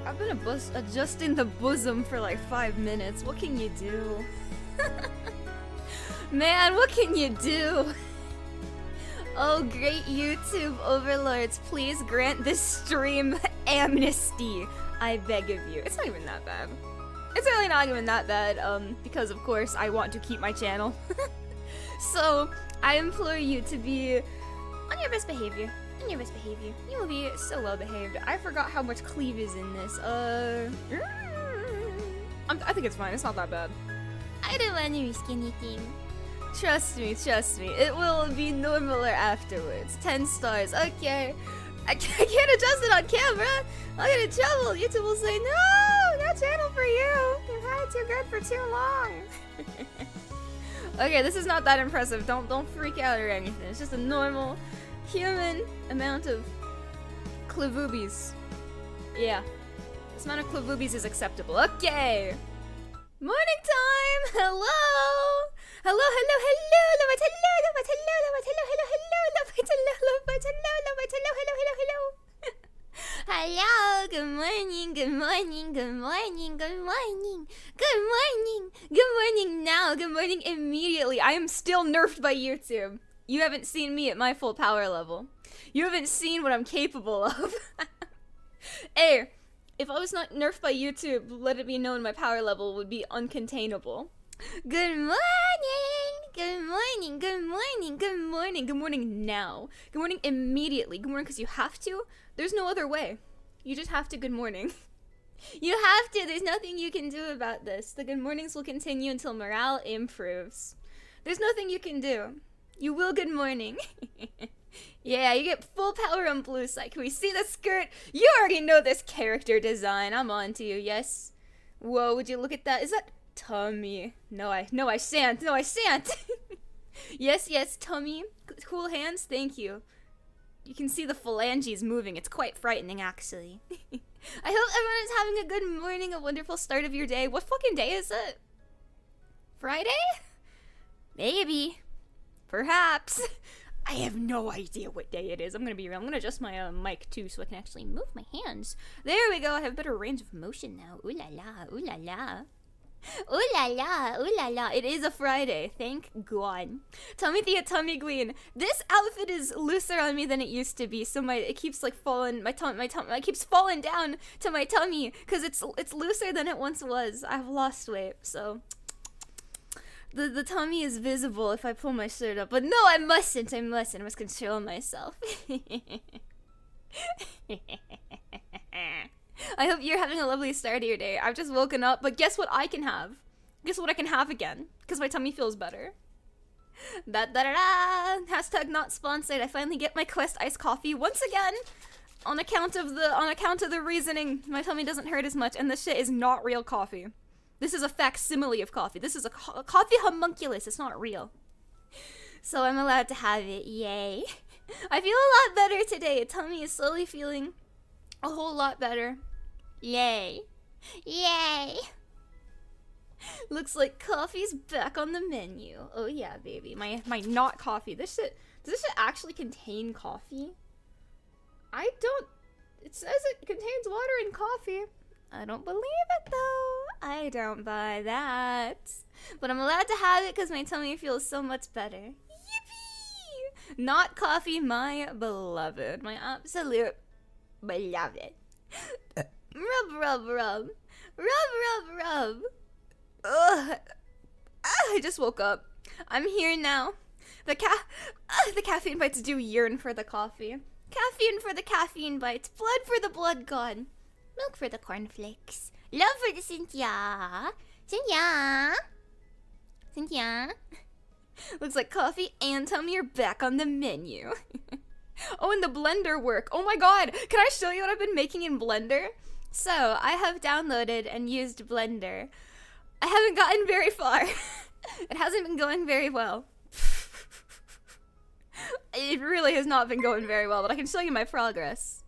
I've been adjusting the bosom for like 5 minutes. What can you do? Man, what can you do? Oh, great YouTube overlords, please grant this stream amnesty. I beg of you. It's not even that bad. It's really not even that bad, because of course I want to keep my channel. So, I implore you to be on your best behavior. On your best behavior. You will be so well behaved. I forgot how much cleave is in this. I think it's fine. It's not that bad. I don't want to risk anything. Trust me, it will be normaler afterwards. 10 stars, okay. I can't adjust it on camera. I'll get in trouble. YouTube will say, no channel for you. You've had it too good for too long. Okay, this is not that impressive. Don't freak out or anything. It's just a normal human amount of clavoobies. Yeah, this amount of clavoobies is acceptable. Okay. Morning time! Hello! Hello! Hello, good morning now, good morning immediately. I am still nerfed by YouTube. You haven't seen me at my full power level. You haven't seen what I'm capable of. Hey, if I was not nerfed by YouTube, let it be known my power level would be uncontainable. Good morning now. Good morning immediately. Good morning because you have to. There's no other way. You just have to good morning. You have to. There's nothing you can do about this. The good mornings will continue until morale improves. There's nothing you can do. You will good morning. Yeah, you get full power on blue side. Can we see the skirt? You already know this character design. I'm on to you, yes. Whoa, would you look at that? Is that tummy? No, I shan't. No, I shan't. Yes, tummy. Cool hands, thank you. You can see the phalanges moving. It's quite frightening, actually. I hope everyone is having a good morning, a wonderful start of your day. What fucking day is it? Friday? Maybe. Perhaps. I have no idea what day it is. I'm gonna be real. I'm gonna adjust my mic too so I can actually move my hands. There we go. I have better range of motion now. Ooh la la, ooh la la. Ooh la la, ooh la la. It is a Friday. Thank God. Tummy the tummy queen. This outfit is looser on me than it used to be, so it keeps like falling. My tummy keeps falling down to my tummy because it's looser than it once was. I've lost weight, so. The tummy is visible if I pull my shirt up, but no, I mustn't. I must control myself. I hope you're having a lovely start to your day. I've just woken up, but guess what I can have? Guess what I can have again? Because my tummy feels better. Hashtag not sponsored. I finally get my Quest iced coffee once again. On account of the reasoning, my tummy doesn't hurt as much, and this shit is not real coffee. This is a facsimile of coffee. This is a coffee homunculus. It's not real. So I'm allowed to have it. Yay. I feel a lot better today. Tummy is slowly feeling a whole lot better. Yay. Yay. Looks like coffee's back on the menu. Oh yeah, baby. My not coffee. Does this shit actually contain coffee? It says it contains water and coffee. I don't believe it though. I don't buy that. But I'm allowed to have it because my tummy feels so much better. Yippee! Not coffee, my beloved. My absolute beloved. Rub. Rub. Ugh. I just woke up. I'm here now. The caffeine bites do yearn for the coffee. Caffeine for the caffeine bites. Blood for the blood god. Milk for the cornflakes. Love for the Sinthya. Sinthya. Looks like coffee and tummy are back on the menu. Oh, and the blender work. Oh my god. Can I show you what I've been making in Blender? So, I have downloaded and used Blender. I haven't gotten very far. It hasn't been going very well. It really has not been going very well, but I can show you my progress.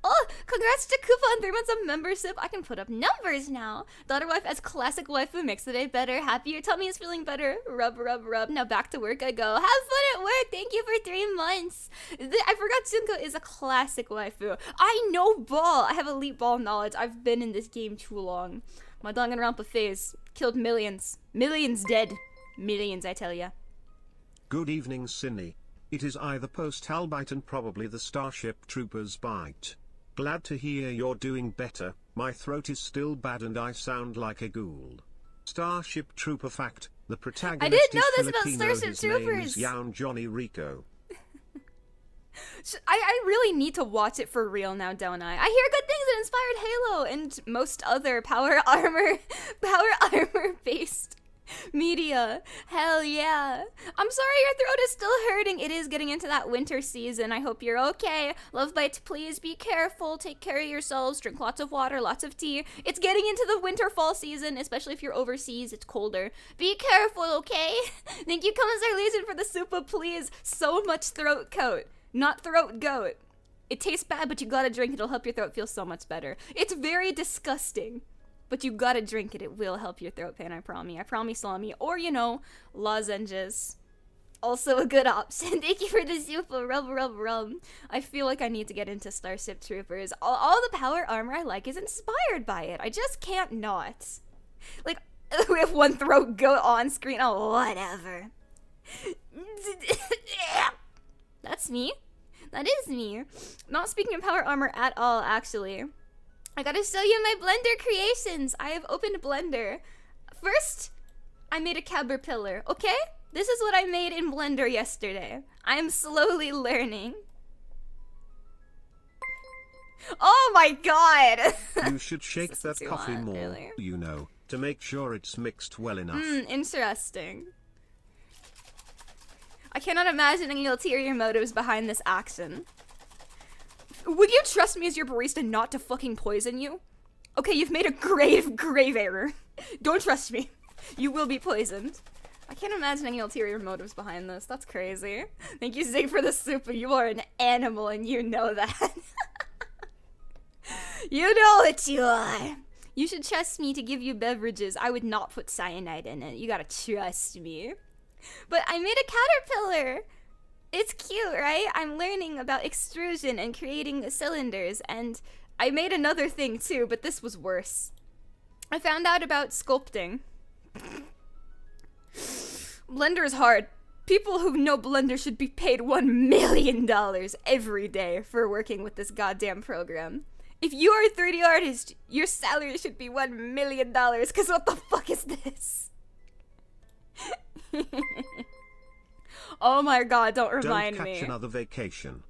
Oh, congrats to Koopa on 3 months of membership. I can put up numbers now. Daughter wife as classic waifu makes the day better. Happy your tummy is feeling better. Rub, rub, rub. Now back to work I go. Have fun at work. Thank you for 3 months. I forgot Junko is a classic waifu. I know ball. I have elite ball knowledge. I've been in this game too long. My Danganronpa phase killed millions. Millions dead. Millions, I tell ya. Good evening, Cinny. It is I, the post-albite, and probably the Starship Troopers bite. Glad to hear you're doing better. My throat is still bad and I sound like a ghoul. Starship Trooper fact: the protagonist I didn't know is this about Filipino. Starship His Troopers. name is Yaun Johnny Rico. I really need to watch it for real now, don't I? I hear good things that inspired Halo and most other power armor based media. Hell yeah. I'm sorry your throat is still hurting. It is getting into that winter season. I hope you're okay. Love bites, please be careful. Take care of yourselves. Drink lots of water, lots of tea. It's getting into the winter fall season, especially if you're overseas. It's colder. Be careful, okay? Thank you, Commissar Legion, for the super, please. So much throat coat, not throat goat. It tastes bad, but you gotta drink it. It'll help your throat feel so much better. It's very disgusting, but you gotta drink it. It will help your throat pain, I promise. I promise, Salami. Or, you know, lozenges. Also a good option. Thank you for the super. Rub, rub, rub. I feel like I need to get into Starship Troopers. All the power armor I like is inspired by it. I just can't not. Like, we have one throat goat on screen. Oh, whatever. That's me. That is me. Not speaking of power armor at all, actually. I gotta show you my Blender creations. I have opened Blender. First, I made a caterpillar, okay? This is what I made in Blender yesterday. I'm slowly learning. Oh my god! You should shake that coffee more, really? You know, to make sure it's mixed well enough. Interesting. I cannot imagine any ulterior motives behind this action. Would you trust me as your barista not to fucking poison you? Okay, you've made a grave, grave error. Don't trust me. You will be poisoned. I can't imagine any ulterior motives behind this. That's crazy. Thank you, Zig, for the soup. You are an animal and you know that. You know what you are. You should trust me to give you beverages. I would not put cyanide in it. You gotta trust me. But I made a caterpillar. It's cute, right? I'm learning about extrusion and creating cylinders, and I made another thing too, but this was worse. I found out about sculpting. Blender is hard. People who know Blender should be paid $1 million every day for working with this goddamn program. If you are a 3D artist, your salary should be $1 million, because what the fuck is this? Oh my god, don't remind me. Don't catch another vacation.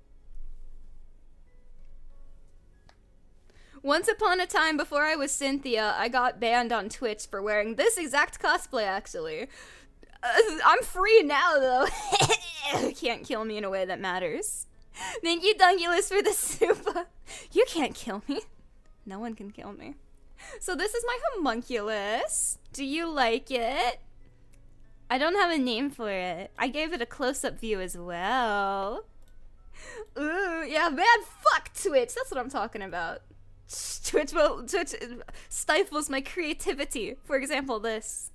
Once upon a time, before I was Sinthya, I got banned on Twitch for wearing this exact cosplay, actually. I'm free now, though. Can't kill me in a way that matters. Thank you, Dungulus, for the soup. You can't kill me. No one can kill me. So this is my homunculus. Do you like it? I don't have a name for it. I gave it a close-up view as well. Ooh, yeah, man, fuck Twitch. That's what I'm talking about. Twitch stifles my creativity. For example, this.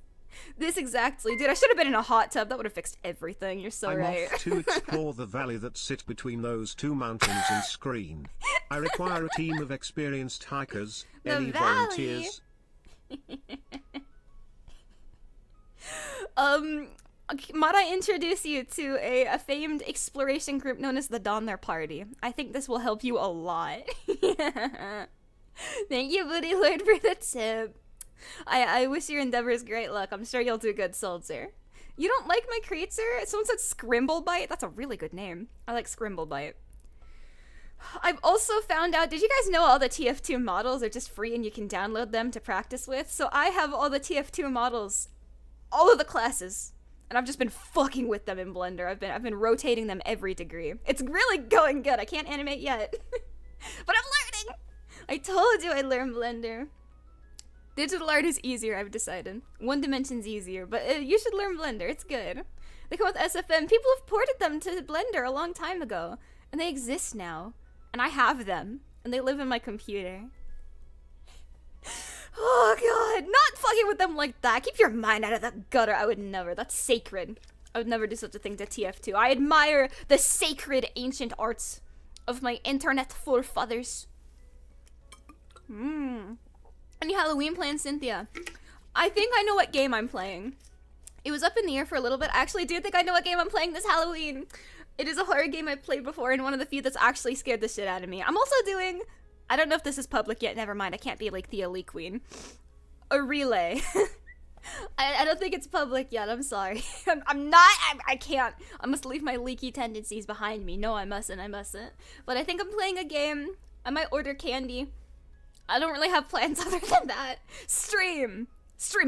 This exactly. Dude, I should have been in a hot tub. That would have fixed everything. You're so right. I'm off to explore the valley that sits between those two mountains and screen. I require a team of experienced hikers. Any volunteers? Might I introduce you to a famed exploration group known as the Donner Party? I think this will help you a lot. Thank you, Booty Lord, for the tip. I wish your endeavors great luck. I'm sure you'll do good, soldier. You don't like my creature? Someone said Scrimblebite? That's a really good name. I like Scrimblebite. I've also found out, did you guys know all the TF2 models are just free and you can download them to practice with? So I have all the TF2 models, all of the classes, and I've just been fucking with them in Blender. I've been rotating them every degree. It's really going good. I can't animate yet. But I'm learning! I told you I'd learn Blender. Digital art is easier, I've decided. One dimension's easier, but you should learn Blender. It's good. They come with SFM. People have ported them to Blender a long time ago, and they exist now. And I have them. And they live in my computer. Oh god, not fucking with them like that. Keep your mind out of the gutter. I would never. That's sacred. I would never do such a thing to TF2. I admire the sacred ancient arts of my internet forefathers. Any Halloween plans, Sinthya? I think I know what game I'm playing. It was up in the air for a little bit. I actually do think I know what game I'm playing this Halloween. It is a horror game I've played before and one of the few that's actually scared the shit out of me. I'm also doing, I don't know if this is public yet, never mind, I can't be like the elite queen. A relay. I don't think it's public yet, I'm sorry. I can't. I must leave my leaky tendencies behind me. No, I mustn't. But I think I'm playing a game. I might order candy. I don't really have plans other than that. Stream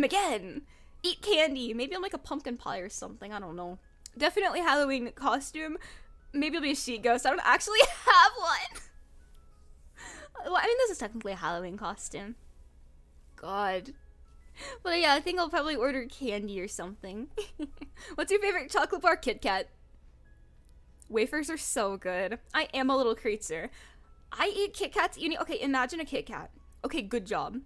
again. Eat candy. Maybe I'll make a pumpkin pie or something, I don't know. Definitely Halloween costume. Maybe it'll be a sheet ghost. I don't actually have one. Well, I mean, this is technically a Halloween costume. God. But yeah, I think I'll probably order candy or something. What's your favorite chocolate bar? Kit Kat. Wafers are so good. I am a little creature. I eat Kit Kats. Okay, imagine a Kit Kat. Okay, good job.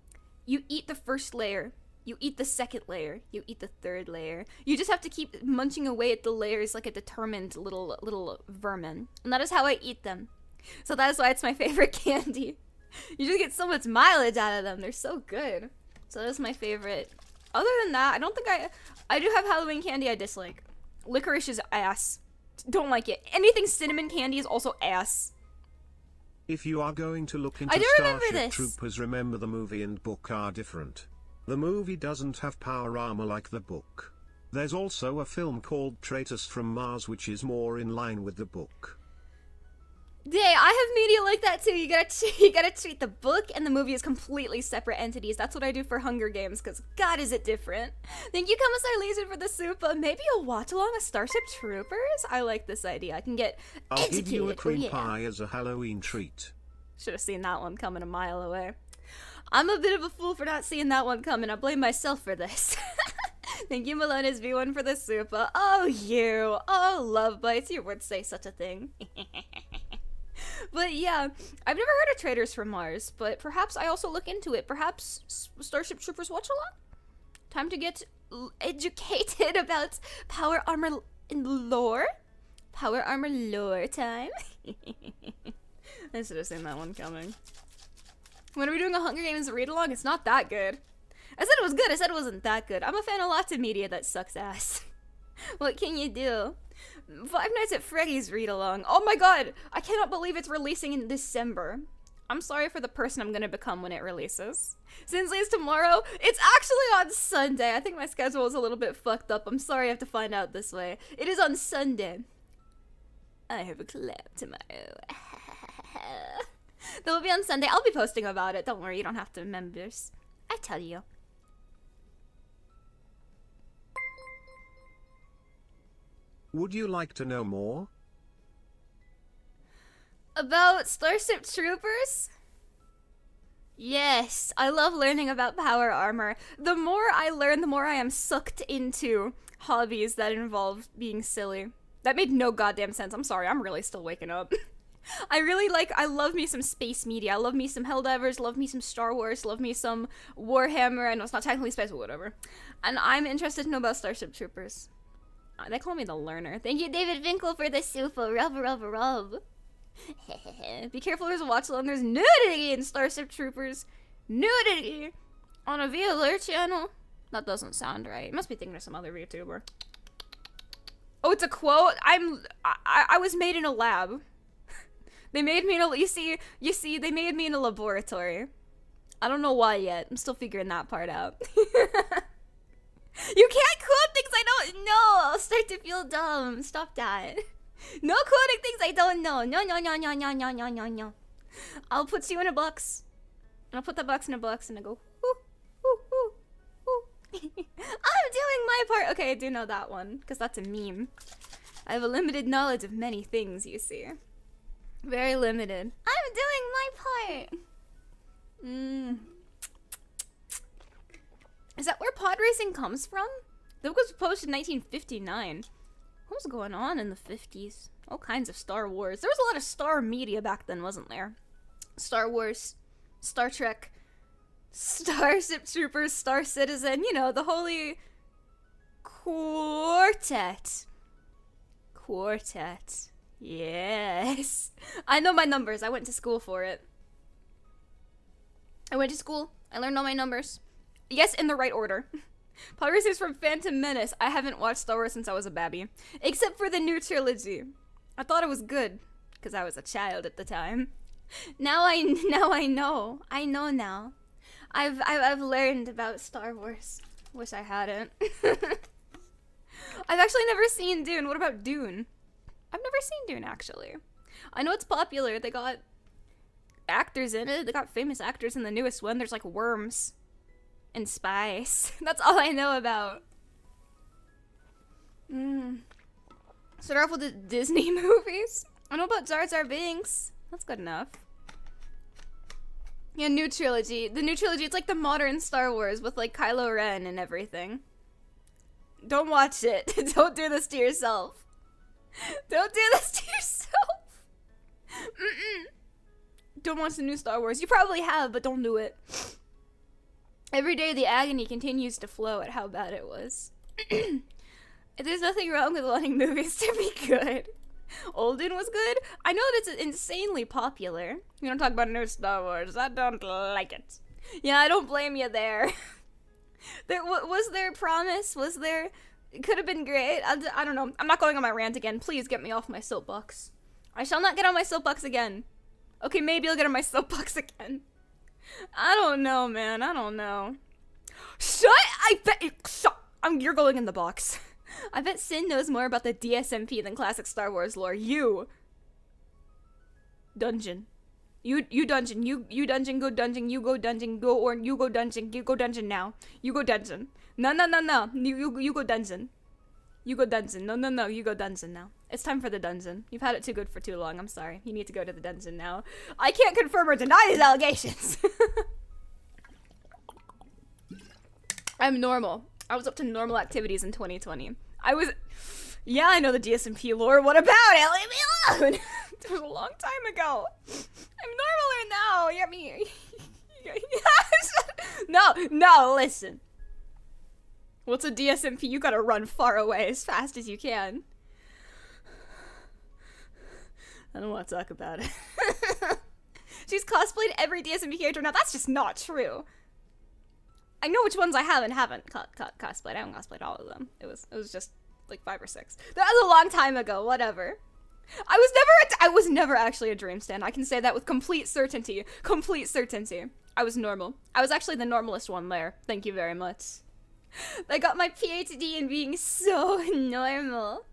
You eat the first layer. You eat the second layer. You eat the third layer. You just have to keep munching away at the layers like a determined little vermin. And that is how I eat them. So that is why it's my favorite candy. You just get so much mileage out of them. They're so good. So that's my favorite. Other than that, I don't think I do have Halloween candy I dislike. Licorice is ass. Don't like it. Anything cinnamon candy is also ass. If you are going to look into Starship Troopers, remember the movie and book are different. The movie doesn't have power armor like the book. There's also a film called Traitors from Mars which is more in line with the book. Yeah, I have media like that too. You gotta treat the book and the movie as completely separate entities. That's what I do for Hunger Games, because God is it different. Thank you, Commissar Laser, for the soup. Maybe a watch along of Starship Troopers? I like this idea. I can get I'll educated. give you a cream pie as a Halloween treat. Should have seen that one coming a mile away. I'm a bit of a fool for not seeing that one coming. I blame myself for this. Thank you, Malona's V1, for the soup. Oh, you. Oh, Love Bites. You would say such a thing. But yeah, I've never heard of Traders from Mars, but perhaps I also look into it. Perhaps Starship Troopers watch along? Time to get educated about power armor lore? Power armor lore time? I should have seen that one coming. When are we doing a Hunger Games read along? It's not that good. I said it was good, I said it wasn't that good. I'm a fan of lots of media that sucks ass. What can you do? Five Nights at Freddy's read along. Oh my god! I cannot believe it's releasing in December. I'm sorry for the person I'm gonna become when it releases. Since it's tomorrow, it's actually on Sunday. I think my schedule is a little bit fucked up. I'm sorry I have to find out this way. It is on Sunday. I have a clap tomorrow. That will be on Sunday. I'll be posting about it. Don't worry, you don't have to, members. I tell you. Would you like to know more? About Starship Troopers? Yes, I love learning about power armor. The more I learn, the more I am sucked into hobbies that involve being silly. That made no goddamn sense. I'm sorry, I'm really still waking up. I love me some space media. I love me some Helldivers, love me some Star Wars, love me some Warhammer. I know it's not technically space, but whatever. And I'm interested to know about Starship Troopers. They call me the learner. Thank you, David Finkel, for the super rub, rub, rub. Be careful, there's a watch along. There's nudity in Starship Troopers. Nudity on a VAllure channel. That doesn't sound right. You must be thinking of some other VTuber. Oh, it's a quote. I was made in a lab. They made me in a, you see, they made me in a laboratory. I don't know why yet. I'm still figuring that part out. You can't quote things I don't know. I'll start to feel dumb. Stop that. No quoting things I don't know. No. I'll put you in a box. And I'll put the box in a box and I go, ooh, ooh, ooh, ooh. I'm doing my part. Okay, I do know that one, because that's a meme. I have a limited knowledge of many things, you see. Very limited. I'm doing my part. Is that where pod racing comes from? That was posted in 1959. What was going on in the 50s? All kinds of Star Wars. There was a lot of Star media back then, wasn't there? Star Wars, Star Trek, Starship Troopers, Star Citizen, you know, the holy quartet. Quartet. Yes. I know my numbers. I went to school for it. I went to school. I learned all my numbers. Yes, in the right order. Piracy is from Phantom Menace. I haven't watched Star Wars since I was a babby. Except for the new trilogy. I thought it was good, because I was a child at the time. Now I know. I know now. I've learned about Star Wars. Wish I hadn't. I've actually never seen Dune. What about Dune? I've never seen Dune, actually. I know it's popular. They got actors in it. They got famous actors in the newest one. There's like worms and spice. That's all I know about. Start off with the Disney movies. I know about Jar Jar Binks. That's good enough. Yeah, new trilogy. The new trilogy, it's like the modern Star Wars with like Kylo Ren and everything. Don't watch it. Don't do this to yourself. Don't do this to yourself. Don't watch the new Star Wars. You probably have, but don't do it. Every day the agony continues to flow at how bad it was. There's nothing wrong with wanting movies to be good. Olden was good. I know that it's insanely popular. You don't talk about new Star Wars. I don't like it. Yeah, I don't blame you there. Was there promise? Was there... It could have been great. I don't know. I'm not going on my rant again. Please get me off my soapbox. I shall not get on my soapbox again. Okay, maybe I'll get on my soapbox again. I don't know, man. I don't know. Shut! I bet... Shut! You're going in the box. I bet Sin knows more about the DSMP than classic Star Wars lore. You. Dungeon. You dungeon. You dungeon, go dungeon. You go dungeon, go, or you go dungeon. You go dungeon now. You go dungeon. No. You go dungeon. You go dungeon. No. You go dungeon now. It's time for the dungeon. You've had it too good for too long. I'm sorry. You need to go to the dungeon now. I can't confirm or deny these allegations. I'm normal. I was up to normal activities in 2020. Yeah, I know the DSMP lore. What about it? Leave me alone. It was a long time ago. I'm normaler now. Yeah, me. No, listen. What's a DSMP? You gotta run far away as fast as you can. I don't want to talk about it. She's cosplayed every DSMP character. Now, that's just not true. I know which ones I have and haven't cosplayed. I haven't cosplayed all of them. It was just like 5 or 6. That was a long time ago. Whatever. I was never actually a dream stand. I can say that with complete certainty. Complete certainty. I was normal. I was actually the normalest one there. Thank you very much. I got my PhD in being so normal.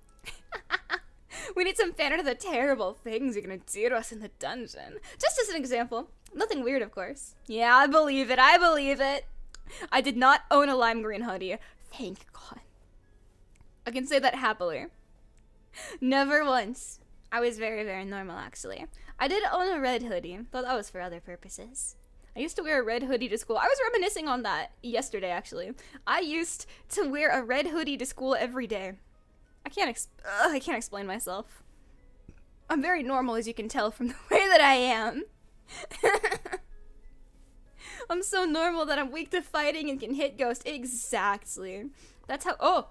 We need some fan art of the terrible things you're gonna do to us in the dungeon. Just as an example. Nothing weird, of course. Yeah, I believe it. I did not own a lime green hoodie. Thank God. I can say that happily. Never once. I was very, very normal, actually. I did own a red hoodie, though that was for other purposes. I used to wear a red hoodie to school. I was reminiscing on that yesterday, actually. I used to wear a red hoodie to school every day. I can't explain myself. I'm very normal, as you can tell from the way that I am. I'm so normal that I'm weak to fighting and can hit ghosts. Exactly. That's how... Oh!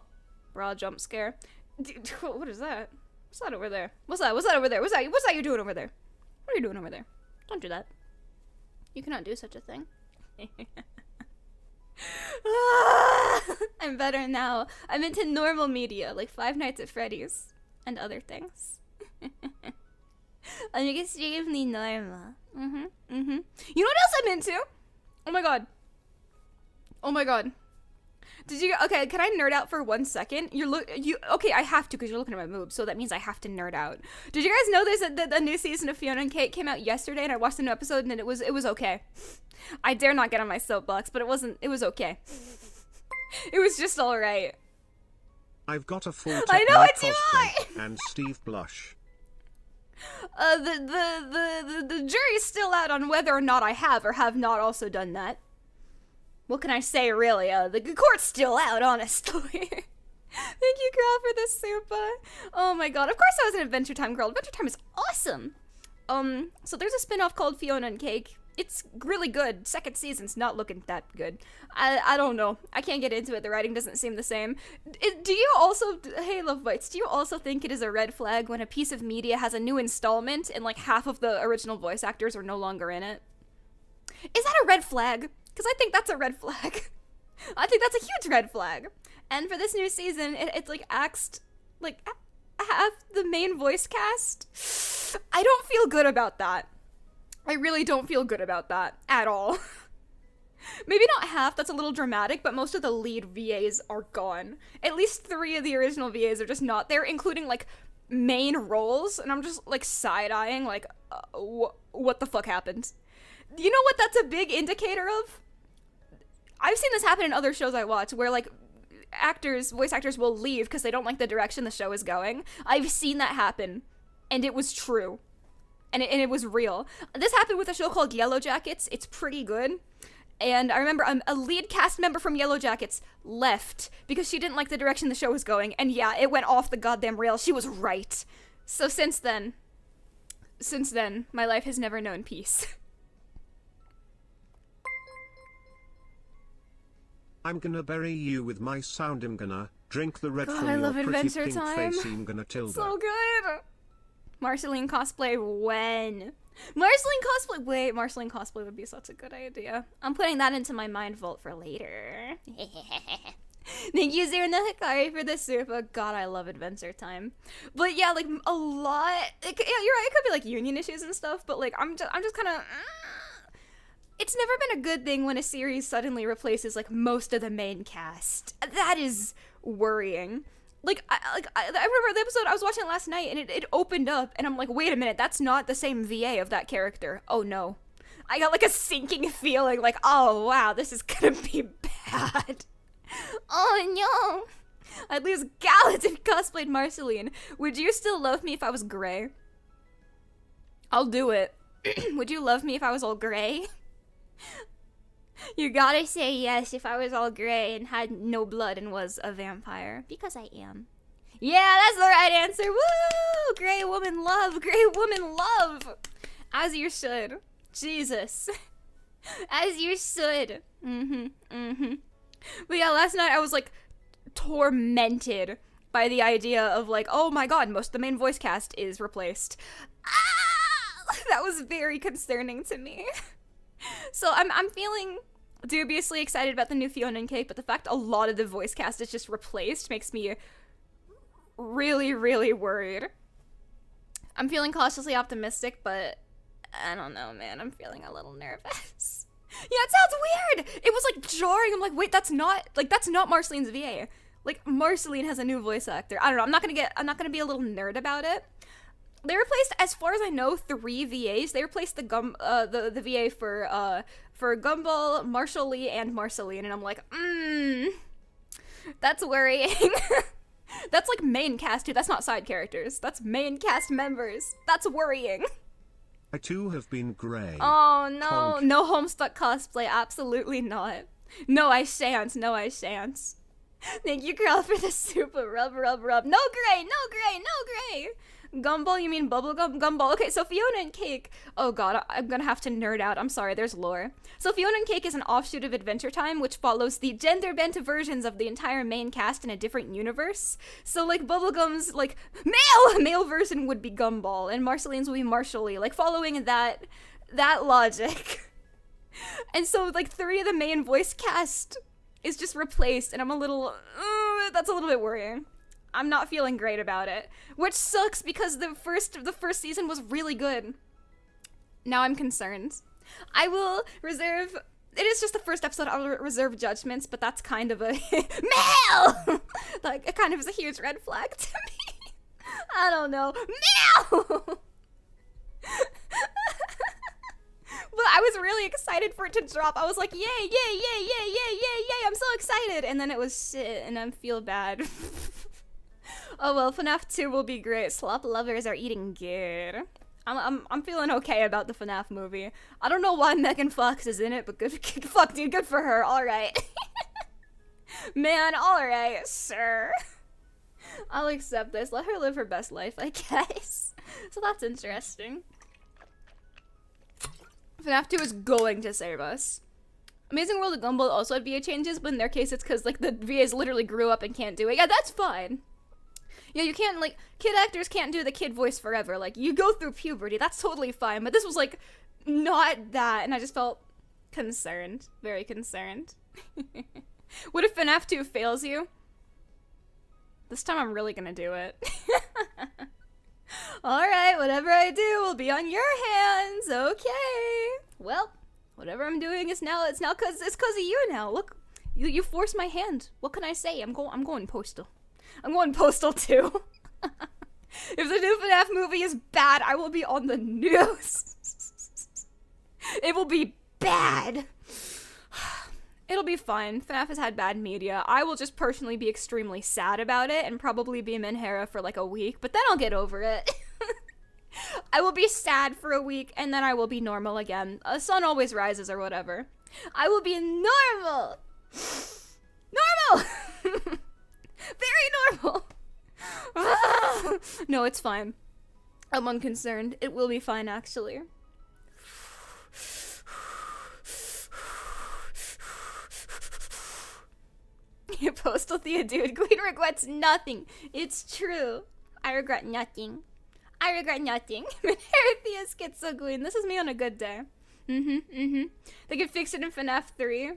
Raw jump scare. Dude, what is that? What's that over there? What's that over there? What's that you're doing over there? What are you doing over there? Don't do that. You cannot do such a thing. I'm better now. I'm into normal media, like Five Nights at Freddy's. And other things. I'm extremely normal. You know what else I'm into? Oh my god. Okay, can I nerd out for 1 second? Okay, I have to because you're looking at my boobs, so that means I have to nerd out. Did you guys know there's a new season of Fiona and Kate came out yesterday, and I watched the new episode, and it was okay. I dare not get on my soapbox, but it was okay. It was just alright. I've got a full I know it's you and Steve Blush. The jury's still out on whether or not I have or have not also done that. What can I say, really? The court's still out, honestly. Thank you, girl, for the super. Oh my god. Of course I was an Adventure Time girl. Adventure Time is awesome. So there's a spin-off called Fiona and Cake. It's really good. Second season's not looking that good. I don't know. I can't get into it. The writing doesn't seem the same. Do you also, hey Love Bites, do you also think it is a red flag when a piece of media has a new installment and like half of the original voice actors are no longer in it? Is that a red flag? Because I think that's a red flag. I think that's a huge red flag. And for this new season, it's like axed, like half the main voice cast. I don't feel good about that. I really don't feel good about that at all. Maybe not half, that's a little dramatic, but most of the lead VAs are gone. At least 3 of the original VAs are just not there, including, like, main roles, and I'm just, like, side-eyeing, like, what the fuck happened? You know what that's a big indicator of? I've seen this happen in other shows I watch, where, like, voice actors will leave because they don't like the direction the show is going. I've seen that happen, and it was true. And it was real. This happened with a show called Yellow Jackets. It's pretty good. And I remember a lead cast member from Yellow Jackets left because she didn't like the direction the show was going. And yeah, it went off the goddamn rails. She was right. So since then, my life has never known peace. I'm gonna bury you with my sound. I'm gonna drink the red God, from I your love pretty Adventure pink Time. face. I'm gonna Tilda. So good. Marceline cosplay when? Marceline cosplay. Wait, Marceline cosplay would be such a good idea. I'm putting that into my mind vault for later. Thank you, Zero no Hikari, for the super. God, I love Adventure Time. But yeah, like a lot. Yeah, you're right. It could be like union issues and stuff. But like, I'm just kind of. It's never been a good thing when a series suddenly replaces like most of the main cast. That is worrying. I remember the episode I was watching last night, and it opened up, and I'm like, wait a minute, that's not the same VA of that character. Oh no. I got like a sinking feeling, like, oh wow, this is gonna be bad. Oh no. I'd lose gallons if you cosplayed Marceline. Would you still love me if I was gray? I'll do it. Would you love me if I was all gray? You gotta say yes if I was all gray and had no blood and was a vampire. Because I am. Yeah, that's the right answer. Woo! Gray woman love. Gray woman love. As you should. Jesus. As you should. But yeah, last night I was like tormented by the idea of like, oh my god, most of the main voice cast is replaced. Ah! That was very concerning to me. So I'm feeling dubiously excited about the new Fiona and Cake, but the fact a lot of the voice cast is just replaced makes me really, really worried. I'm feeling cautiously optimistic, but I don't know, man. I'm feeling a little nervous. Yeah, it sounds weird. It was like jarring. I'm like, wait, that's not Marceline's VA. Like Marceline has a new voice actor. I don't know. I'm not gonna be a little nerd about it. They replaced, as far as I know, 3 VAs. They replaced the VA for Gumball, Marshall Lee, and Marceline, and I'm like, that's worrying. That's like main cast too. That's not side characters. That's main cast members. That's worrying. I too have been grey. Oh no, Honk. no Homestuck cosplay. Absolutely not. No, I shan't. No, I shan't. Thank you, girl, for the super rub. No gray, no gray, no gray. Gumball, you mean bubblegum? Gumball. Okay, so Fiona and Cake. Oh god, I'm gonna have to nerd out. I'm sorry, there's lore. So Fiona and Cake is an offshoot of Adventure Time, which follows the gender-bent versions of the entire main cast in a different universe. So, like, Bubblegum's, like, male version would be Gumball, and Marceline's would be Marshall-y, like, following that logic. And so, like, 3 of the main voice cast is just replaced, and I'm a little, that's a little bit worrying. I'm not feeling great about it, which sucks because the first season was really good. Now I'm concerned. I will reserve. It is just the first episode. I'll reserve judgments, but that's kind of a male. Like it kind of is a huge red flag to me. I don't know, male. But I was really excited for it to drop. I was like, yay, I'm so excited. And then it was shit, and I feel bad. Oh well, FNAF 2 will be great. Slop lovers are eating good. I'm feeling okay about the FNAF movie. I don't know why Megan Fox is in it, but good fuck, dude, good for her. All right. Man, all right, sir. I'll accept this. Let her live her best life, I guess. So that's interesting. FNAF 2 is going to save us. Amazing World of Gumball also had VA changes, but in their case it's because, like, the VAs literally grew up and can't do it. Yeah, that's fine. Yeah, you can't, like, kid actors can't do the kid voice forever. Like, you go through puberty, that's totally fine. But this was, like, not that, and I just felt concerned. Very concerned. What if FNAF 2 fails you? This time I'm really gonna do it. Alright, whatever I do will be on your hands. Okay. Well, whatever I'm doing is now, it's cause of you now. Look, you forced my hand. What can I say? I'm going postal. I'm going postal too. If the new FNAF movie is bad, I will be on the news. It will be bad. It'll be fine. FNAF has had bad media. I will just personally be extremely sad about it and probably be Minhera for like a week, but then I'll get over it. I will be sad for a week and then I will be normal again. A sun always rises or whatever. I will be normal. Normal! Very normal. No, it's fine. I'm unconcerned. It will be fine, actually. You postal Thea dude. Queen regrets nothing. It's true. I regret nothing. I regret nothing. Thea Schizo Queen. This is me on a good day. They could fix it in FNAF 3.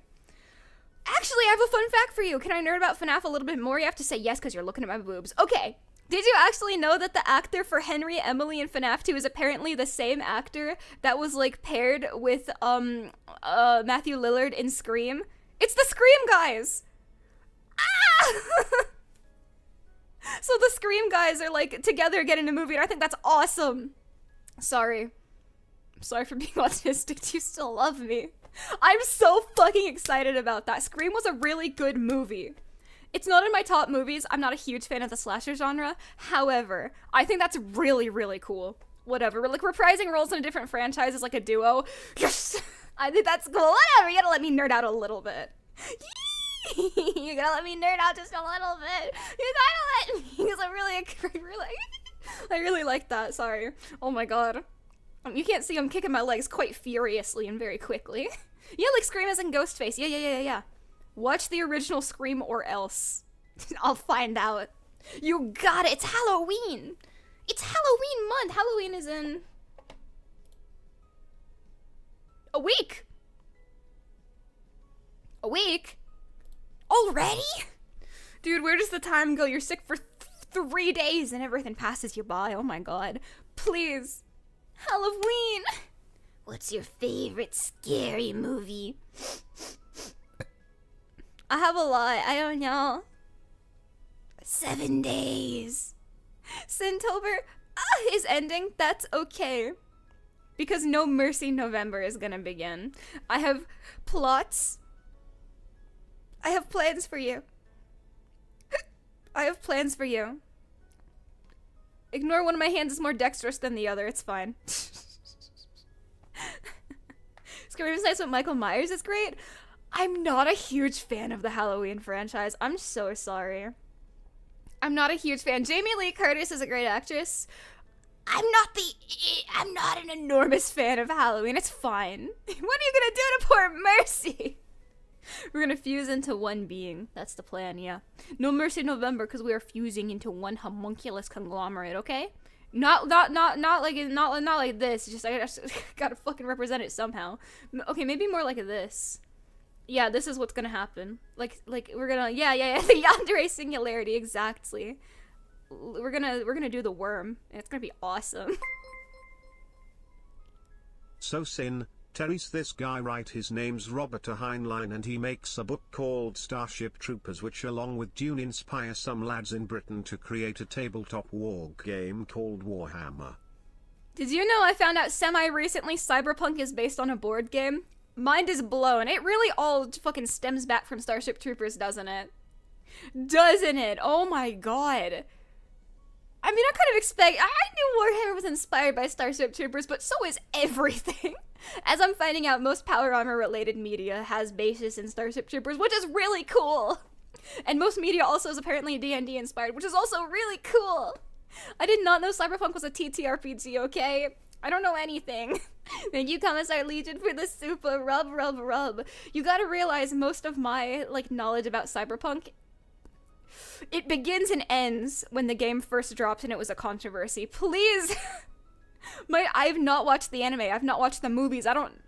Actually, I have a fun fact for you. Can I nerd about FNAF a little bit more? You have to say yes because you're looking at my boobs. Okay. Did you actually know that the actor for Henry, Emily, and FNAF 2 is apparently the same actor that was, like, paired with, Matthew Lillard in Scream? It's the Scream guys! Ah! So the Scream guys are, like, together getting a movie, and I think that's awesome. Sorry. I'm sorry for being autistic. Do you still love me? I'm so fucking excited about that. Scream was a really good movie. It's not in my top movies. I'm not a huge fan of the slasher genre. However, I think that's really, really cool. Whatever. We're like reprising roles in a different franchise as like a duo. Yes! I think that's cool. Whatever. You gotta let me nerd out a little bit. You gotta let me nerd out just a little bit. You gotta let me. Because I really like that. Sorry. Oh my god. You can't see I'm kicking my legs quite furiously and very quickly. Yeah, like Scream as in Ghostface. Yeah. Watch the original Scream or else. I'll find out. You got it. It's Halloween. It's Halloween month. Halloween is in a week. A week? Already? Dude, where does the time go? You're sick for 3 days and everything passes you by. Oh my god. Please. Halloween. What's your favorite scary movie? I have a lot. I don't know. 7 days. Sintober is ending. That's okay. Because No Mercy November is gonna begin. I have plots. I have plans for you. I have plans for you. Ignore one of my hands is more dexterous than the other. It's fine. Scream's nice, but Michael Myers is great. I'm not a huge fan of the Halloween franchise. I'm so sorry. I'm not a huge fan. Jamie Lee Curtis is a great actress. I'm not an enormous fan of Halloween. It's fine. What are you gonna do to poor Mercy? We're gonna fuse into one being. That's the plan, yeah. No Mercy November, because we are fusing into one homunculus conglomerate, okay? Not like this. Just I just gotta fucking represent it somehow. Okay, maybe more like this. Yeah, this is what's gonna happen. Like we're gonna yeah the yandere singularity, exactly. We're gonna do the worm, and it's gonna be awesome. So Sin, Terry's this guy right, his name's Robert Heinlein and he makes a book called Starship Troopers which along with Dune inspire some lads in Britain to create a tabletop war game called Warhammer. Did you know I found out semi-recently Cyberpunk is based on a board game? Mind is blown. It really all fucking stems back from Starship Troopers, doesn't it? Doesn't it? Oh my god. I mean, I kind of expect... I knew Warhammer was inspired by Starship Troopers, but so is everything. As I'm finding out, most Power Armor related media has basis in Starship Troopers, which is really cool. And most media also is apparently D&D inspired, which is also really cool. I did not know Cyberpunk was a TTRPG, okay? I don't know anything. Thank you, Commissar Legion, for the super rub, rub, rub. You gotta realize most of my, like, knowledge about Cyberpunk, it begins and ends when the game first dropped and it was a controversy. Please! I've not watched the anime. I've not watched the movies. Isn't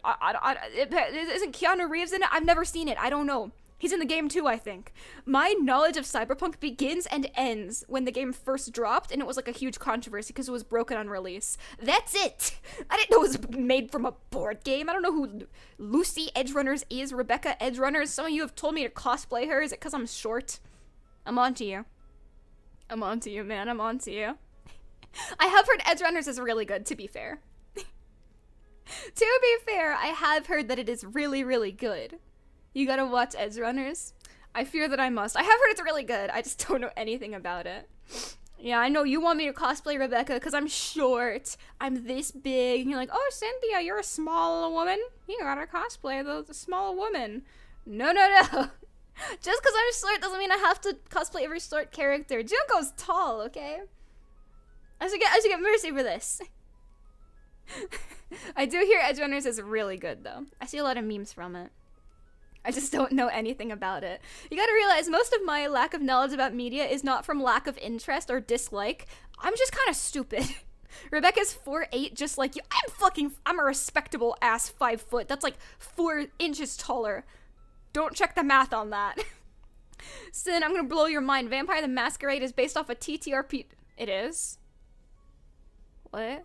Keanu Reeves in it? I've never seen it. I don't know. He's in the game too, I think. My knowledge of Cyberpunk begins and ends when the game first dropped and it was like a huge controversy because it was broken on release. That's it! I didn't know it was made from a board game. I don't know who Lucy Edgerunners is, Rebecca Edgerunners. Some of you have told me to cosplay her. Is it because I'm short? I'm onto you. I'm onto you, man. I'm onto you. I have heard Edgerunners is really good, to be fair. To be fair, I have heard that it is really, really good. You gotta watch Edgerunners. I fear that I must. I have heard it's really good. I just don't know anything about it. Yeah, I know you want me to cosplay Rebecca because I'm short. I'm this big. And you're like, oh, Sinthya, you're a small woman. You gotta cosplay the small woman. No, no, no. Just because I'm short doesn't mean I have to cosplay every short character. Junko's tall, okay? I should get mercy for this. I do hear Edgerunners is really good, though. I see a lot of memes from it. I just don't know anything about it. You gotta realize most of my lack of knowledge about media is not from lack of interest or dislike. I'm just kind of stupid. Rebecca's 4'8", just like you. I'm a respectable ass 5 foot. That's like 4 inches taller. Don't check the math on that. Sin, I'm gonna blow your mind. Vampire the Masquerade is based off a TTRP. It is? What?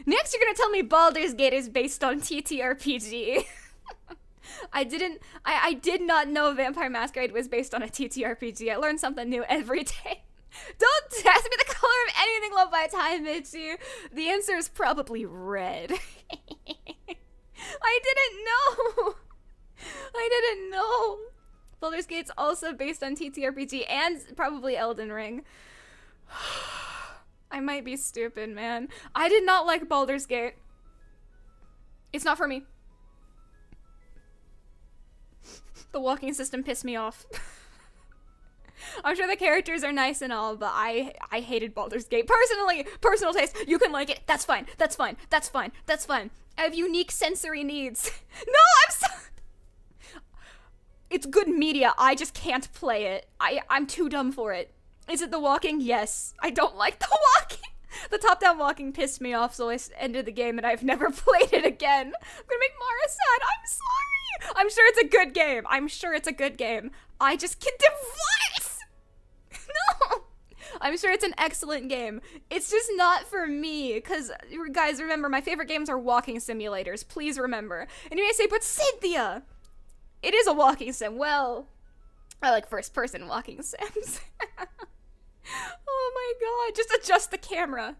Next you're gonna tell me Baldur's Gate is based on TTRPG. I did not know Vampire Masquerade was based on a TTRPG. I learned something new every day. Don't ask me the color of anything loved by time, Mitchie. The answer is probably red. I didn't know. I didn't know. Baldur's Gate's also based on TTRPG and probably Elden Ring. I might be stupid, man. I did not like Baldur's Gate. It's not for me. The walking system pissed me off. I'm sure the characters are nice and all, but I hated Baldur's Gate. Personal taste, you can like it. That's fine. That's fine. That's fine. That's fine. I have unique sensory needs. No, I'm so... It's good media. I just can't play it. I'm too dumb for it. Is it the walking? Yes. I don't like the walking. The top-down walking pissed me off, so I ended the game and I've never played it again. I'm gonna make Mara sad. I'm sorry. I'm sure it's a good game. I'm sure it's a good game. I just can't what? No. I'm sure it's an excellent game. It's just not for me, because, guys, remember, my favorite games are walking simulators. Please remember. And you may say, but Sinthya! It is a walking sim. Well, I like first-person walking sims. Oh my god, just adjust the camera.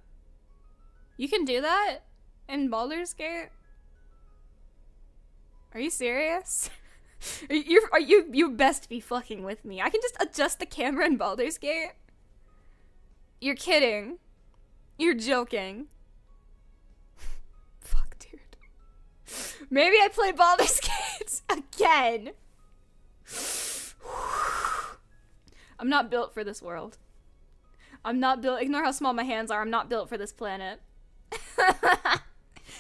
You can do that in Baldur's Gate? Are you serious? You best be fucking with me. I can just adjust the camera in Baldur's Gate? You're kidding. You're joking. Fuck, dude. Maybe I play Baldur's Gate again. I'm not built for this world. I'm not built. Ignore how small my hands are. I'm not built for this planet.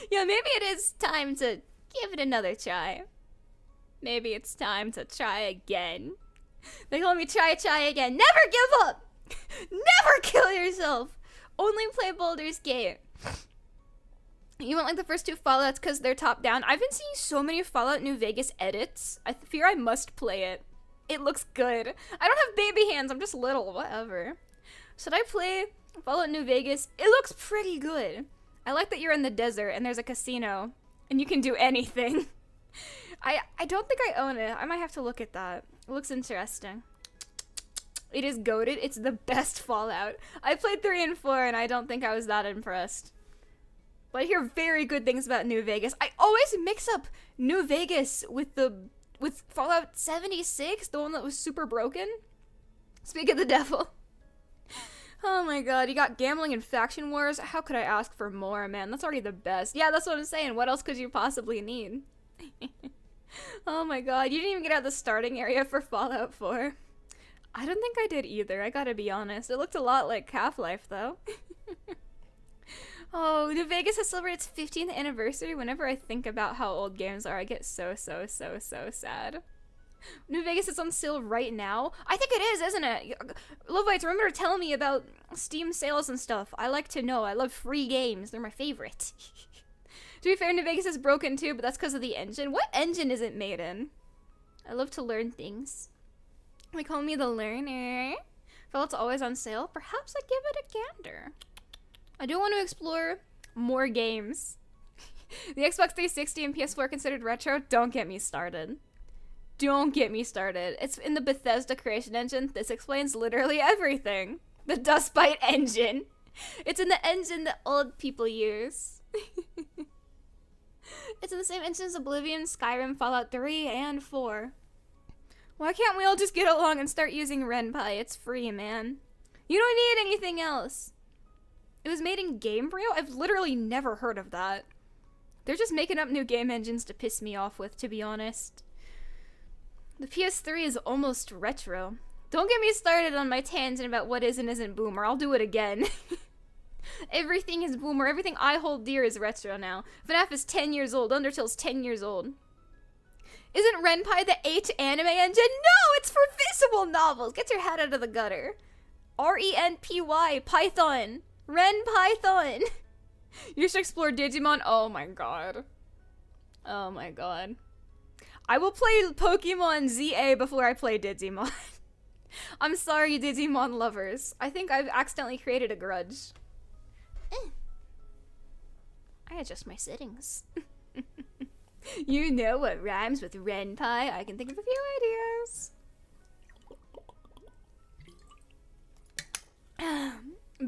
Yeah, maybe it is time to give it another try. Maybe it's time to try again. They call me try again. Never give up! Never kill yourself! Only play Baldur's Gate. You won't like the first 2 Fallouts because they're top down. I've been seeing so many Fallout New Vegas edits. I fear I must play it. It looks good. I don't have baby hands. I'm just little. Whatever. Should I play Fallout New Vegas? It looks pretty good. I like that you're in the desert and there's a casino and you can do anything. I don't think I own it. I might have to look at that. It looks interesting. It is goated. It's the best Fallout. I played 3 and 4 and I don't think I was that impressed. But I hear very good things about New Vegas. I always mix up New Vegas with Fallout 76, the one that was super broken. Speak of the devil. Oh my god, you got gambling and faction wars? How could I ask for more, man? That's already the best. Yeah, that's what I'm saying. What else could you possibly need? Oh my god, you didn't even get out of the starting area for Fallout 4. I don't think I did either, I gotta be honest. It looked a lot like Half-Life, though. Oh, New Vegas has celebrated its 15th anniversary. Whenever I think about how old games are, I get so sad. New Vegas is on sale right now. I think it is, isn't it? Lovites, remember to tell me about Steam sales and stuff. I like to know. I love free games. They're my favorite. To be fair, New Vegas is broken too, but that's because of the engine. What engine is it made in? I love to learn things. They call me the learner. Felt it's always on sale. Perhaps I give it a gander. I do want to explore more games. The Xbox 360 and PS4 considered retro? Don't get me started. Don't get me started. It's in the Bethesda creation engine. This explains literally everything. The Dustbite engine. It's in the engine that old people use. It's in the same engine as Oblivion, Skyrim, Fallout 3, and 4. Why can't we all just get along and start using RenPy? It's free, man. You don't need anything else. It was made in Gamebryo? I've literally never heard of that. They're just making up new game engines to piss me off with, to be honest. The PS3 is almost retro. Don't get me started on my tangent about what is and isn't boomer. I'll do it again. Everything is boomer. Everything I hold dear is retro now. FNAF is 10 years old. Undertale's 10 years old. Isn't RenPy the H anime engine? No, it's for visual novels. Get your head out of the gutter. RENPY, Python. RenPython. You should explore Digimon. Oh my god. Oh my god. I will play Pokemon ZA before I play Digimon. I'm sorry, Digimon lovers. I think I've accidentally created a grudge. I adjust my settings. You know what rhymes with RenPy? I can think of a few ideas.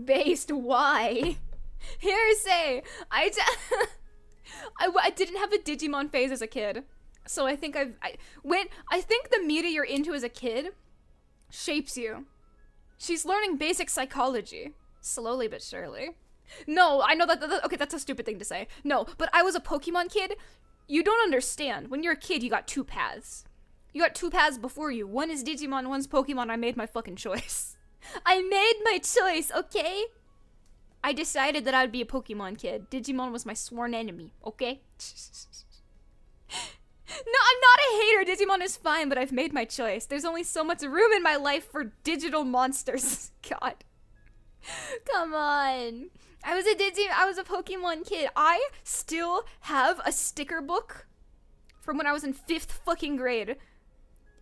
Based, why? Hearsay! I didn't have a Digimon phase as a kid. So I think I think the media you're into as a kid shapes you. She's learning basic psychology. Slowly but surely. No, I know okay, that's a stupid thing to say. No, but I was a Pokemon kid. You don't understand. When you're a kid, you got two paths. You got two paths before you. One is Digimon, one's Pokemon. I made my fucking choice. I made my choice, okay? I decided that I would be a Pokemon kid. Digimon was my sworn enemy, okay? No, I'm not a hater. Digimon is fine, but I've made my choice. There's only so much room in my life for digital monsters. God. Come on. I was a Pokemon kid. I still have a sticker book from when I was in 5th fucking grade.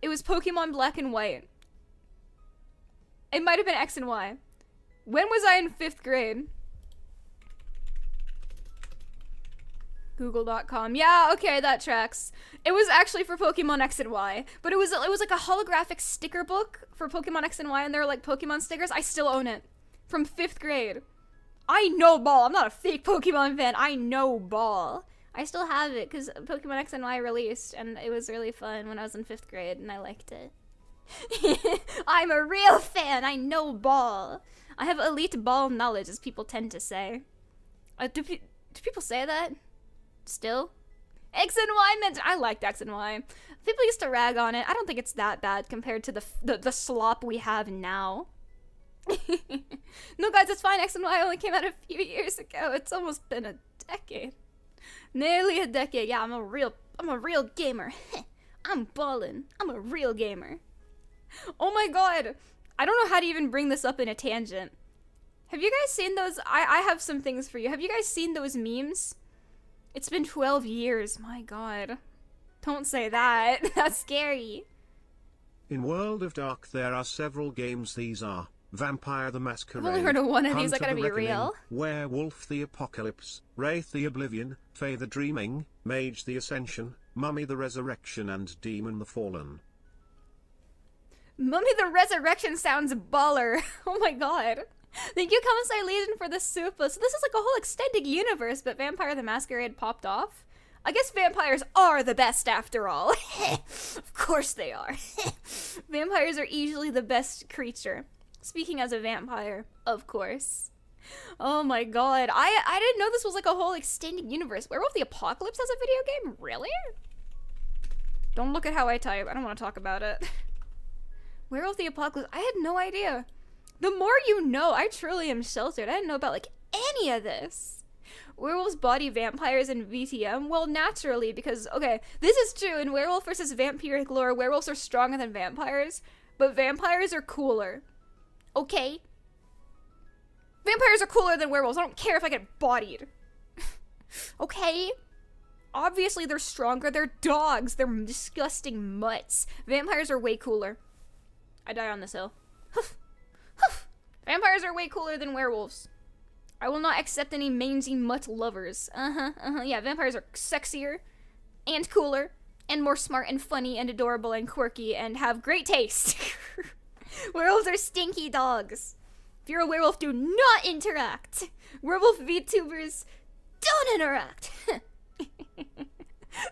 It was Pokemon Black and White. It might have been X and Y. When was I in 5th grade? Google.com. Yeah, okay, that tracks. It was actually for Pokemon X and Y, but it was like a holographic sticker book for Pokemon X and Y, and there were like Pokemon stickers. I still own it from 5th grade. I know ball. I'm not a fake Pokemon fan. I know ball. I still have it because Pokemon X and Y released, and it was really fun when I was in 5th grade, and I liked it. I'm a real fan. I know ball. I have elite ball knowledge, as people tend to say. Do people say that? Still? X and Y meant I liked X and Y. People used to rag on it. I don't think it's that bad compared to the slop we have now. No, guys, it's fine. X and Y only came out a few years ago. It's almost been a decade. Nearly a decade. Yeah, I'm a real gamer. I'm ballin'. I'm a real gamer. Oh my god. I don't know how to even bring this up in a tangent. Have you guys seen those? I have some things for you. Have you guys seen those memes? It's been 12 years. My god. Don't say that. That's scary. In World of Dark there are several games. These are Vampire the Masquerade, I've only heard of one of these. Hunter I gotta the be Reckoning, real. Werewolf the Apocalypse, Wraith the Oblivion, Fae the Dreaming, Mage the Ascension, Mummy the Resurrection, and Demon the Fallen. Mummy the Resurrection sounds baller. Oh my god. Thank you, Kamasai Legion, for the super. So this is like a whole extended universe, but Vampire the Masquerade popped off. I guess vampires are the best after all. Of course they are. Vampires are easily the best creature. Speaking as a vampire, of course. Oh my god. I didn't know this was like a whole extended universe. Werewolf the Apocalypse has a video game? Really? Don't look at how I type. I don't want to talk about it. Werewolf the Apocalypse. I had no idea. The more you know. I truly am sheltered. I didn't know about like any of this. Werewolves body vampires in VTM? Well, naturally, because, okay, this is true. In werewolf versus vampiric lore, werewolves are stronger than vampires, but vampires are cooler. Okay? Vampires are cooler than werewolves. I don't care if I get bodied. Okay? Obviously, they're stronger. They're dogs. They're disgusting mutts. Vampires are way cooler. I die on this hill. Vampires are way cooler than werewolves. I will not accept any mangy mutt lovers. Yeah, vampires are sexier and cooler and more smart and funny and adorable and quirky and have great taste. Werewolves are stinky dogs. If you're a werewolf, do not interact. Werewolf VTubers, don't interact.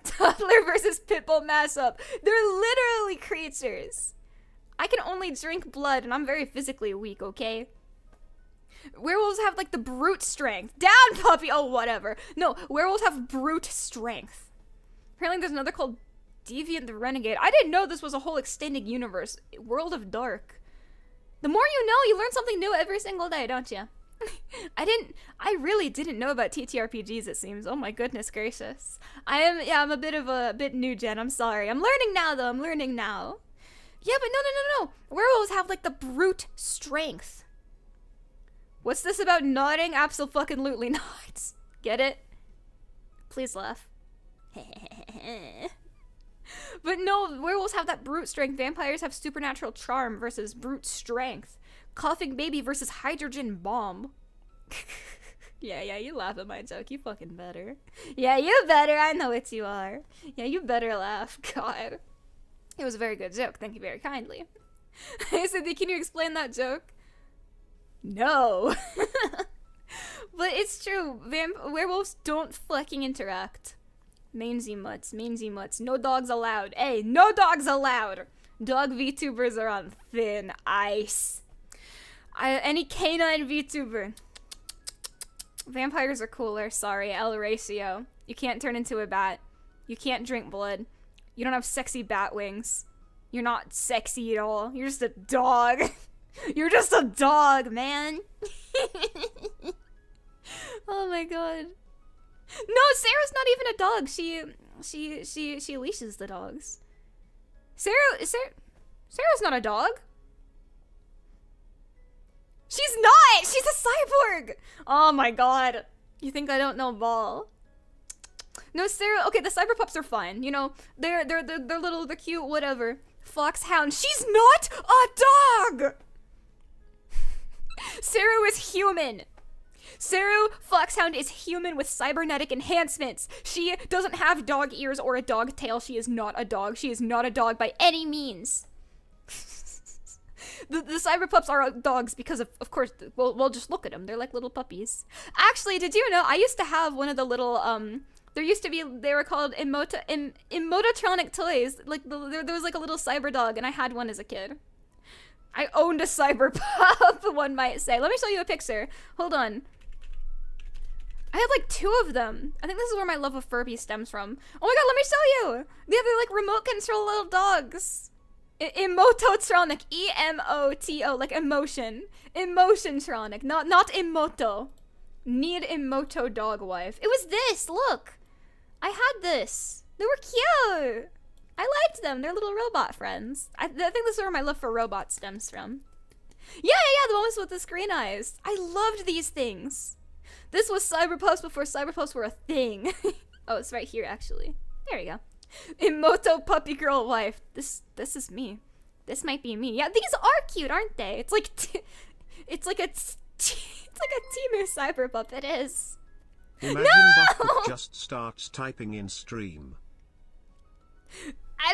Toddler versus Pitbull mass-up. They're literally creatures. I can only drink blood and I'm very physically weak, okay? Werewolves have, like, the brute strength. Down, puppy! Oh, whatever. No, werewolves have brute strength. Apparently there's another called Deviant the Renegade. I didn't know this was a whole extended universe. World of Dark. The more you know, you learn something new every single day, don't you? I really didn't know about TTRPGs, it seems. Oh my goodness gracious. I'm a bit new gen, I'm sorry. I'm learning now, though. I'm learning now. Yeah, but no. Werewolves have, like, the brute strength. What's this about nodding? Absolutely not. Get it? Please laugh. But no, werewolves have that brute strength. Vampires have supernatural charm versus brute strength. Coughing baby versus hydrogen bomb. Yeah, you laugh at my joke. You fucking better. Yeah, you better. I know what you are. Yeah, you better laugh. God. It was a very good joke. Thank you very kindly. I said, can you explain that joke? No. But it's true. Werewolves don't fucking interact. Mangy mutts. No dogs allowed. Hey, no dogs allowed. Dog VTubers are on thin ice. Any canine VTuber. Vampires are cooler. Sorry, El Ratio. You can't turn into a bat. You can't drink blood. You don't have sexy bat wings. You're not sexy at all. You're just a dog. You're just a dog, man. Oh my god. No, Sarah's not even a dog. She leashes the dogs. Sarah's not a dog. She's not! She's a cyborg! Oh my god. You think I don't know ball? No, Sarah, okay, the cyber pups are fine. You know, they're little, they're cute, whatever. Foxhound, she's not a dog! Ceru is human. Ceru Foxhound is human with cybernetic enhancements. She doesn't have dog ears or a dog tail. She is not a dog. She is not a dog by any means. The cyber pups are dogs because of course, we'll just look at them. They're like little puppies. Actually, did you know I used to have one of the little, they were called emototronic toys. Like, there was like a little cyber dog, and I had one as a kid. I owned a cyber pup, one might say. Let me show you a picture. Hold on. I had like 2 of them. I think this is where my love of Furby stems from. Oh my god, let me show you! They're like remote control little dogs. Emototronic. E-M-O-T-O, like emotion. Emotiontronic, not emoto. Need emoto dog wife. It was this, look! I had this. They were cute! I liked them. They're little robot friends. I think this is where my love for robots stems from. Yeah, the ones with the screen eyes. I loved these things. This was Cyberpups before Cyberpups were a thing. Oh, it's right here, actually. There you go. Emoto puppy girl wife. This is me. This might be me. Yeah, these are cute, aren't they? It's like a Timu Cyberpup. It is. Imagine Buffett just starts typing in stream. I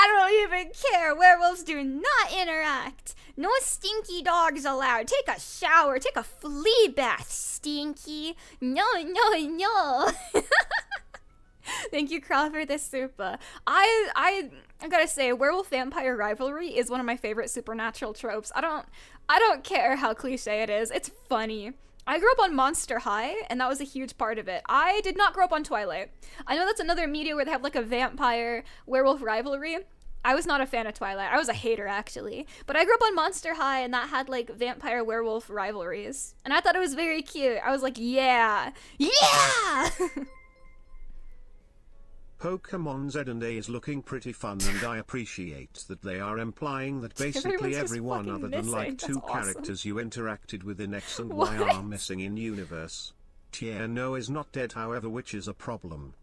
don't even care. Werewolves do not interact. No stinky dogs allowed. Take a shower. Take a flea bath, stinky. No. Thank you, Crawford the Supa. I gotta say, werewolf vampire rivalry is one of my favorite supernatural tropes. I don't care how cliche it is. It's funny. I grew up on Monster High, and that was a huge part of it. I did not grow up on Twilight. I know that's another media where they have like a vampire werewolf rivalry. I was not a fan of Twilight. I was a hater, actually. But I grew up on Monster High, and that had, like, vampire-werewolf rivalries. And I thought it was very cute. I was like, yeah! Yeah! Pokemon Z and A is looking pretty fun, and I appreciate that they are implying that basically Everyone's just everyone fucking other than missing. like That's two awesome. characters you interacted with in X and What? Y are missing in universe. Tierno is not dead, however, which is a problem.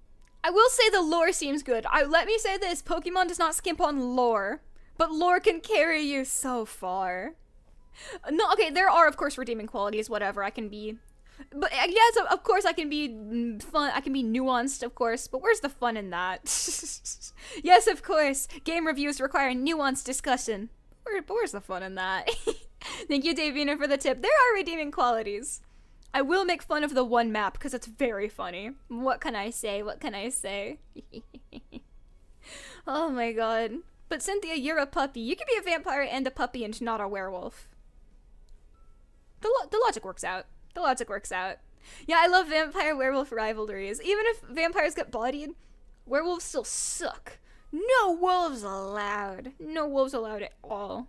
I will say the lore seems good. Let me say this, Pokemon does not skimp on lore, but lore can carry you so far. No, okay, there are, of course, redeeming qualities, whatever, I can be... But, yes, of course, I can be fun, I can be nuanced, of course, but where's the fun in that? Yes, of course, game reviews require nuanced discussion. But where's the fun in that? Thank you, Davina, for the tip. There are redeeming qualities. I will make fun of the one map, because it's very funny. What can I say? What can I say? Oh my god. But Sinthya, you're a puppy. You can be a vampire and a puppy and not a werewolf. The logic works out. The logic works out. Yeah, I love vampire-werewolf rivalries. Even if vampires get bodied, werewolves still suck. No wolves allowed. No wolves allowed at all.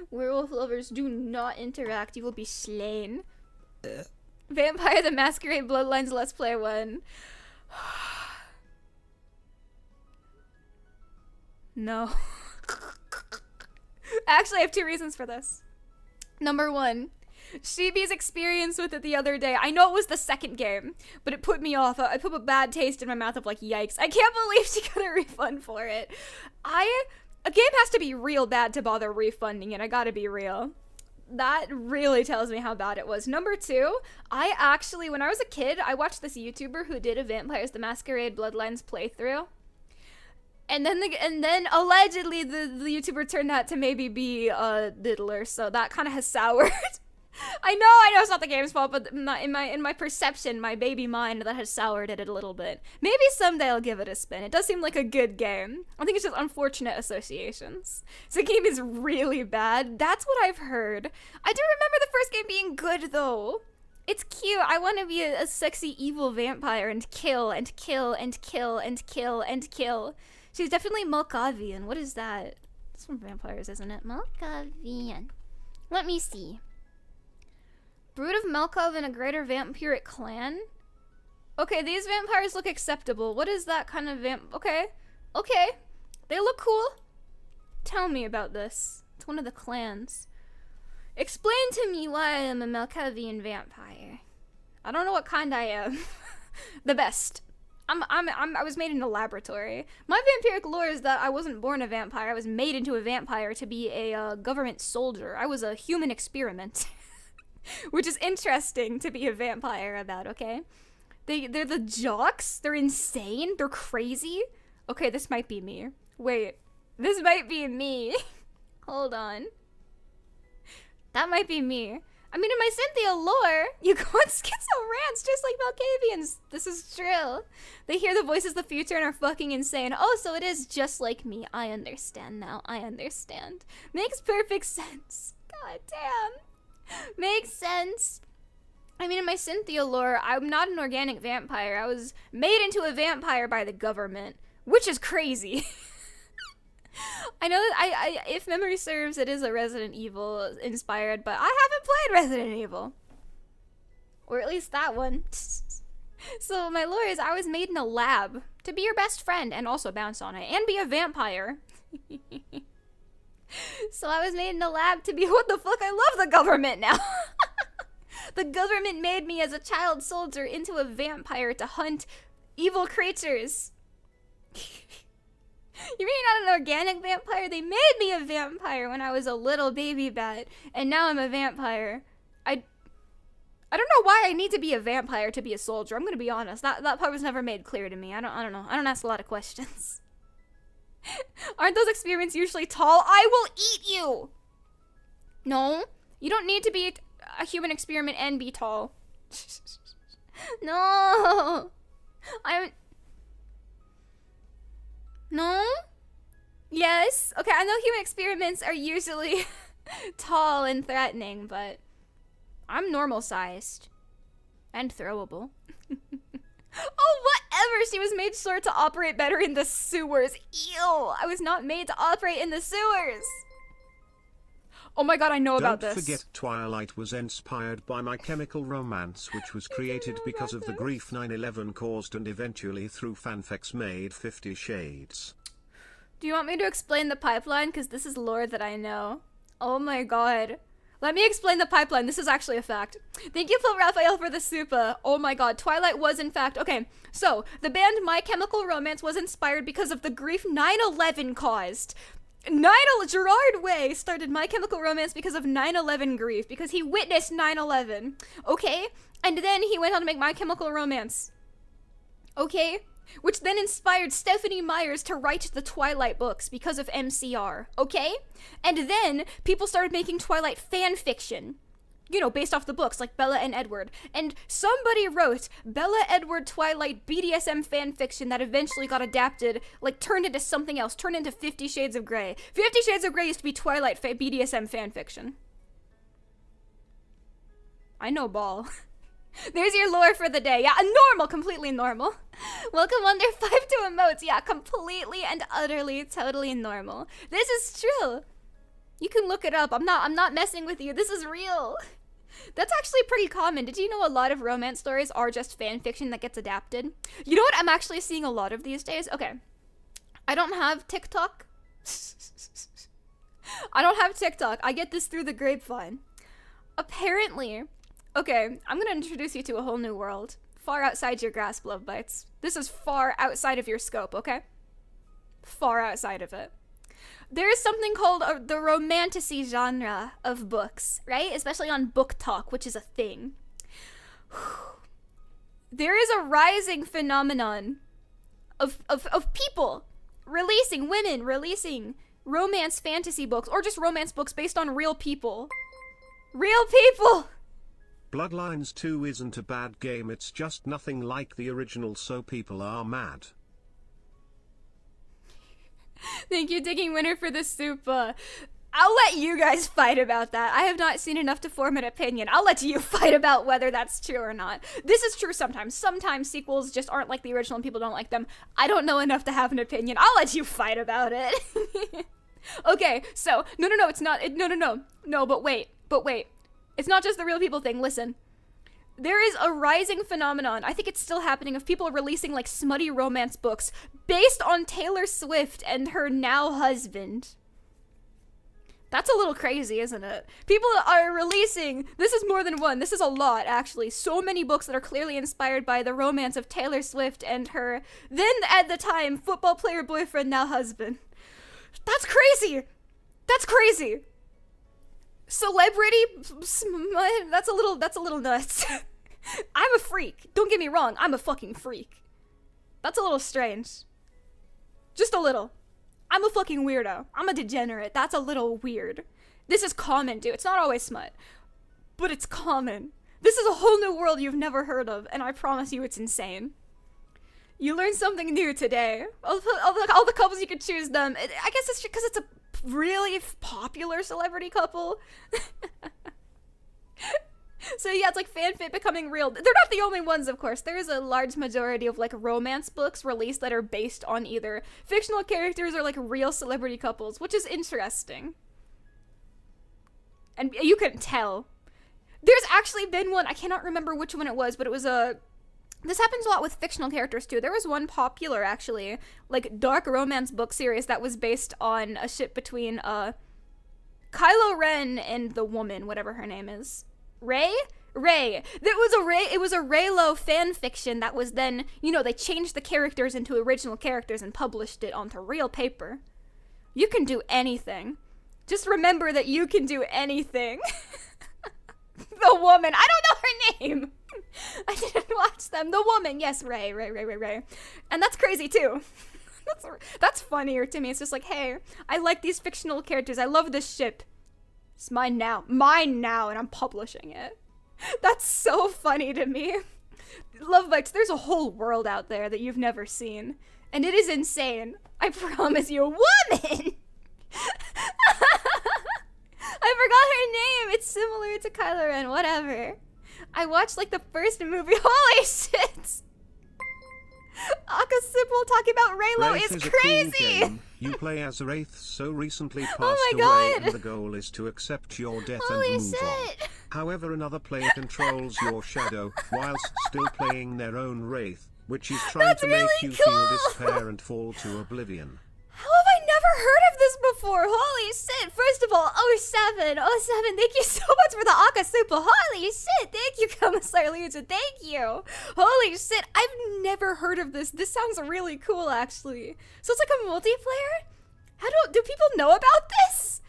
Werewolf lovers, do not interact. You will be slain. Vampire the Masquerade Bloodlines Let's Play 1. No. Actually, I have 2 reasons for this. Number 1, Shibi's experience with it the other day. I know it was the second game, but it put me off. I put a bad taste in my mouth of like, yikes. I can't believe she got a refund for it. A game has to be real bad to bother refunding it. I gotta be real. That really tells me how bad it was. Number 2, I actually, when I was a kid, I watched this YouTuber who did a Vampires the Masquerade Bloodlines playthrough. And then allegedly the YouTuber turned out to maybe be a diddler, so that kind of has soured. I know it's not the game's fault, but in my perception, my baby mind, that has soured it a little bit. Maybe someday I'll give it a spin. It does seem like a good game. I think it's just unfortunate associations. So the game is really bad. That's what I've heard. I do remember the first game being good, though. It's cute. I want to be a sexy evil vampire and kill and kill and kill and kill and kill. She's definitely Malkavian. What is that? It's from vampires, isn't it? Malkavian. Let me see. Brood of Malkov in a greater vampiric clan? Okay, these vampires look acceptable. What is that kind of Okay. Okay. They look cool. Tell me about this. It's one of the clans. Explain to me why I am a Malkavian vampire. I don't know what kind I am. The best. I was made in a laboratory. My vampiric lore is that I wasn't born a vampire. I was made into a vampire to be a government soldier. I was a human experiment. Which is interesting to be a vampire about, okay? They're the jocks. They're insane. They're crazy. Okay, this might be me. Wait. This might be me. Hold on. That might be me. I mean, in my Sinthya lore, you go on schizo rants just like Malkavians. This is true. They hear the voices of the future and are fucking insane. Oh, so it is just like me. I understand now. I understand. Makes perfect sense. God damn. Makes sense. I mean, in my Sinthya lore, I'm not an organic vampire. I was made into a vampire by the government, which is crazy. I know that if memory serves, it is a Resident Evil inspired, but I haven't played Resident Evil. Or at least that one. So my lore is I was made in a lab to be your best friend and also bounce on it and be a vampire. So I was made in a lab to be, what the fuck, I love the government now. The government made me as a child soldier into a vampire to hunt evil creatures. You mean you're not an organic vampire? They made me a vampire when I was a little baby bat, and now I'm a vampire. I don't know why I need to be a vampire to be a soldier. I'm gonna be honest. That part was never made clear to me. I don't know. I don't ask a lot of questions. Aren't those experiments usually tall? I will eat you! No, you don't need to be a human experiment and be tall. No! No? Yes? Okay, I know human experiments are usually tall and threatening, but I'm normal-sized. And throwable. Oh, Whatever, she was made sure to operate better in the sewers. Ew, I was not made to operate in the sewers. Oh my god, I know about this. Don't forget Twilight was inspired by My Chemical Romance, which was created because of the grief 9/11 caused and eventually through fanfics made 50 Shades. Do you want me to explain the pipeline? Because this is lore that I know. Oh my god. Let me explain the pipeline. This is actually a fact. Thank you, Phil Raphael, for the super. Oh my god. Twilight was, in fact... Okay, so the band My Chemical Romance was inspired because of the grief 9/11 caused. Gerard Way started My Chemical Romance because of 9/11 grief, because he witnessed 9/11. Okay? And then he went on to make My Chemical Romance. Okay? Which then inspired Stephanie Meyers to write the Twilight books because of MCR, okay? And then people started making Twilight fan fiction, you know, based off the books, like Bella and Edward. And somebody wrote Bella Edward Twilight BDSM fan fiction that eventually got adapted, like turned into something else, turned into 50 Shades of Grey. 50 Shades of Grey used to be Twilight BDSM fan fiction. I know ball. There's your lore for the day. Yeah, normal, completely normal. Welcome Wonder 5 to emotes. Yeah, completely and utterly, totally normal. This is true. You can look it up. I'm not messing with you. This is real. That's actually pretty common. Did you know a lot of romance stories are just fan fiction that gets adapted? You know what I'm actually seeing a lot of these days? Okay. I don't have TikTok. I don't have TikTok. I get this through the grapevine. Apparently... Okay, I'm gonna introduce you to a whole new world. Far outside your grasp, love bites. This is far outside of your scope, okay? Far outside of it. There is something called the romantasy genre of books, right? Especially on Book Talk, which is a thing. There is a rising phenomenon of people releasing, women releasing romance fantasy books, or just romance books based on real people. Real people! Bloodlines 2 isn't a bad game, it's just nothing like the original, so people are mad. Thank you, Digging Winner, for the soup. I'll let you guys fight about that. I have not seen enough to form an opinion. I'll let you fight about whether that's true or not. This is true sometimes. Sometimes sequels just aren't like the original and people don't like them. I don't know enough to have an opinion. I'll let you fight about it. Okay, so, no, it's not. No, but wait. It's not just the real people thing, listen. There is a rising phenomenon, I think it's still happening, of people releasing like smutty romance books based on Taylor Swift and her now husband. That's a little crazy, isn't it? People are releasing, this is more than one, this is a lot actually, so many books that are clearly inspired by the romance of Taylor Swift and her, then at the time, football player boyfriend, now husband. That's crazy! That's crazy! Celebrity, that's a little nuts. I'm a freak. Don't get me wrong, I'm a fucking freak. That's a little strange. Just a little. I'm a fucking weirdo. I'm a degenerate. That's a little weird. This is common, dude. It's not always smut, but it's common. This is a whole new world you've never heard of, and I promise you it's insane. You learned something new today. All the couples you could choose them. I guess it's because it's a really popular celebrity couple. So yeah, it's like fanfic becoming real. They're not the only ones, of course. There's a large majority of like romance books released that are based on either fictional characters or like real celebrity couples, which is interesting. And you can tell. There's actually been one, I cannot remember which one it was, but it was this happens a lot with fictional characters too. There was one popular, actually, like dark romance book series that was based on a ship between Kylo Ren and the woman, whatever her name is. Rey? It was a Reylo fan fiction that was then, you know, they changed the characters into original characters and published it onto real paper. You can do anything. Just remember that you can do anything. The woman. I don't know her name. I didn't watch them. The woman. Yes, Rey. And that's crazy too. That's funnier to me. It's just like, hey, I like these fictional characters. I love this ship. It's mine now, and I'm publishing it. That's so funny to me. Love bites, there's a whole world out there that you've never seen, and it is insane. I promise you. Woman! I forgot her name. It's similar to Kylo Ren, whatever. I watched like the first movie. Holy shit! Akasupo talking about Raylo Wraith is is crazy! a cool game. You play as Wraith so recently passed Oh my away, God. and the goal is to accept your death Holy and move on. shit! However, another player controls your shadow, whilst still playing their own Wraith, which is trying That's to make really you cool. feel despair and fall to oblivion. How have I never heard of this before? Holy shit! First of all, 07, thank you so much for the Akasupa. Holy shit! Thank you, Commissar Lucha. Thank you. Holy shit! I've never heard of this. This sounds really cool, actually. So it's like a multiplayer? Do people know about this?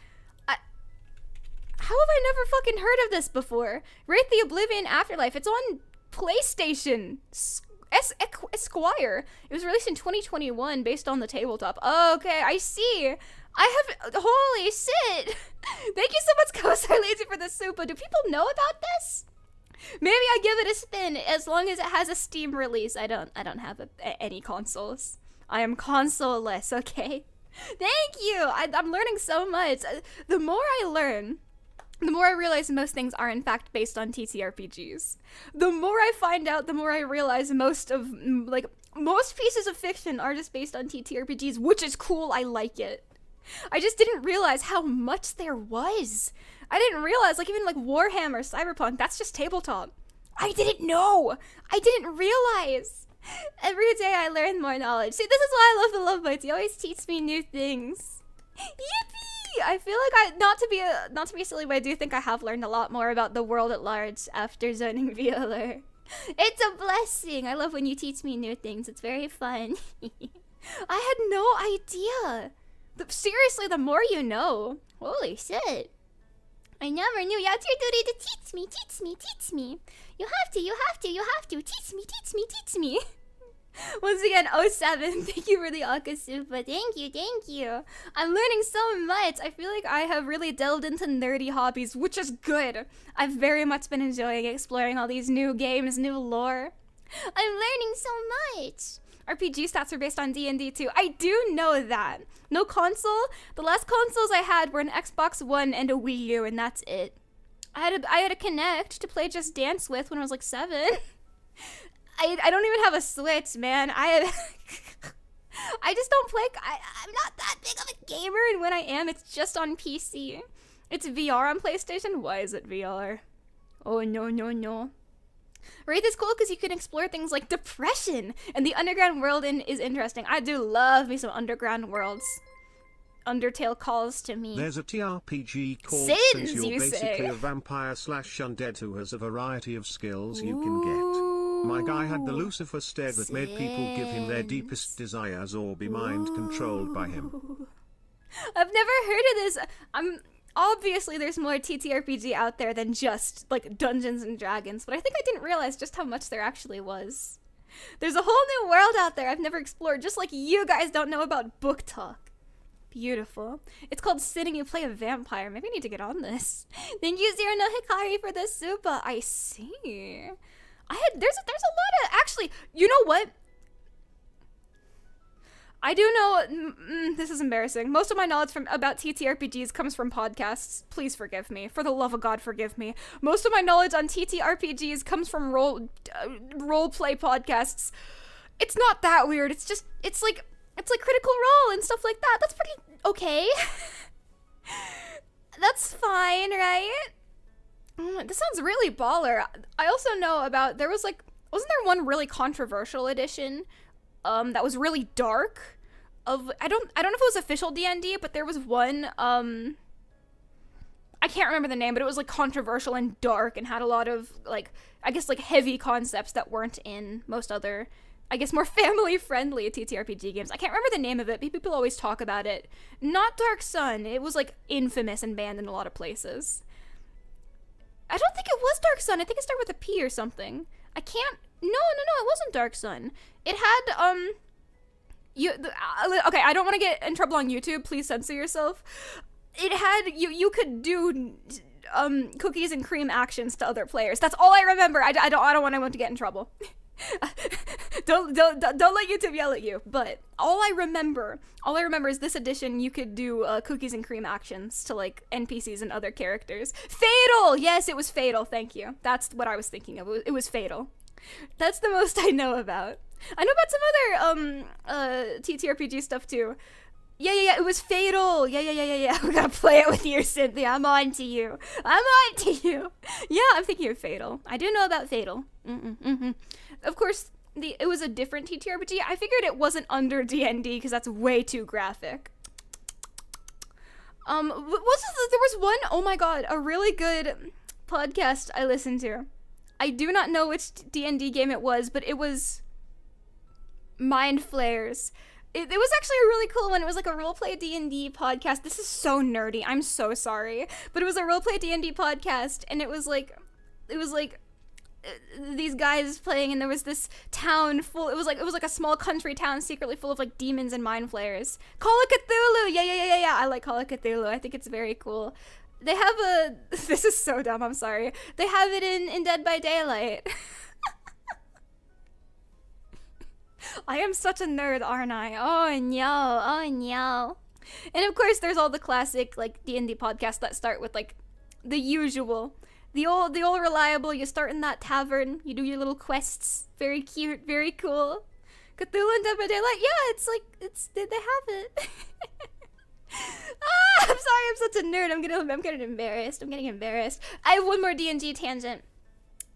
How have I never fucking heard of this before? Wraith the Oblivion Afterlife. It's on PlayStation. Esquire. It was released in 2021 based on the tabletop. Okay, I see. I have... Holy shit. Thank you so much, Commissar Lazy, for the super. Do people know about this? Maybe I give it a spin as long as it has a Steam release. I don't have any consoles. I am console-less, okay? Thank you. I'm learning so much. The more I learn, the more I realize most things are in fact based on TTRPGs. The more I find out, the more I realize most pieces of fiction are just based on TTRPGs, which is cool. I like it. I just didn't realize how much there was. I didn't realize, even Warhammer, Cyberpunk, that's just tabletop. I didn't know. I didn't realize. Every day I learn more knowledge. See, this is why I love the Love Bites. You always teach me new things. Yippee! I feel like not to be silly, but I do think I have learned a lot more about the world at large after zoning VAllure. It's a blessing. I love when you teach me new things. It's very fun. I had no idea. Seriously, the more you know. Holy shit. I never knew. Yeah, it's your duty to teach me. You have to. Teach me. Once again, 07, thank you for the Akasupa. Thank you. I'm learning so much. I feel like I have really delved into nerdy hobbies, which is good. I've very much been enjoying exploring all these new games, new lore. I'm learning so much. RPG stats are based on D&D too. I do know that. No console. The last consoles I had were an Xbox One and a Wii U, and that's it. I had a Kinect to play Just Dance with when I was 7. I don't even have a Switch, man. I just don't play. I'm not that big of a gamer, and when I am, it's just on PC. It's VR on PlayStation. Why is it VR? Oh, no. Wraith is cool because you can explore things like depression, and the underground world is interesting. I do love me some underground worlds. Undertale calls to me. There's a TRPG called Sins, Since you're you basically say? a vampire/undead who has a variety of skills you can get. My guy had the Lucifer stare that made people give him their deepest desires or be mind controlled by him. I've never heard of this. Obviously there's more TTRPG out there than just Dungeons and Dragons, but I think I didn't realize just how much there actually was. There's a whole new world out there I've never explored, just like you guys don't know about Book Talk. Beautiful. It's called Sitting. You play a vampire. Maybe I need to get on this. Thank you, Zero no Hikari, for the super. I see. There's a lot of, actually, you know what? I do know, this is embarrassing. Most of my knowledge about TTRPGs comes from podcasts. Please forgive me. For the love of God, forgive me. Most of my knowledge on TTRPGs comes from role play podcasts. It's not that weird. It's like Critical Role and stuff like that. That's pretty okay. That's fine, right? This sounds really baller. I also know about, wasn't there one really controversial edition that was really dark? I don't know if it was official D&D, but there was one, I can't remember the name, but it was controversial and dark and had a lot of heavy concepts that weren't in most other, I guess, more family-friendly TTRPG games. I can't remember the name of it, but people always talk about it. Not Dark Sun. It was infamous and banned in a lot of places. I don't think it was Dark Sun. I think it started with a P or something. No, it wasn't Dark Sun. It had, okay, I don't want to get in trouble on YouTube. Please censor yourself. It had, you could do, cookies and cream actions to other players. That's all I remember. I don't want anyone to get in trouble. don't let YouTube yell at you. But all I remember is this edition. You could do cookies and cream actions to NPCs and other characters. Fatal. Yes, it was Fatal. Thank you. That's what I was thinking of. It was Fatal. That's the most I know about. I know about some other TTRPG stuff too. Yeah, it was Fatal. Yeah. We gotta play it with you, Sinthya. I'm on to you. Yeah, I'm thinking of Fatal. I do know about Fatal. Of course, it was a different TTRPG. I figured it wasn't under D&D because that's way too graphic. There was one, oh my god, a really good podcast I listened to. I do not know which D&D game it was, but it was Mind Flayers. It was actually a really cool one. It was like a roleplay D&D podcast. This is so nerdy. I'm so sorry. But it was a roleplay D&D podcast, and it was like these guys playing, and there was this town full. It was like a small country town secretly full of like demons and mind flayers. Call of Cthulhu. Yeah. I like Call of Cthulhu. I think it's very cool. They have a. This is so dumb. I'm sorry. They have it in Dead by Daylight. I am such a nerd, aren't I? Oh no. And of course, there's all the classic like D&D podcasts that start with like the usual. The old reliable, you start in that tavern, you do your little quests. Very cute, very cool. Cthulhu and Dead by Daylight, yeah, they have it. I'm sorry, I'm such a nerd. I'm getting embarrassed. I have one more D&D tangent.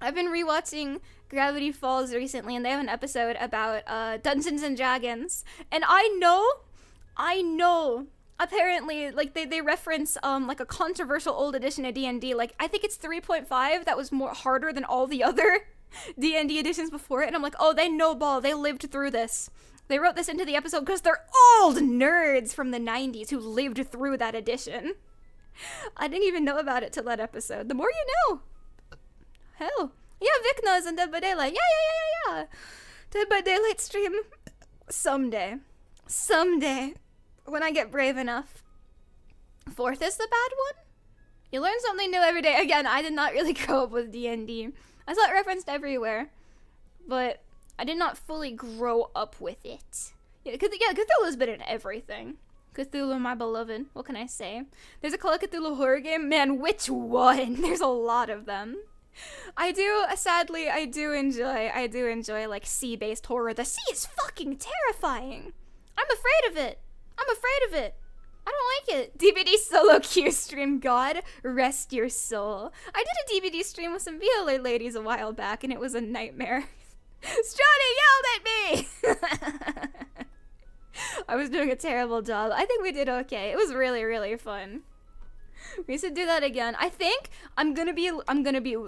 I've been rewatching Gravity Falls recently, and they have an episode about Dungeons and Dragons. And I know, apparently, like, they reference, like, a controversial old edition of D&D. Like, I think it's 3.5 that was more harder than all the other D&D editions before it. And I'm like, oh, they know ball. They lived through this. They wrote this into the episode because they're old nerds from the 90s who lived through that edition. I didn't even know about it till that episode. The more you know. Hell. Yeah, Vic knows in Dead by Daylight. Yeah. Dead by Daylight stream. Someday. When I get brave enough. 4th is the bad one? You learn something new every day. Again, I did not really grow up with D&D. I saw it referenced everywhere. But I did not fully grow up with it. Yeah, Cthulhu's been in everything. Cthulhu, my beloved. What can I say? There's a Call of Cthulhu horror game. Man, which one? There's a lot of them. I do enjoy like sea-based horror. The sea is fucking terrifying. I'm afraid of it. I don't like it. DVD solo Q stream, God rest your soul. I did a DVD stream with some VAllure ladies a while back, and it was a nightmare. Strani yelled at me! I was doing a terrible job. I think we did okay. It was really, really fun. We should do that again. I think I'm gonna be,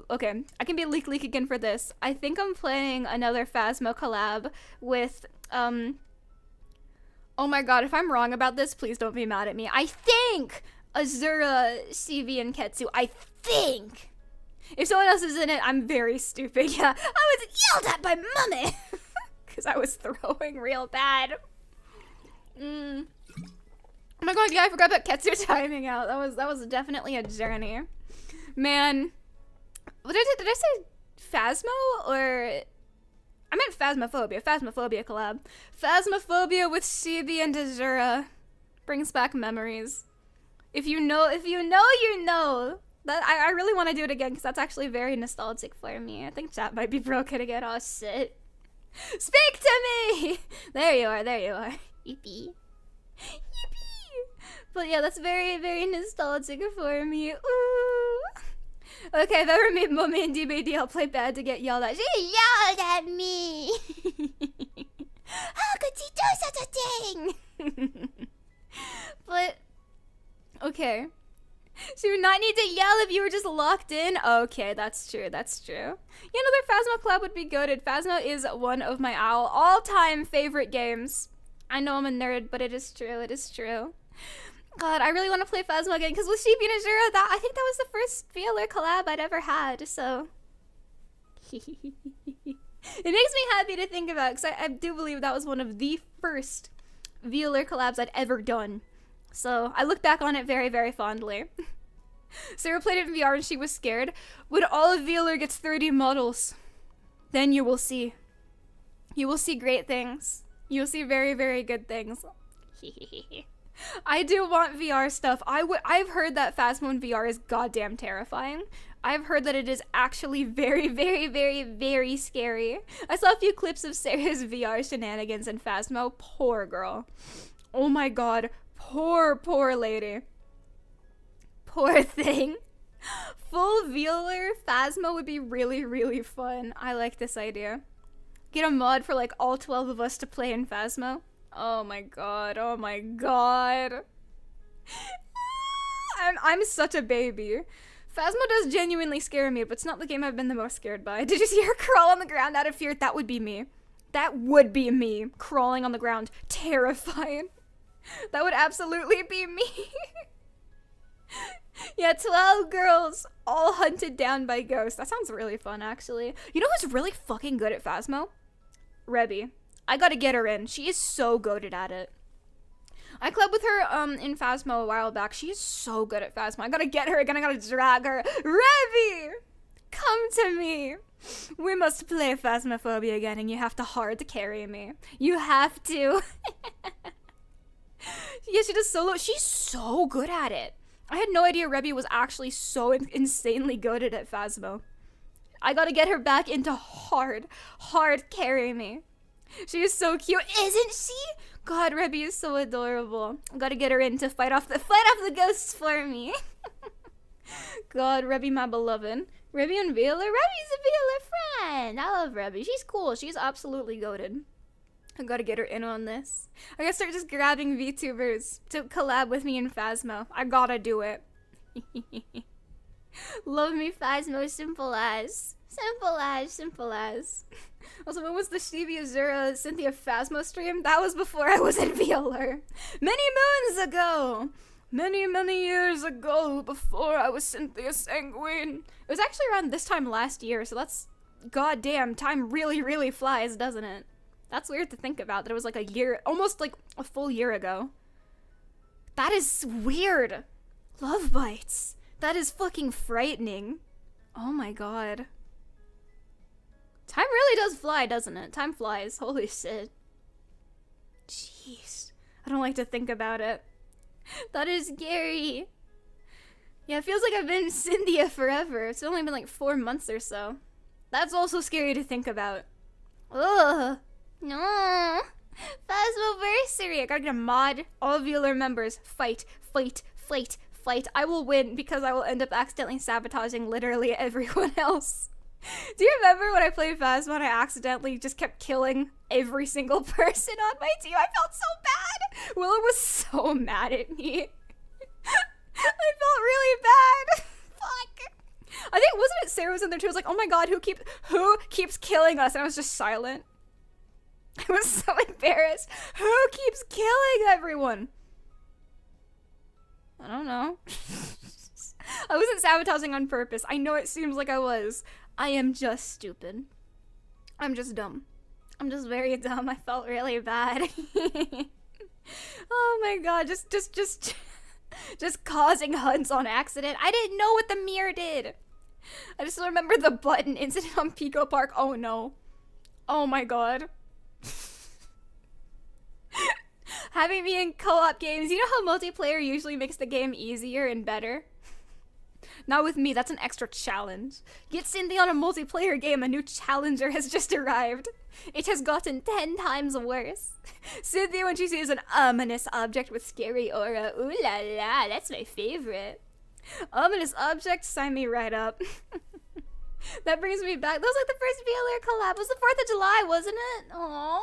okay, I can be leak again for this. I think I'm playing another Phasmo collab with, oh my god, if I'm wrong about this, please don't be mad at me. I think Azura, CV, and Quetzu. I think. If someone else is in it, I'm very stupid. Yeah, I was yelled at by Mummy. Because I was throwing real bad. Oh my god, yeah, I forgot about Quetzu timing out. That was definitely a journey. Man. Did I say Phasmo? Or... I meant Phasmophobia. Phasmophobia collab. Phasmophobia with CB and Azura. Brings back memories. If you know, you know. That I really want to do it again, because that's actually very nostalgic for me. I think chat might be broken again. Oh, shit. Speak to me! There you are. Yippee. But yeah, that's very, very nostalgic for me. Ooh. Okay, if I ever meet Mummy and DBD, I'll play bad to get yelled at. She yelled at me! How could she do such a thing? But, okay. She would not need to yell if you were just locked in. Okay, that's true. Yeah, another Phasmo collab would be goated. Phasmo is one of my all-time favorite games. I know I'm a nerd, but it is true. God, I really want to play Phasmo again, because with Sheepy and Azura, I think that was the first VAllure collab I'd ever had, so... It makes me happy to think about, because I do believe that was one of the first VAllure collabs I'd ever done. So, I look back on it very, very fondly. Ceru played it in VR and she was scared. When all of VAllure gets 3D models, then you will see. You will see great things. You'll see very, very good things. I do want VR stuff. I've heard that Phasmo in VR is goddamn terrifying. I've heard that it is actually very, very, very, very scary. I saw a few clips of Sarah's VR shenanigans in Phasmo. Poor girl. Oh my god. Poor, poor lady. Poor thing. Full VAllure Phasmo would be really, really fun. I like this idea. Get a mod for like all 12 of us to play in Phasmo. Oh my god. Oh my god. I'm such a baby. Phasmo does genuinely scare me, but it's not the game I've been the most scared by. Did you see her crawl on the ground out of fear? That would be me. That would be me, crawling on the ground, terrifying. That would absolutely be me. Yeah, 12 girls, all hunted down by ghosts. That sounds really fun, actually. You know who's really fucking good at Phasmo? Rebby. I gotta get her in. She is so goated at it. I clubbed with her in Phasmo a while back. She is so good at Phasmo. I gotta get her again. I gotta drag her. Rebby! Come to me. We must play Phasmophobia again, and you have to hard carry me. You have to. Yeah, she does solo. She's so good at it. I had no idea Rebby was actually so insanely goated at Phasmo. I gotta get her back into hard carry me. She is so cute, isn't she? God, Rebby is so adorable. I gotta get her in to fight off the ghosts for me. God, Rebby, my beloved. Rebby and VAllure? Rebby's a VAllure friend. I love Rebby. She's cool. She's absolutely goated. I gotta get her in on this. I gotta start just grabbing VTubers to collab with me in Phasmo. I gotta do it. Love me Phasmo, simple as. Simple as, simple as. Also, when was the Stevie Azura Sinthya Phasmo stream? That was before I was in VAllure. Many moons ago! Many, many years ago, before I was Sinthya Sanguine. It was actually around this time last year, so that's... Goddamn, time really, really flies, doesn't it? That's weird to think about, that it was like a year, almost like a full year ago. That is weird. Love bites. That is fucking frightening. Oh my god. Time really does fly, doesn't it? Time flies. Holy shit. Jeez. I don't like to think about it. That is scary. Yeah, it feels like I've been Sinthya forever. It's only been like 4 months or so. That's also scary to think about. Ugh. No. Phasmoversary. I gotta get a mod. All VAllure members. Fight. Fight. Fight. Fight. I will win because I will end up accidentally sabotaging literally everyone else. Do you remember when I played Phasmo and I accidentally just kept killing every single person on my team? I felt so bad. Willo was so mad at me. I felt really bad. Fuck. I think, wasn't it Sarah was in there too? I was like, oh my god, who keeps killing us? And I was just silent. I was so embarrassed. Who keeps killing everyone? I don't know. I wasn't sabotaging on purpose. I know it seems like I was. I am just stupid. I'm just dumb. I'm just very dumb. I felt really bad. Oh my god, just causing hunts on accident. I didn't know what the mirror did. I just remember the button incident on Pico Park. Oh no. Oh my god. Having me in co-op games, you know how multiplayer usually makes the game easier and better? Not with me, that's an extra challenge. Get Sinthya on a multiplayer game, a new challenger has just arrived. It has gotten 10 times worse. Sinthya, when she sees an ominous object with scary aura, ooh la la, that's my favorite. Ominous object, sign me right up. That brings me back, that was like the first VAllure collab, it was the 4th of July, wasn't it? Aww.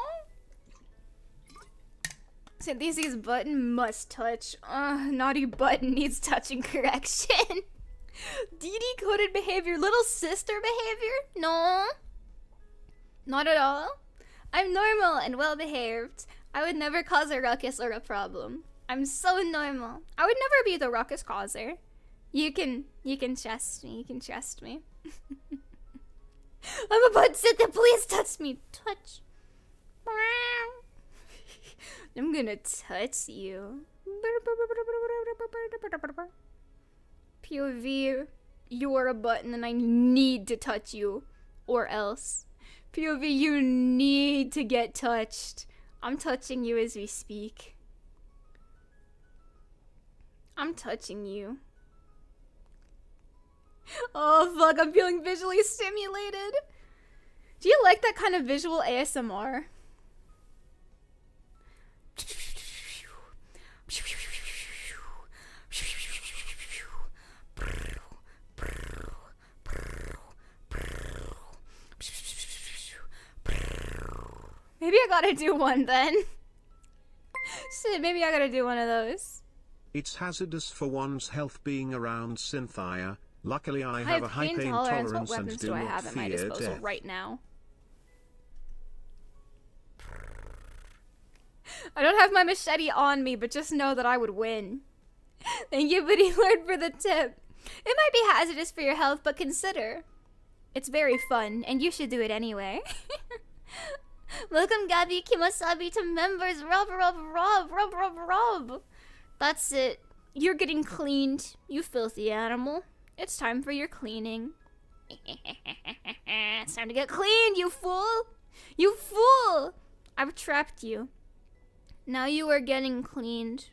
Synthy's button must touch. Naughty button needs touching correction. DD-coded behavior, little sister behavior? No. Not at all. I'm normal and well behaved. I would never cause a ruckus or a problem. I'm so normal. I would never be the ruckus causer. You can trust me. You can trust me. I'm about to sit there. Please touch me. Touch. I'm gonna touch you. POV, you're a button and I need to touch you. Or else. POV, you need to get touched. I'm touching you as we speak. I'm touching you. Oh fuck, I'm feeling visually stimulated. Do you like that kind of visual ASMR? Maybe I gotta do one then. Shit, maybe I gotta do one of those. It's hazardous for one's health being around Sinthya. Luckily I have a high pain tolerance. tolerance What and weapons do do I not have at my fear disposal death. right now? I don't have my machete on me, but just know that I would win. Thank you, Buddy Lord, for the tip. It might be hazardous for your health, but consider. It's very fun, and you should do it anyway. Welcome, Gabby Kimosabi, to members. Rub, rub, rub, rub, rub, rub. That's it. You're getting cleaned, you filthy animal. It's time for your cleaning. It's time to get cleaned, you fool! You fool! I've trapped you. Now you are getting cleaned.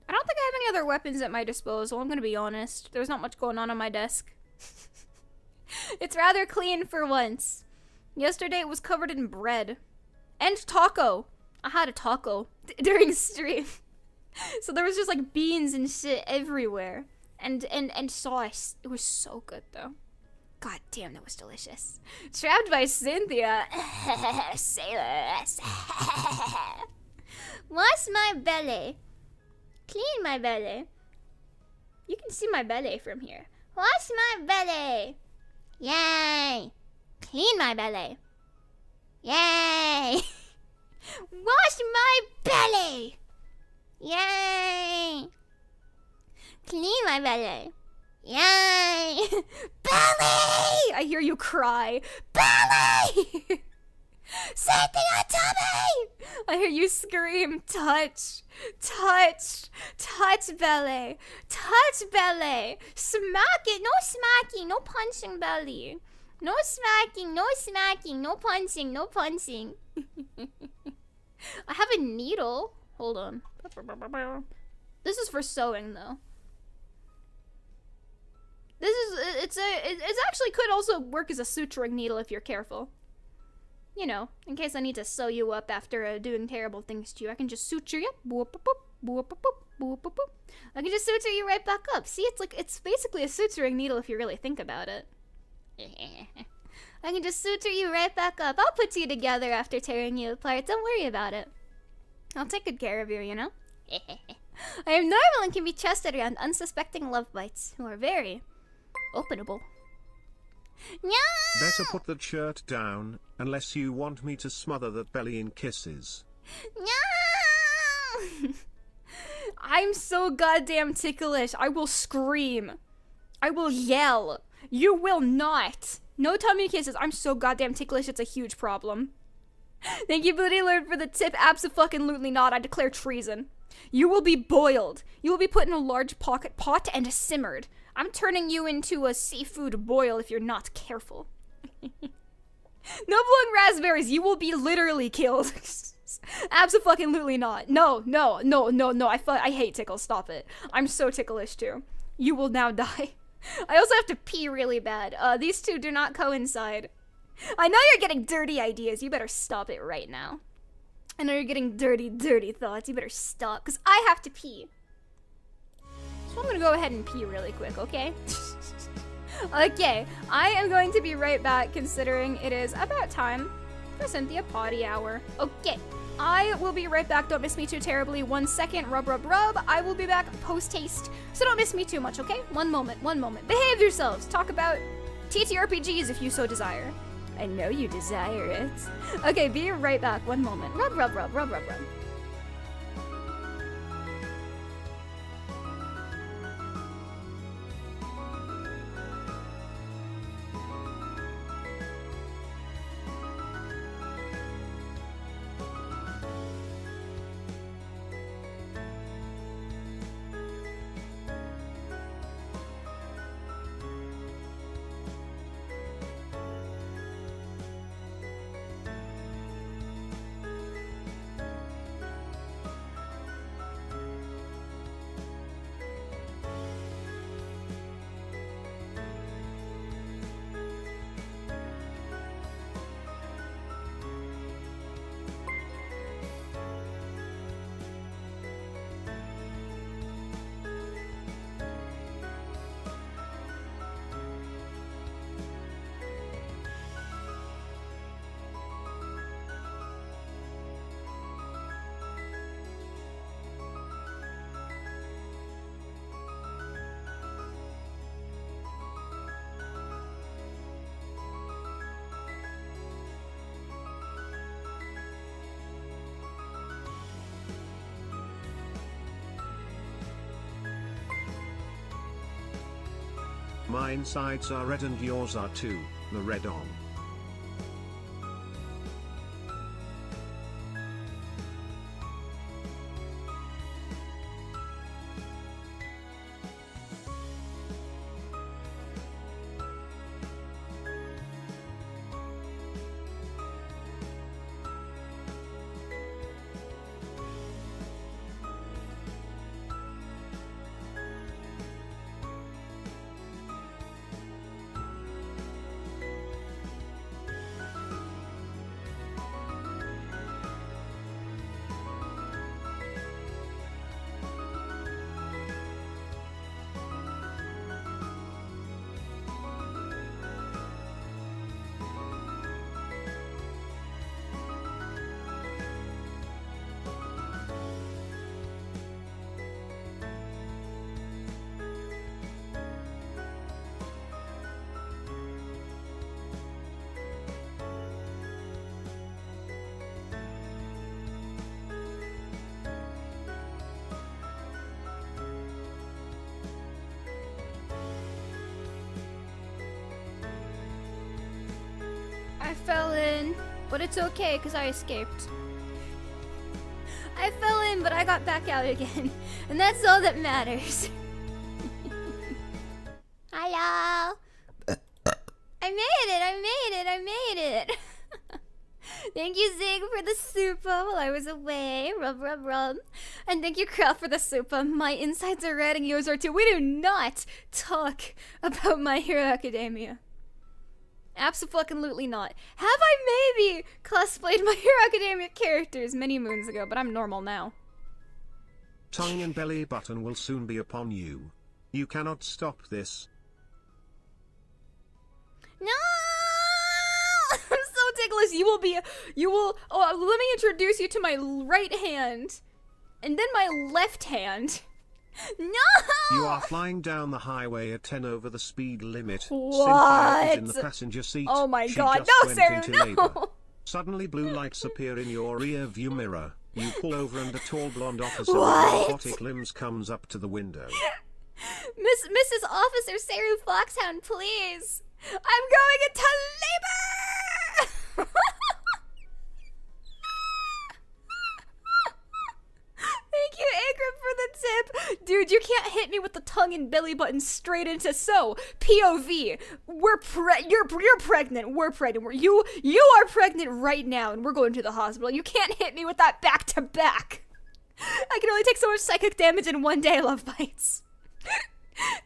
I don't think I have any other weapons at my disposal, I'm gonna be honest. There's not much going on my desk. It's rather clean for once. Yesterday it was covered in bread. And taco. I had a taco during stream. So there was just like beans and shit everywhere. And sauce. It was so good though. God damn, that was delicious. Trapped by Sinthya. Sailors. Wash my belly. Clean my belly. You can see my belly from here. Wash my belly. Yay. Clean my belly. Yay. Wash my belly. Yay. Clean my belly. Yay. Belly. I hear you cry. Belly. Cynthia, tummy! I hear you scream, touch, touch, touch belly, touch belly, smack it, no smacking, no punching belly, no smacking, no smacking, no punching, no punching. I have a needle, hold on. This is for sewing though. It's actually could also work as a suturing needle if you're careful. You know, in case I need to sew you up after doing terrible things to you, I can just suture you. Boop, boop, boop, boop, boop, boop, boop, boop. I can just suture you right back up. See, it's basically a suturing needle if you really think about it. I can just suture you right back up. I'll put you together after tearing you apart. Don't worry about it. I'll take good care of you, you know? I am normal and can be trusted around unsuspecting love bites who are very openable. No! Better put that shirt down, unless you want me to smother that belly in kisses. No! I'm so goddamn ticklish. I will scream. I will yell. You will not. No tummy kisses. I'm so goddamn ticklish, it's a huge problem. Thank you, Booty Lord, for the tip. Abso-fucking-lutely not. I declare treason. You will be boiled. You will be put in a large pocket pot and simmered. I'm turning you into a seafood boil if you're not careful. No blowing raspberries. You will be literally killed. Abso-fucking-lutely not. No. I hate tickles. Stop it. I'm so ticklish too. You will now die. I also have to pee really bad. These two do not coincide. I know you're getting dirty ideas. You better stop it right now. I know you're getting dirty thoughts. You better stop, because I have to pee. So I'm gonna go ahead and pee really quick, okay? Okay, I am going to be right back considering it is about time for Sinthya potty hour. Okay, I will be right back. Don't miss me too terribly. 1 second, rub, rub, rub. I will be back post-haste, so don't miss me too much, okay? One moment. Behave yourselves. Talk about TTRPGs if you so desire. I know you desire it. Okay, be right back. 1 moment. Rub, rub, rub, rub, rub, rub. My insides are red and yours are too, the red on. I fell in, but it's okay because I escaped. I fell in, but I got back out again, and that's all that matters. Hello. I made it. Thank you, Zig, for the super while I was away. Rub, rub, rub. And thank you, Krell, for the super. My insides are red and yours are too. We do not talk about My Hero Academia. Absolutely not. Have I maybe cosplayed My Hero Academia characters many moons ago, but I'm normal now. Tongue and belly button will soon be upon you. You cannot stop this. No! I'm so ticklish. Oh, let me introduce you to my right hand. And then my left hand. No! You are flying down the highway at 10 over the speed limit. What? Sinthya is in the passenger seat. Oh my She god, just no, went Ceru, into no! labor. Suddenly blue lights appear in your rear view mirror. You pull over and a tall blonde officer with robotic limbs comes up to the window. Mrs. Officer Ceru Foxhound, please! I'm going into labor! Thank you, Akram, for the tip. Dude, you can't hit me with the tongue and belly button straight into POV. You're pregnant. We're pregnant. You are pregnant right now, and we're going to the hospital. You can't hit me with that back to back. I can only take so much psychic damage in one day, Love Bites.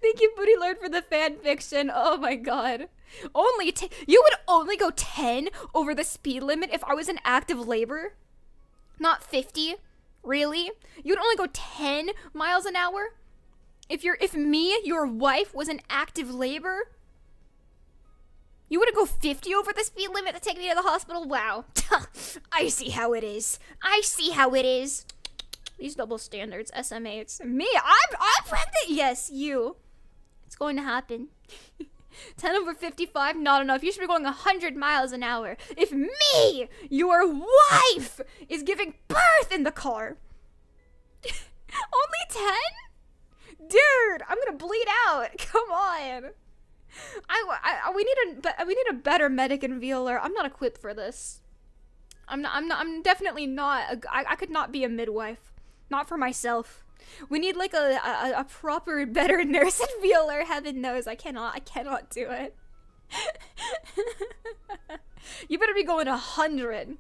Thank you, Booty Lord, for the fan fiction. Oh my god. You would only go 10 over the speed limit if I was in active labor? Not 50? Really? You'd only go 10 miles an hour? If me, your wife, was in active labor? You wouldn't go 50 over the speed limit to take me to the hospital? Wow. I see how it is. These double standards, SMAs. Me? I'm pregnant? Yes, you. It's going to happen. 10 over 55, not enough. You should be going 100 miles an hour. If me, your wife, is giving birth in the car. Only 10? Dude, I'm gonna bleed out. Come on. We need a better medic in VAllure. I'm not equipped for this. I'm definitely not. I could not be a midwife. Not for myself. We need like a proper, better nurse in VAllure. Heaven knows I cannot do it. You better be going 100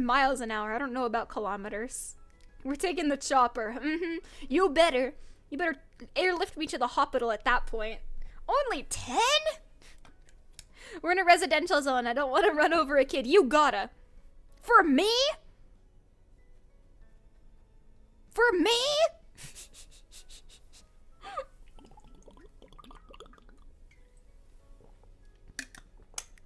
miles an hour. I don't know about kilometers. We're taking the chopper. You better airlift me to the hospital at that point. Only 10? We're in a residential zone. I don't want to run over a kid. You gotta. For me? For me?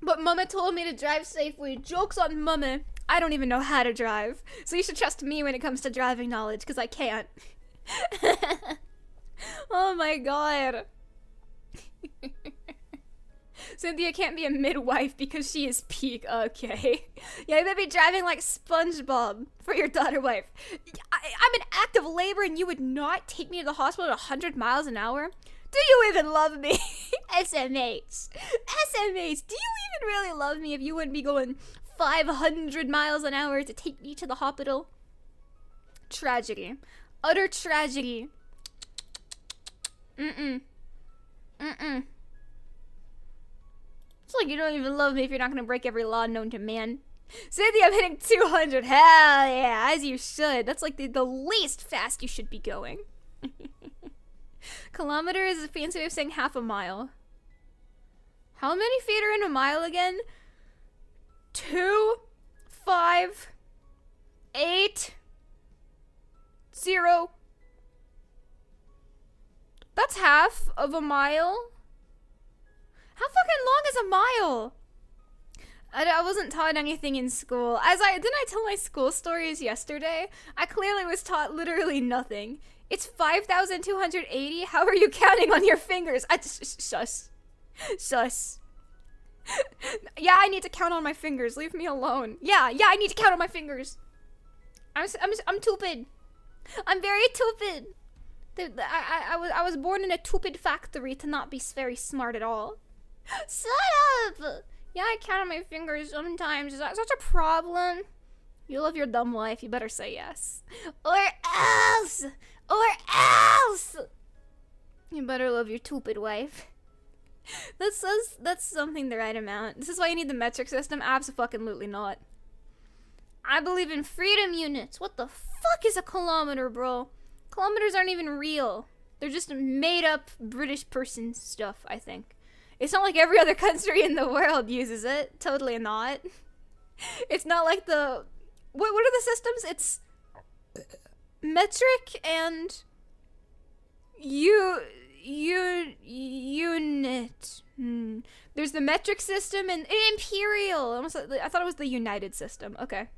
But Mama told me to drive safely. Joke's on Mama. I don't even know how to drive. So you should trust me when it comes to driving knowledge, because I can't. Oh my god. Sinthya can't be a midwife because she is peak. Okay. Yeah, you better be driving like SpongeBob for your daughter wife. I'm in active labor and you would not take me to the hospital at 100 miles an hour? Do you even love me? SMH. SMH, do you even really love me if you wouldn't be going 500 miles an hour to take me to the hospital? Tragedy. Utter tragedy. Mm-mm. Mm-mm. It's like you don't even love me if you're not gonna break every law known to man. Sinthya, I'm hitting 200. Hell yeah, as you should. That's like the least fast you should be going. Kilometer is a fancy way of saying half a mile. How many feet are in a mile again? 2, 5, 8, 0. That's half of a mile. How fucking long is a mile? I wasn't taught anything in school. Didn't I tell my school stories yesterday? I clearly was taught literally nothing. It's 5,280. How are you counting on your fingers? Sus. Yeah, I need to count on my fingers. Leave me alone. Yeah, I need to count on my fingers. I'm stupid. I'm very stupid. I was born in a stupid factory to not be very smart at all. Shut up! Yeah, I count on my fingers sometimes. Is that such a problem? You love your dumb life. You better say yes. Or else! Or else! You better love your stupid wife. That's something the right amount. This is why you need the metric system? Abso-fucking-lutely not. I believe in freedom units. What the fuck is a kilometer, bro? Kilometers aren't even real. They're just made up British person stuff, I think. It's not like every other country in the world uses it. Totally not. It's not like the... What are the systems? It's metric and unit. There's the metric system and imperial. I thought it was the united system. Okay.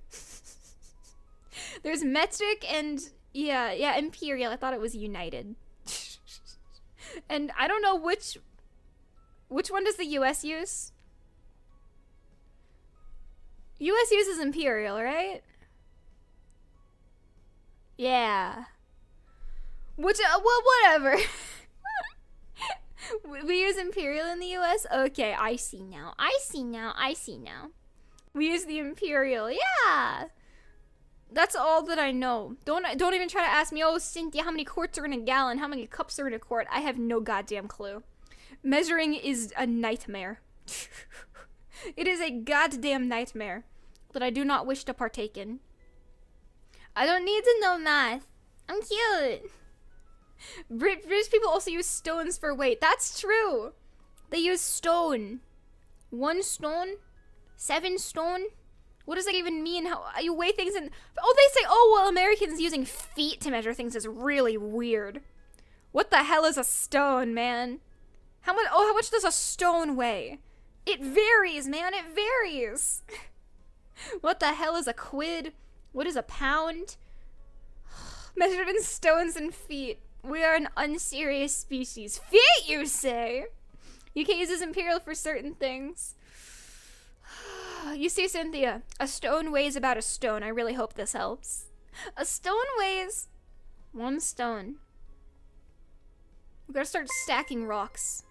There's metric and yeah, imperial. I thought it was united. And I don't know which one does the US use? US uses imperial, right? Yeah. Well, whatever. We use imperial in the US? Okay, I see now. We use the imperial. Yeah. That's all that I know. Don't even try to ask me, oh, Sinthya, how many quarts are in a gallon? How many cups are in a quart? I have no goddamn clue. Measuring is a nightmare. It is a goddamn nightmare that I do not wish to partake in. I don't need to know math. I'm cute. British people also use stones for weight. That's true. They use stone. 1 stone? 7 stone? What does that even mean? How you weigh things in... Oh, they say, oh, well, Americans using feet to measure things is really weird. What the hell is a stone, man? How much does a stone weigh? It varies, man. It varies. What the hell is a quid? What is a pound? Measured in stones and feet. We are an unserious species. Feet, you say? You can't use this imperial for certain things. You see, Sinthya, a stone weighs about a stone. I really hope this helps. A stone weighs 1 stone. We gotta start stacking rocks.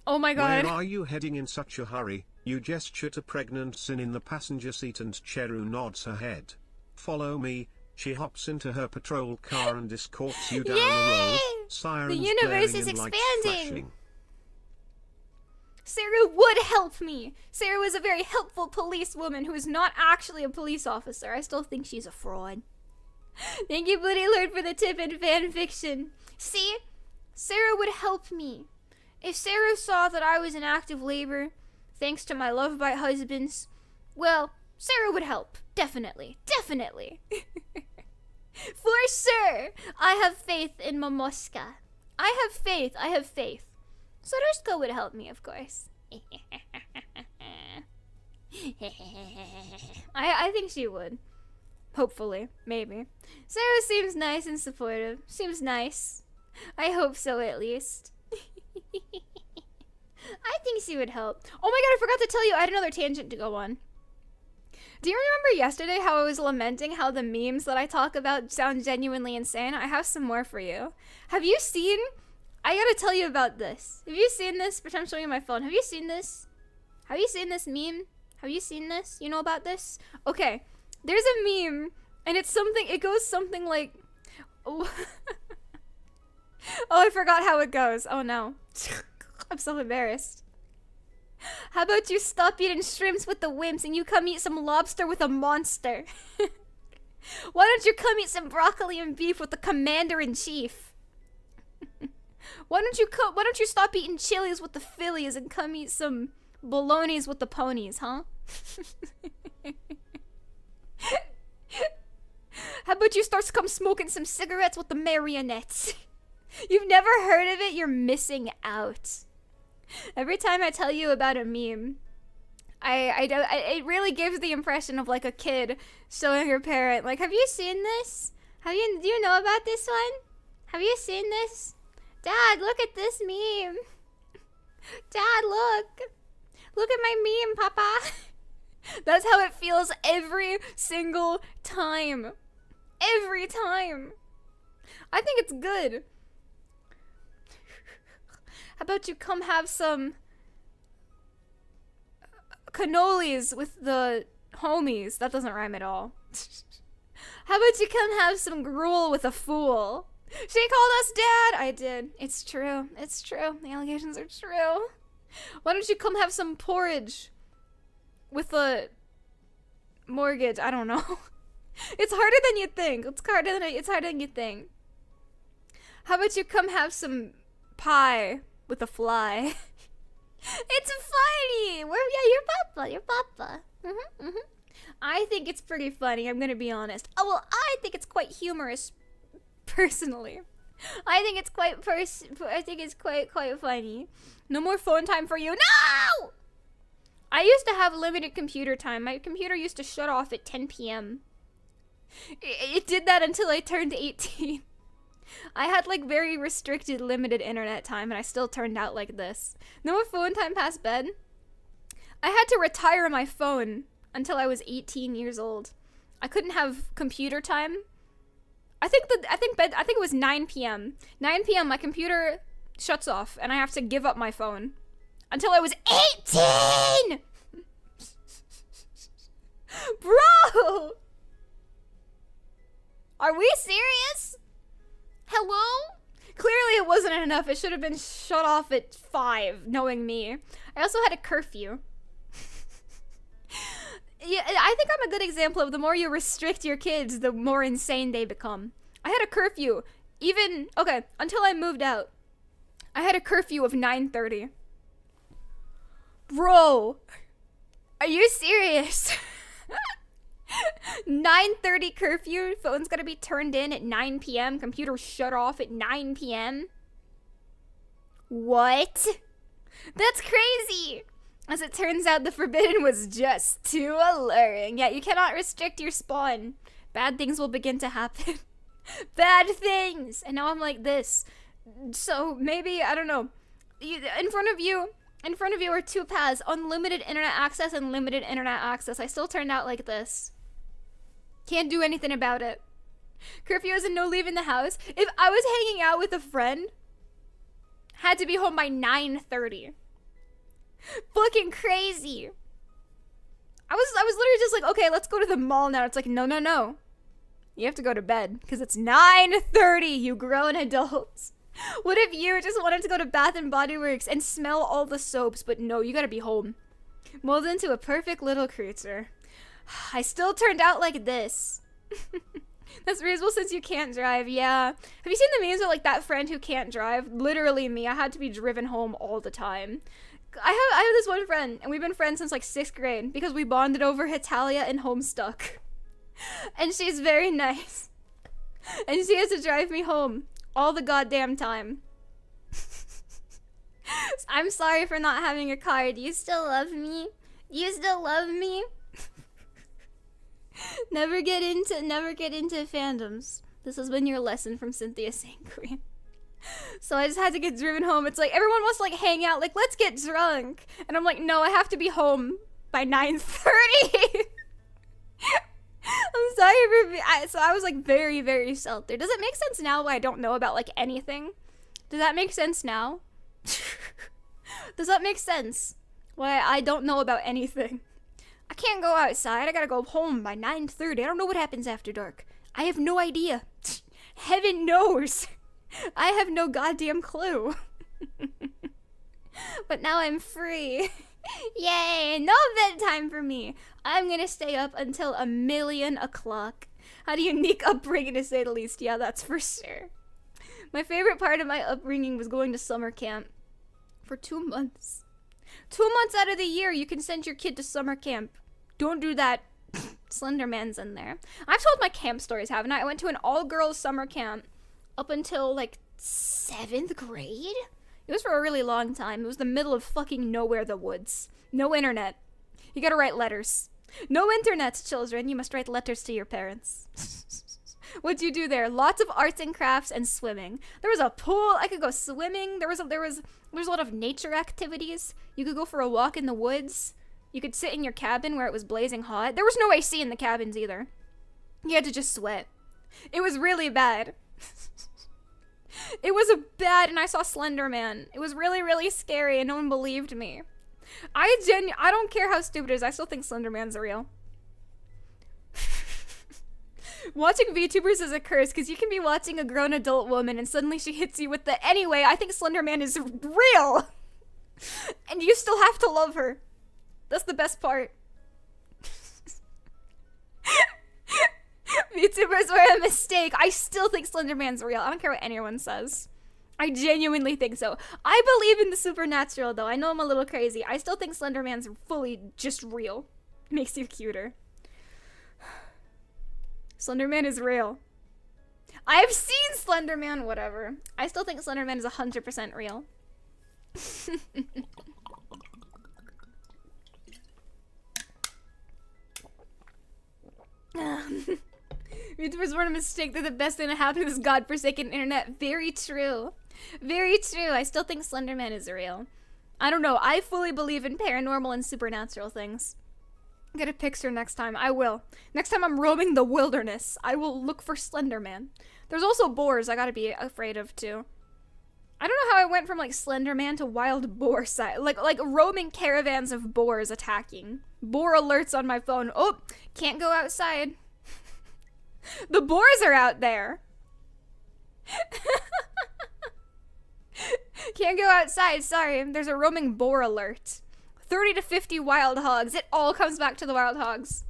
Oh my god. Where are you heading in such a hurry? You gesture to pregnant Sin in the passenger seat and Ceru nods her head. Follow me. She hops into her patrol car and escorts you down the road. Sirens the universe blaring is and lights expanding. flashing. Ceru would help me. Ceru is a very helpful policewoman who is not actually a police officer. I still think she's a fraud. Thank you, Bodycam, for the tip in fanfiction. See? Ceru would help me. If Ceru saw that I was in active labor, thanks to my love bite husbands, well, Ceru would help. Definitely. Definitely. For sure. I have faith in Momoska. I have faith. Soderska would help me, of course. I think she would. Hopefully. Maybe. Ceru seems nice and supportive. Seems nice. I hope so, at least. I think she would help. Oh my god, I forgot to tell you, I had another tangent to go on. Do you remember yesterday how I was lamenting how the memes that I talk about sound genuinely insane? I have some more for you. Have you seen I gotta tell you about this. Have you seen this? Pretend I'm showing you my phone. Have you seen this? Have you seen this meme? Have you seen this? You know about this? Okay. There's a meme, and it's something, it goes something like... Oh, I forgot how it goes. Oh no. I'm so embarrassed. How about you stop eating shrimps with the wimps and you come eat some lobster with a monster? Why don't you come eat some broccoli and beef with the commander-in-chief? Why don't you stop eating chilies with the fillies and come eat some bolognas with the ponies, huh? How about you start come smoking some cigarettes with the marionettes? You've never heard of it? You're missing out. Every time I tell you about a meme, it really gives the impression of like a kid showing her parent, like, have you seen this? Do you know about this one? Have you seen this? Dad, look at this meme. Dad, look. Look at my meme, Papa. That's how it feels every single time. Every time. I think it's good. How about you come have some cannolis with the homies? That doesn't rhyme at all. How about you come have some gruel with a fool? She called us dad! I did. It's true. It's true. The allegations are true. Why don't you come have some porridge with a mortgage? I don't know. It's harder than you think. It's harder than you think. How about you come have some pie with a fly? It's funny! You're Papa. I think it's pretty funny, I'm gonna be honest. Oh, well, I think it's quite humorous, personally. I think it's quite funny. No more phone time for you. No! I used to have limited computer time. My computer used to shut off at 10 p.m. It did that until I turned 18. I had like very restricted limited internet time and I still turned out like this. No more phone time past bed. I had to retire my phone until I was 18 years old. I couldn't have computer time. I think it was 9 p.m. 9 p.m. my computer shuts off and I have to give up my phone until I was 18. Bro! Are we serious? Hello? Clearly it wasn't enough. It should have been shut off at 5, knowing me. I also had a curfew. Yeah, I think I'm a good example of the more you restrict your kids, the more insane they become. I had a curfew, until I moved out. I had a curfew of 9:30. Bro, are you serious? 9:30 curfew, phone's gotta be turned in at 9 p.m., computer shut off at 9 p.m. What? That's crazy! As it turns out, the forbidden was just too alluring. Yeah, you cannot restrict your spawn. Bad things will begin to happen. Bad things! And now I'm like this. So maybe, I don't know. In front of you are two paths. Unlimited internet access and limited internet access. I still turned out like this. Can't do anything about it. Curfew is a no leaving the house. If I was hanging out with a friend, had to be home by 9:30. Fucking crazy. I was literally just like, okay, let's go to the mall now. It's like, no. You have to go to bed because it's 9:30, you grown adults. What if you just wanted to go to Bath and Body Works and smell all the soaps, but no, you gotta be home. Molded into a perfect little creature. I still turned out like this. That's reasonable since you can't drive, yeah. Have you seen the memes of like that friend who can't drive? Literally me, I had to be driven home all the time. I have this one friend, and we've been friends since like 6th grade because we bonded over Hitalia and Homestuck. And she's very nice. And she has to drive me home all the goddamn time. I'm sorry for not having a car. Do you still love me? Do you still love me? Never get into fandoms. This has been your lesson from Sinthya Sanguine. So I just had to get driven home. It's like everyone wants to like hang out, like let's get drunk, and I'm like, no, I have to be home by 9:30. I'm sorry so I was like very, very sheltered. Does it make sense now why I don't know about like anything? Does that make sense now? Does that make sense? Why I don't know about anything. I can't go outside. I gotta go home by 9:30. I don't know what happens after dark. I have no idea. Heaven knows. I have no goddamn clue. But now I'm free. Yay, no bedtime for me. I'm gonna stay up until 1,000,000 o'clock. Had a unique upbringing, to say the least. Yeah, that's for sure. My favorite part of my upbringing was going to summer camp for 2 months. 2 months out of the year, you can send your kid to summer camp. Don't do that. Slenderman's in there. I've told my camp stories, haven't I? I went to an all-girls summer camp up until, like, 7th grade? It was for a really long time. It was the middle of fucking nowhere, the woods. No internet. You gotta write letters. No internet, children. You must write letters to your parents. What'd you do there? Lots of arts and crafts and swimming. There was a pool. I could go swimming. There was a lot of nature activities. You could go for a walk in the woods. You could sit in your cabin where it was blazing hot. There was no AC in the cabins either. You had to just sweat. It was really bad. It was bad, and I saw Slender Man. It was really, really scary, and no one believed me. I don't care how stupid it is. I still think Slender Man's real. Watching VTubers is a curse, because you can be watching a grown adult woman, and suddenly she hits you with the, anyway, I think Slender Man is real! And you still have to love her. That's the best part. VTubers were a mistake. I still think Slender Man's real. I don't care what anyone says. I genuinely think so. I believe in the supernatural, though. I know I'm a little crazy. I still think Slender Man's fully just real. Makes you cuter. Slender Man is real. I've seen Slender Man, whatever. I still think Slender Man is 100% real. YouTubers weren't a mistake. They're the best thing to happen to this godforsaken internet. Very true. Very true. I still think Slender Man is real. I don't know. I fully believe in paranormal and supernatural things. Get a picture next time. I will. Next time I'm roaming the wilderness, I will look for Slender Man. There's also boars I gotta be afraid of, too. I don't know how I went from, like, Slender Man to wild boar side. Like roaming caravans of boars attacking. Boar alerts on my phone. Oh, can't go outside. The boars are out there. Can't go outside, sorry. There's a roaming boar alert. 30 to 50 wild hogs. It all comes back to the wild hogs.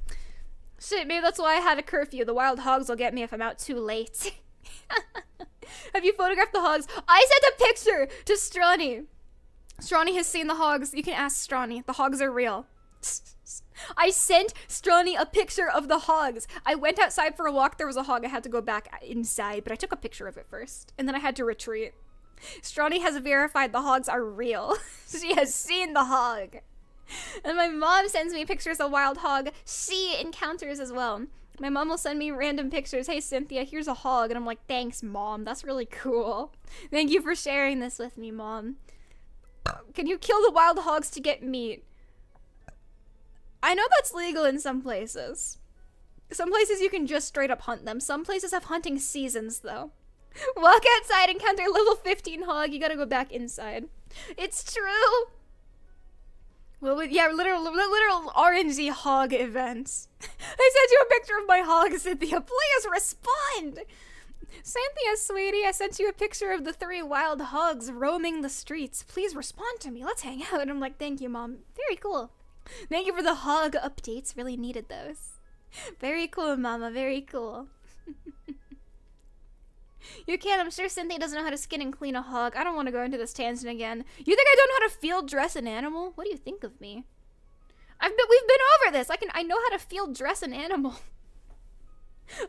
Shit, maybe that's why I had a curfew. The wild hogs will get me if I'm out too late. Have you photographed the hogs? I sent a picture to Strawny. Strawny has seen the hogs. You can ask Strawny. The hogs are real. I sent Strawny a picture of the hogs. I went outside for a walk. There was a hog. I had to go back inside, but I took a picture of it first. And then I had to retreat. Strawny has verified the hogs are real. She has seen the hog. And my mom sends me pictures of wild hog she encounters as well. My mom will send me random pictures. Hey, Cynthia, here's a hog. And I'm like, thanks, Mom. That's really cool. Thank you for sharing this with me, Mom. Can you kill the wild hogs to get meat? I know that's legal in some places. Some places you can just straight up hunt them. Some places have hunting seasons, though. Walk outside, encounter level 15 hog. You gotta go back inside. It's true. Well, yeah, literal RNG hog events. I sent you a picture of my hog, Cynthia. Please respond. Cynthia, sweetie, I sent you a picture of the 3 wild hogs roaming the streets. Please respond to me. Let's hang out. And I'm like, thank you, Mom. Very cool. Thank you for the hog updates. Really needed those. Very cool, Mama. Very cool. You can. I'm sure Cynthia doesn't know how to skin and clean a hog. I don't want to go into this tangent again. You think I don't know how to field dress an animal? What do you think of me? We've been over this. I know how to field dress an animal.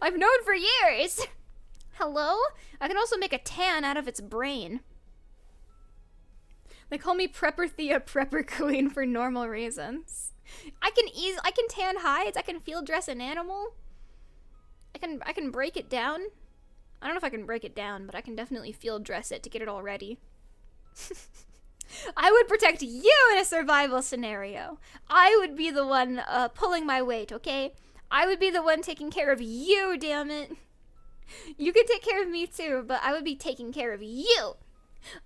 I've known for years. Hello? I can also make a tan out of its brain. They call me Prepper Thea Prepper Queen for normal reasons. I can tan hides. I can field dress an animal. I can break it down. I don't know if I can break it down, but I can definitely field dress it to get it all ready. I would protect you in a survival scenario. I would be the one pulling my weight, okay? I would be the one taking care of you, damn it. You could take care of me too, but I would be taking care of you.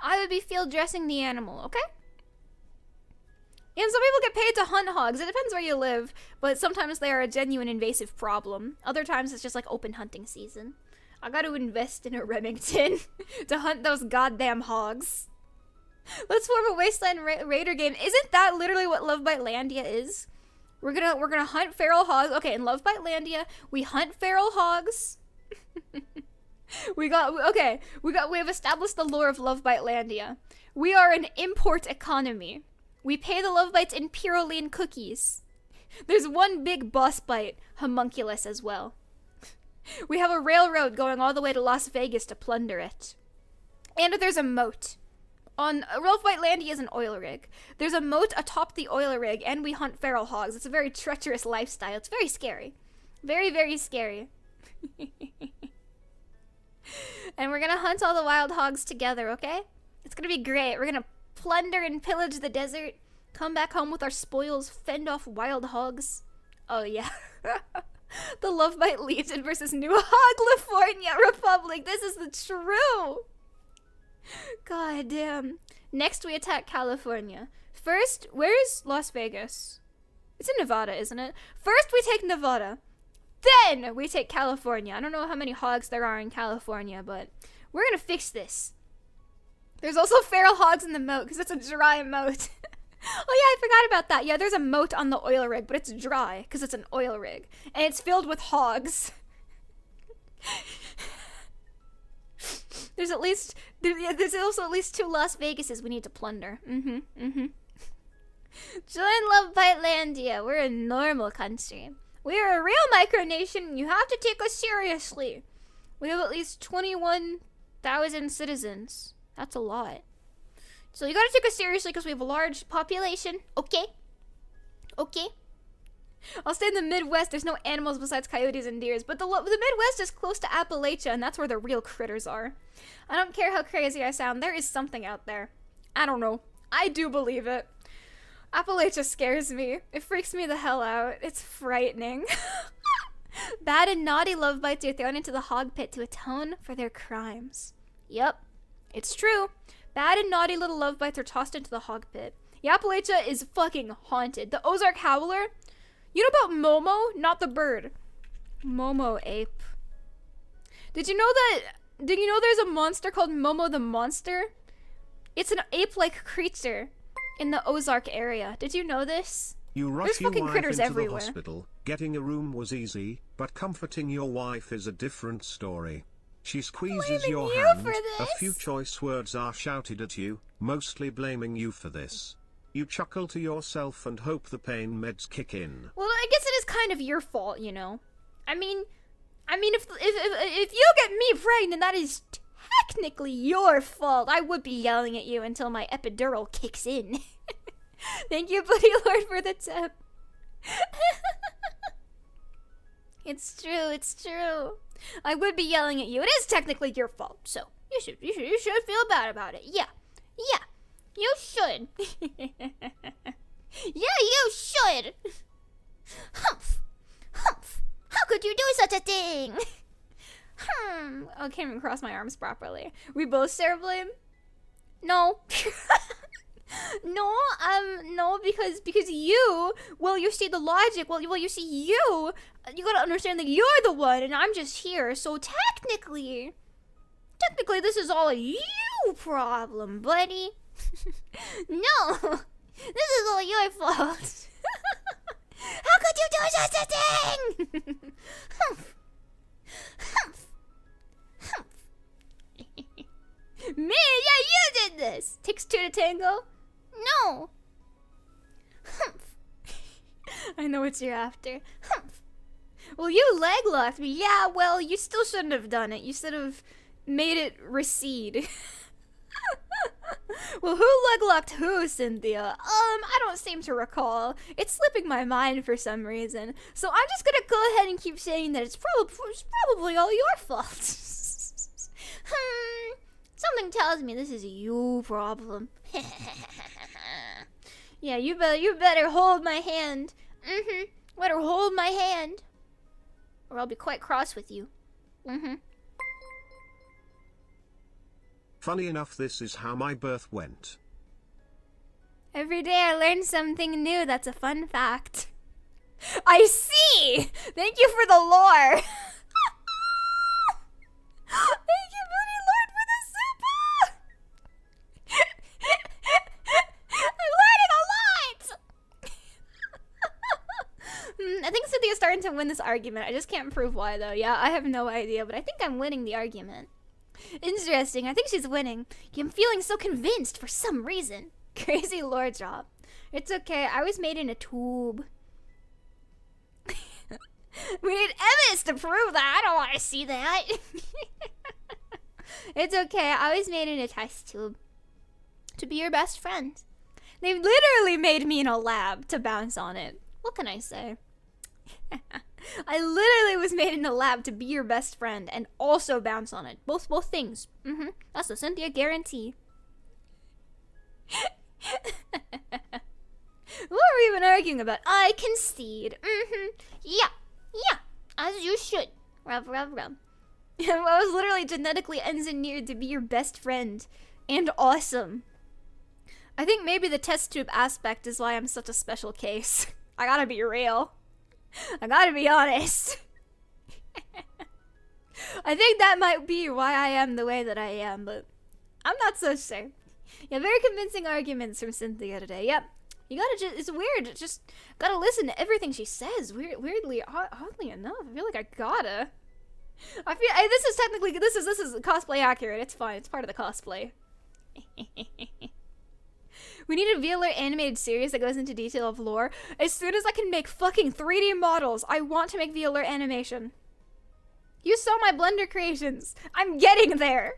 I would be field dressing the animal, okay? And some people get paid to hunt hogs. It depends where you live, but sometimes they are a genuine invasive problem. Other times it's just like open hunting season. I gotta invest in a Remington to hunt those goddamn hogs. Let's form a Wasteland Raider game. Isn't that literally what Love Bite Landia is? We're gonna hunt feral hogs. Okay, in Love Bite Landia, we hunt feral hogs. we have established the lore of Love Bite Landia. We are an import economy. We pay the Love Bites in Pyroline cookies. There's one big boss bite, homunculus as well. We have a railroad going all the way to Las Vegas to plunder it. And there's a moat. On Love Bite Landia is an oil rig. There's a moat atop the oil rig, and we hunt feral hogs. It's a very treacherous lifestyle. It's very scary. Very, very scary. And we're gonna hunt all the wild hogs together, okay? It's gonna be great. We're gonna plunder and pillage the desert, come back home with our spoils, fend off wild hogs. Oh yeah. The Love Bite Legion versus New California Republic. This is the true. God damn. Next we attack California. First, where's Las Vegas? It's in Nevada, isn't it? First we take Nevada. Then we take California. I don't know how many hogs there are in California, but we're gonna fix this. There's also feral hogs in the moat, because it's a dry moat. Oh yeah, I forgot about that. Yeah, there's a moat on the oil rig, but it's dry, because it's an oil rig. And it's filled with hogs. There's also at least 2 Las Vegases we need to plunder. Join Love Bite Landia. We're a normal country. We are a real micronation, and you have to take us seriously. We have at least 21,000 citizens. That's a lot. So you gotta take us seriously because we have a large population. Okay. Okay. I'll stay in the Midwest. There's no animals besides coyotes and deers. But the Midwest is close to Appalachia, and that's where the real critters are. I don't care how crazy I sound. There is something out there. I don't know. I do believe it. Appalachia scares me. It freaks me the hell out. It's frightening. Bad and naughty love bites are thrown into the hog pit to atone for their crimes. Yep. It's true. Bad and naughty little love bites are tossed into the hog pit. The Appalachia is fucking haunted. The Ozark Howler? You know about Momo? Not the bird. Momo ape. Did you know there's a monster called Momo the Monster? It's an ape-like creature in the Ozark area. Did you know this? You rush There's your fucking wife critters into everywhere. the hospital. Getting a room was easy, but comforting your wife is a different story. She squeezes Blaming your you hand, for a this? few choice words are shouted at you, mostly blaming you for this. You chuckle to yourself and hope the pain meds kick in. Well, I guess it is kind of your fault, you know. I mean, if you get me pregnant, that is technically your fault. I would be yelling at you until my epidural kicks in. Thank you, Buddy Lord, for the tip. It's true. It's true. I would be yelling at you. It is technically your fault, so you should feel bad about it. Yeah, you should. Yeah, you should. Humph. How could you do such a thing? Oh, I can't even cross my arms properly. We both share blame? No. No, because you, well, you see the logic, well, you see you gotta understand that you're the one, and I'm just here, so technically, this is all a you problem, buddy. No, this is all your fault. How could you do such a thing? Me? Yeah, you did this. Takes 2 to tango. No. I know what you're after. Well, you leg locked me. Yeah, well, you still shouldn't have done it. You should have made it recede. Well, who leg locked who, Sinthya? I don't seem to recall. It's slipping my mind for some reason. So I'm just gonna go ahead and keep saying that it's probably all your fault. Something tells me this is a you problem. Yeah, you better hold my hand. Better hold my hand, or I'll be quite cross with you. Funny enough, this is how my birth went. Every day I learn something new. That's a fun fact. I see! Thank you for the lore. Thank you, Booty Lord, for the super! I'm learning a lot! I think Cynthia's starting to win this argument. I just can't prove why, though. Yeah, I have no idea, but I think I'm winning the argument. Interesting. I think she's winning. I'm feeling so convinced for some reason. Crazy lore drop. It's okay. I was made in a tube. We need evidence to prove that. I don't want to see that. It's okay. I was made in a test tube to be your best friend. They literally made me in a lab to bounce on it. What can I say? I literally was made in a lab to be your best friend and also bounce on it. Both things. That's the Sinthya guarantee. What are we even arguing about? I concede. Yeah, as you should. Rub. I was literally genetically engineered to be your best friend. And awesome. I think maybe the test tube aspect is why I'm such a special case. I gotta be real. I gotta be honest. I think that might be why I am the way that I am, but I'm not so sure. Yeah, very convincing arguments from Sinthya today. Yep. You gotta it's weird. Just gotta listen to everything she says. Weirdly, oddly enough, I feel like I gotta. This is technically, this is cosplay accurate. It's fine. It's part of the cosplay. We need a VAllure animated series that goes into detail of lore. As soon as I can make fucking 3D models, I want to make VAllure animation. You saw my Blender creations. I'm getting there.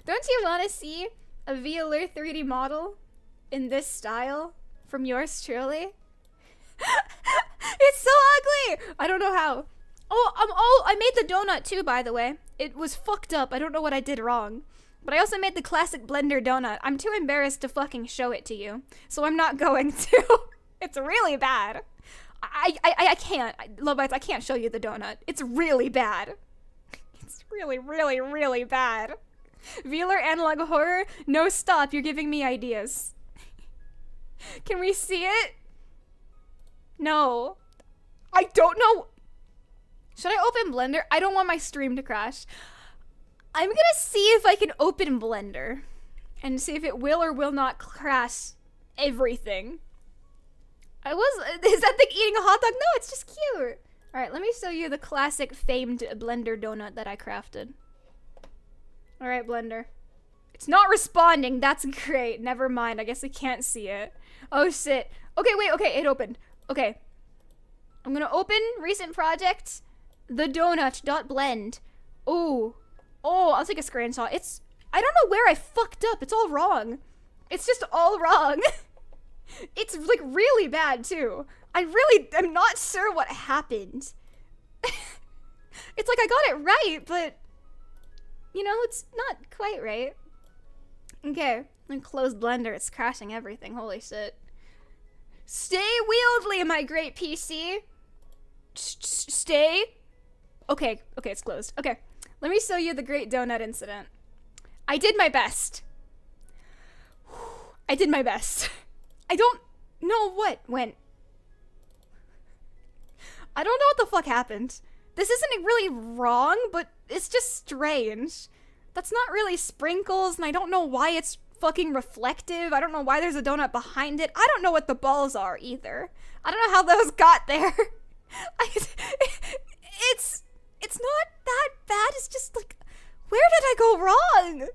Don't you want to see a VAllure 3D model in this style from yours truly? It's so ugly. I don't know how. Oh, I made the donut too, by the way. It was fucked up. I don't know what I did wrong. But I also made the classic Blender donut. I'm too embarrassed to fucking show it to you. So I'm not going to. It's really bad. I can't. Lovebites, I can't show you the donut. It's really bad. It's really, really, really bad. VAllure analog horror? No, stop. You're giving me ideas. Can we see it? No. I don't know. Should I open Blender? I don't want my stream to crash. I'm gonna see if I can open Blender and see if it will or will not crash everything. Is that thing eating a hot dog? No, it's just cute. All right, let me show you the classic famed Blender donut that I crafted. All right, Blender. It's not responding. That's great. Never mind. I guess I can't see it. Oh, shit. Okay, wait. Okay, it opened. Okay. I'm gonna open recent project, the donut.blend. Oh, I'll take a screenshot. I don't know where I fucked up. It's all wrong. It's just all wrong. It's like really bad too. I'm not sure what happened. It's like I got it right, but you know, it's not quite right. Okay, I'm close Blender. It's crashing everything. Holy shit. Stay wieldly, my great PC. Stay. Okay, it's closed. Okay, let me show you the great donut incident. I did my best. I did my best. I don't know what went. I don't know what the fuck happened. This isn't really wrong, but it's just strange. That's not really sprinkles, and I don't know why it's fucking reflective. I don't know why there's a donut behind it. I don't know what the balls are either. I don't know how those got there. It's not that bad. It's just like, where did I go wrong?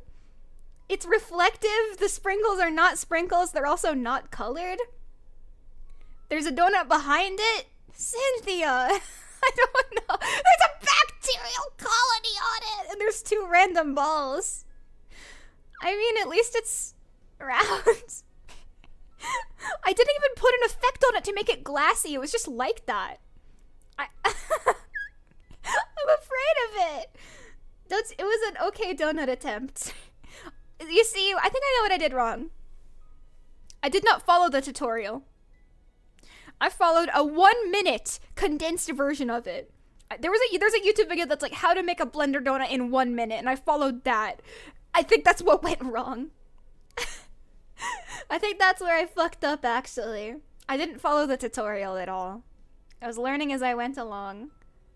It's reflective. The sprinkles are not sprinkles. They're also not colored. There's a donut behind it. Sinthya. I don't know. There's a bacterial colony on it. And there's 2 random balls. I mean, at least it's round. I didn't even put an effect on it to make it glassy. It was just like that. I'm afraid of it. It was an okay donut attempt. You see, I think I know what I did wrong. I did not follow the tutorial. I followed a 1-minute condensed version of it. There's a YouTube video that's like how to make a Blender donut in 1 minute, and I followed that. I think that's what went wrong. I think that's where I fucked up, actually. I didn't follow the tutorial at all. I was learning as I went along.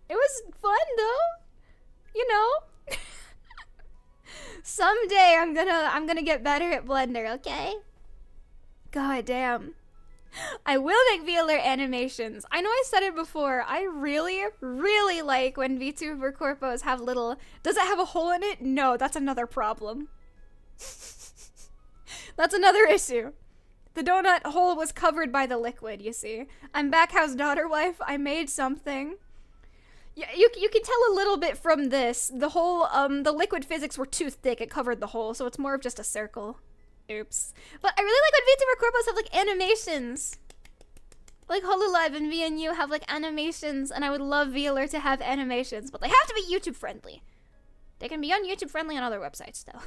It was fun, though. You know? Someday I'm gonna get better at Blender, okay? God damn. I will make VAllure animations. I know I said it before. I really, really like when VTuber corpos have little... Does it have a hole in it? No, that's another problem. That's another issue. The donut hole was covered by the liquid, you see. I'm Backhouse Daughter Wife. I made something. Yeah, you can tell a little bit from this. The whole, the liquid physics were too thick. It covered the hole, so it's more of just a circle. Oops. But I really like when VTuber corpos have, like, animations. Like, HoloLive and VNU have, like, animations, and I would love VAllure to have animations, but they have to be YouTube-friendly. They can be YouTube-friendly on other websites, though.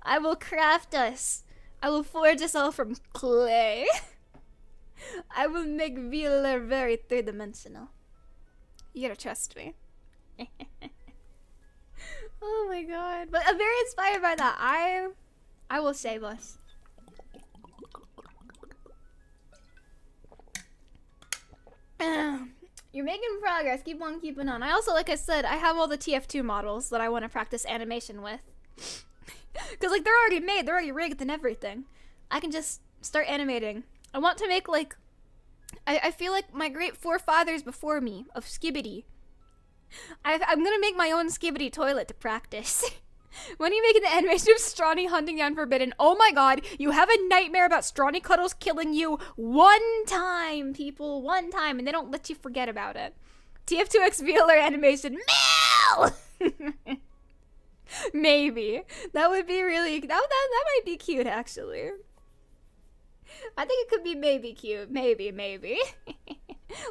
I will craft us. I will forge us all from clay. I will make VAllure very three-dimensional. You gotta trust me. Oh my god. But I'm very inspired by that. I will save us. You're making progress. Keep on keeping on. I also, like I said, I have all the TF2 models that I want to practice animation with. Because, like, they're already made. They're already rigged and everything. I can just start animating. I want to make, like... I feel like my great forefathers before me of Skibidi. I'm gonna make my own Skibidi toilet to practice. When are you making the animation of Strawny hunting down Forbidden? Oh my god, you have a nightmare about Strawny Cuddles killing you one time, people. One time, and they don't let you forget about it. TF2X VAllure animation. Mail! Maybe. That would be really... That might be cute, actually. I think it could be maybe cute. Maybe.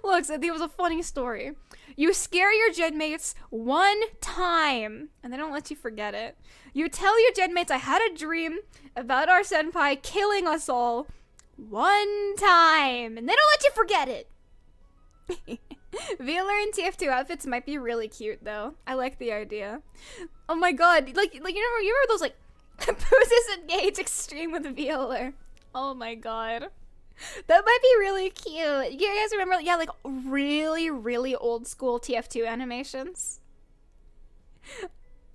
Look, so there was a funny story. You scare your genmates one time, and they don't let you forget it. You tell your genmates, I had a dream about our senpai killing us all one time, and they don't let you forget it. VAllure and TF2 outfits might be really cute, though. I like the idea. Oh my god, like you remember those, like, Poses Engage Extreme with VAllure? Oh my god. That might be really cute. You guys remember, yeah, like, really, really old school TF2 animations?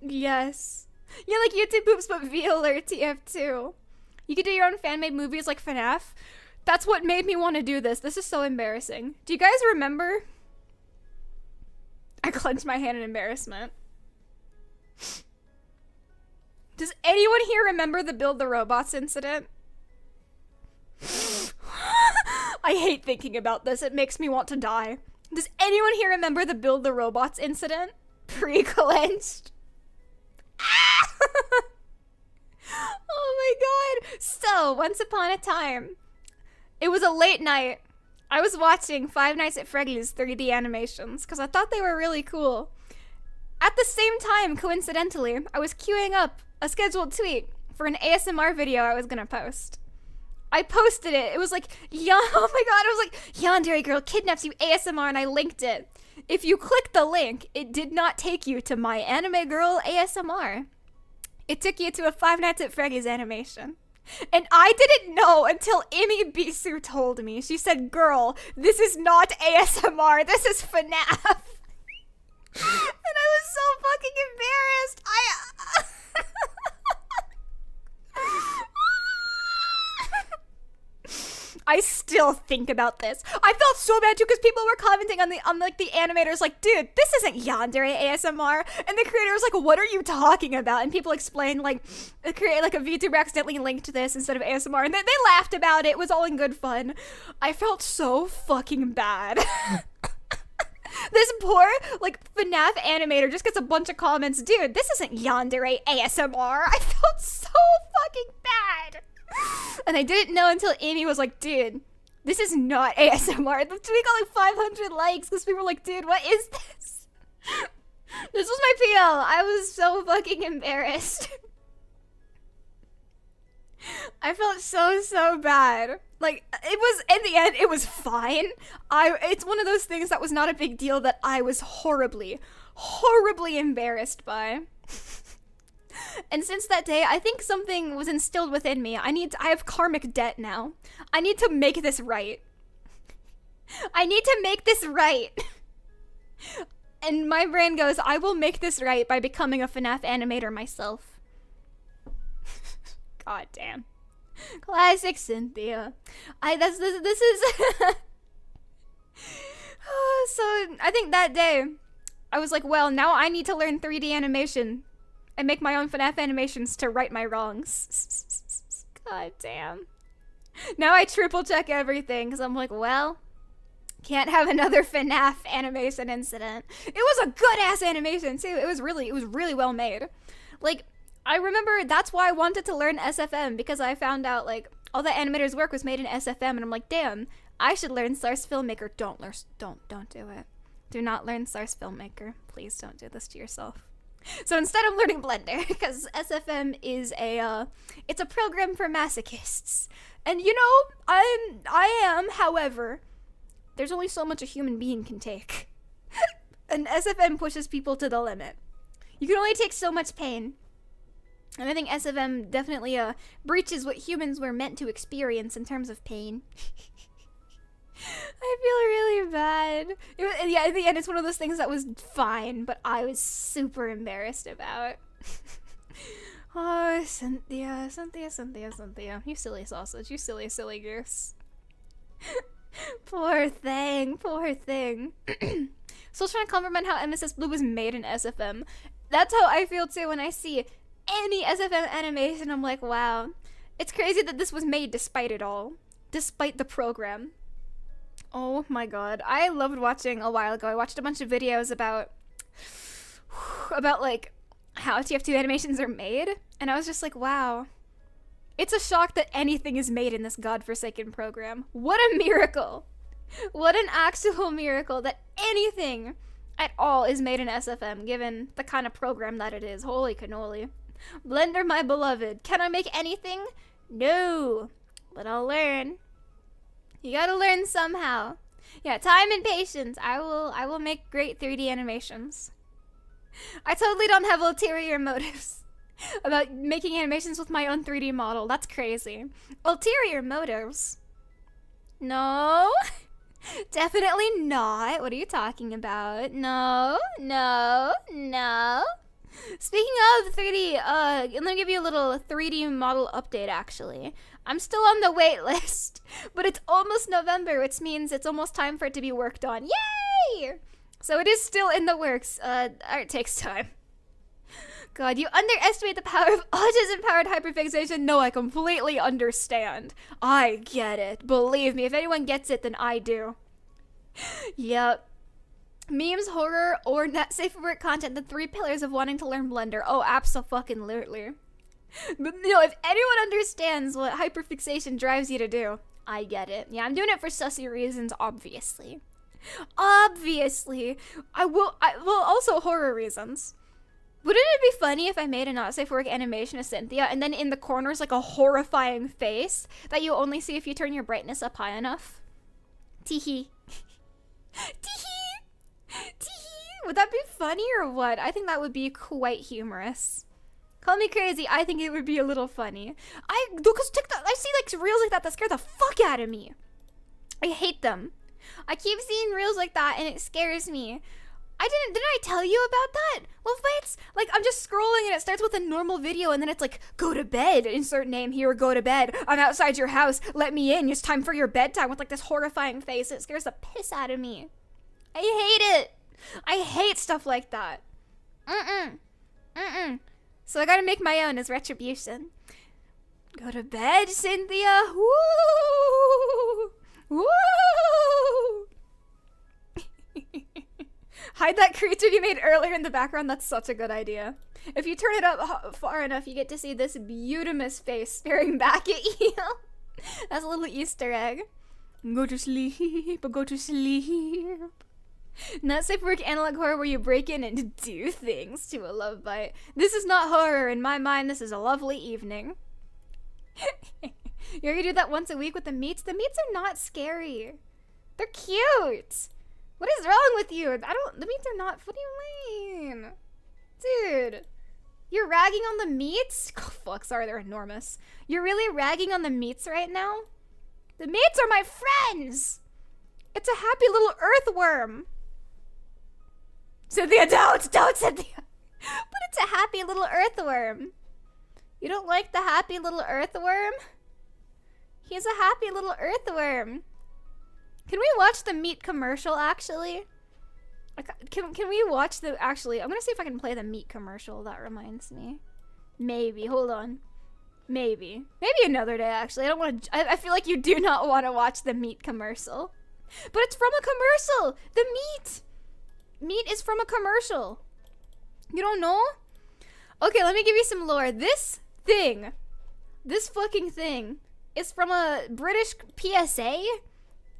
Yes. Yeah, like YouTube Poops, but VAllure TF2. You could do your own fan-made movies like FNAF. That's what made me want to do this. This is so embarrassing. Do you guys remember? I clenched my hand in embarrassment. Does anyone here remember the Build the Robots incident? I hate thinking about this. It makes me want to die. Does anyone here remember the Build the Robots incident? Pre-clenched. Oh my god. So, once upon a time, it was a late night. I was watching Five Nights at Freddy's 3D animations because I thought they were really cool. At the same time, coincidentally, I was queuing up a scheduled tweet for an ASMR video I was gonna post. I posted it. It was like, yeah, oh my god, it was like, Yandere girl kidnaps you ASMR, and I linked it. If you click the link, it did not take you to my anime girl ASMR. It took you to a Five Nights at Freddy's animation. And I didn't know until Imi Bisu told me. She said, girl, this is not ASMR, this is FNAF. And I was so fucking embarrassed. I still think about this. I felt so bad too because people were commenting on the animators like, dude, this isn't Yandere ASMR. And the creator was like, what are you talking about? And people explained like a VTuber accidentally linked to this instead of ASMR, and they laughed about it. It was all in good fun. I felt so fucking bad. This poor, like, FNAF animator just gets a bunch of comments, dude, this isn't Yandere ASMR. I felt so fucking bad. And I didn't know until Amy was like, dude, this is not ASMR. The tweet got like 500 likes because people were like, dude, what is this? This was my PL. I was so fucking embarrassed. I felt so bad. Like, it was, in the end, it was fine. It's one of those things that was not a big deal that I was horribly embarrassed by. And since that day, I think something was instilled within me. I have karmic debt now. I need to make this right. I need to make this right. And my brain goes, I will make this right by becoming a FNAF animator myself. God damn. Classic Sinthya. This is so I think that day I was like, well, now I need to learn 3D animation and make my own FNAF animations to right my wrongs. God damn. Now I triple check everything because I'm like, well, can't have another FNAF animation incident. It was a good ass animation too. It was really well made. Like, I remember that's why I wanted to learn SFM, because I found out like all the animators' work was made in SFM, and I'm like, damn, I should learn Source Filmmaker. Don't do it. Do not learn Source Filmmaker. Please don't do this to yourself. So instead I'm learning Blender, because SFM is it's a program for masochists. And you know, I am, however, there's only so much a human being can take. And SFM pushes people to the limit. You can only take so much pain. And I think SFM definitely breaches what humans were meant to experience in terms of pain. I feel really bad. Yeah, in the end, it's one of those things that was fine, but I was super embarrassed about. Oh, Sinthya. You silly sausage. You silly goose. Poor thing. Still trying to compliment how MSS Blue was made in SFM. That's how I feel too when I see any SFM animation. I'm like, wow. It's crazy that this was made despite it all. Despite the program. Oh my god. I loved watching a while ago. I watched a bunch of videos about like how TF2 animations are made. And I was just like, wow. It's a shock that anything is made in this godforsaken program. What a miracle. What an actual miracle that anything at all is made in SFM, given the kind of program that it is. Holy cannoli. Blender, my beloved. Can I make anything? No. But I'll learn. You gotta learn somehow. Yeah, time and patience. I will make great 3D animations. I totally don't have ulterior motives about making animations with my own 3D model. That's crazy. Ulterior motives? No. Definitely not. What are you talking about? No. Speaking of 3D, let me give you a little 3D model update, actually. I'm still on the wait list, but it's almost November, which means it's almost time for it to be worked on. Yay! So it is still in the works. It takes time. God, you underestimate the power of autism-powered hyperfixation? No, I completely understand. I get it. Believe me, if anyone gets it, then I do. Yep. Memes, horror, or not safe for work content, the 3 pillars of wanting to learn Blender. Oh, abso-fucking-lutely. But, you know, if anyone understands what hyperfixation drives you to do, I get it. Yeah, I'm doing it for sussy reasons, obviously. Obviously. Well, also horror reasons. Wouldn't it be funny if I made a not safe for work animation of Sinthya, and then in the corners, like a horrifying face that you only see if you turn your brightness up high enough? Teehee. Teehee. Teehee. Would that be funny or what? I think that would be quite humorous. Call me crazy, I think it would be a little funny. Because TikTok, I see like reels like that scare the fuck out of me. I hate them. I keep seeing reels like that and it scares me. Didn't I tell you about that? Well, it's like I'm just scrolling and it starts with a normal video and then it's like, go to bed, insert name here, go to bed. I'm outside your house, let me in, it's time for your bedtime, with like this horrifying face. It scares the piss out of me. I hate it. I hate stuff like that. So I gotta make my own as retribution. Go to bed, Sinthya. Woo! Woo! Hide that creature you made earlier in the background. That's such a good idea. If you turn it up far enough, you get to see this beautimous face staring back at you. That's a little Easter egg. Go to sleep. Go to sleep. Not safe for work analog horror where you break in and do things to a love bite. This is not horror. In my mind, this is a lovely evening. You already do that once a week with the meats? The meats are not scary. They're cute. What is wrong with you? The meats are not, what do you mean? Dude. You're ragging on the meats? Oh, fuck, sorry, they're enormous. You're really ragging on the meats right now? The meats are my friends! It's a happy little earthworm. Sinthya, don't, Sinthya. But it's a happy little earthworm. You don't like the happy little earthworm? He's a happy little earthworm. Can we watch the meat commercial, actually? Can we watch the... Actually, I'm gonna see if I can play the meat commercial. That reminds me. Maybe. Hold on. Maybe another day, actually. I don't want to... I feel like you do not want to watch the meat commercial. But it's from a commercial! The meat! Meat is from a commercial. You don't know? Okay, let me give you some lore. This fucking thing is from a British PSA.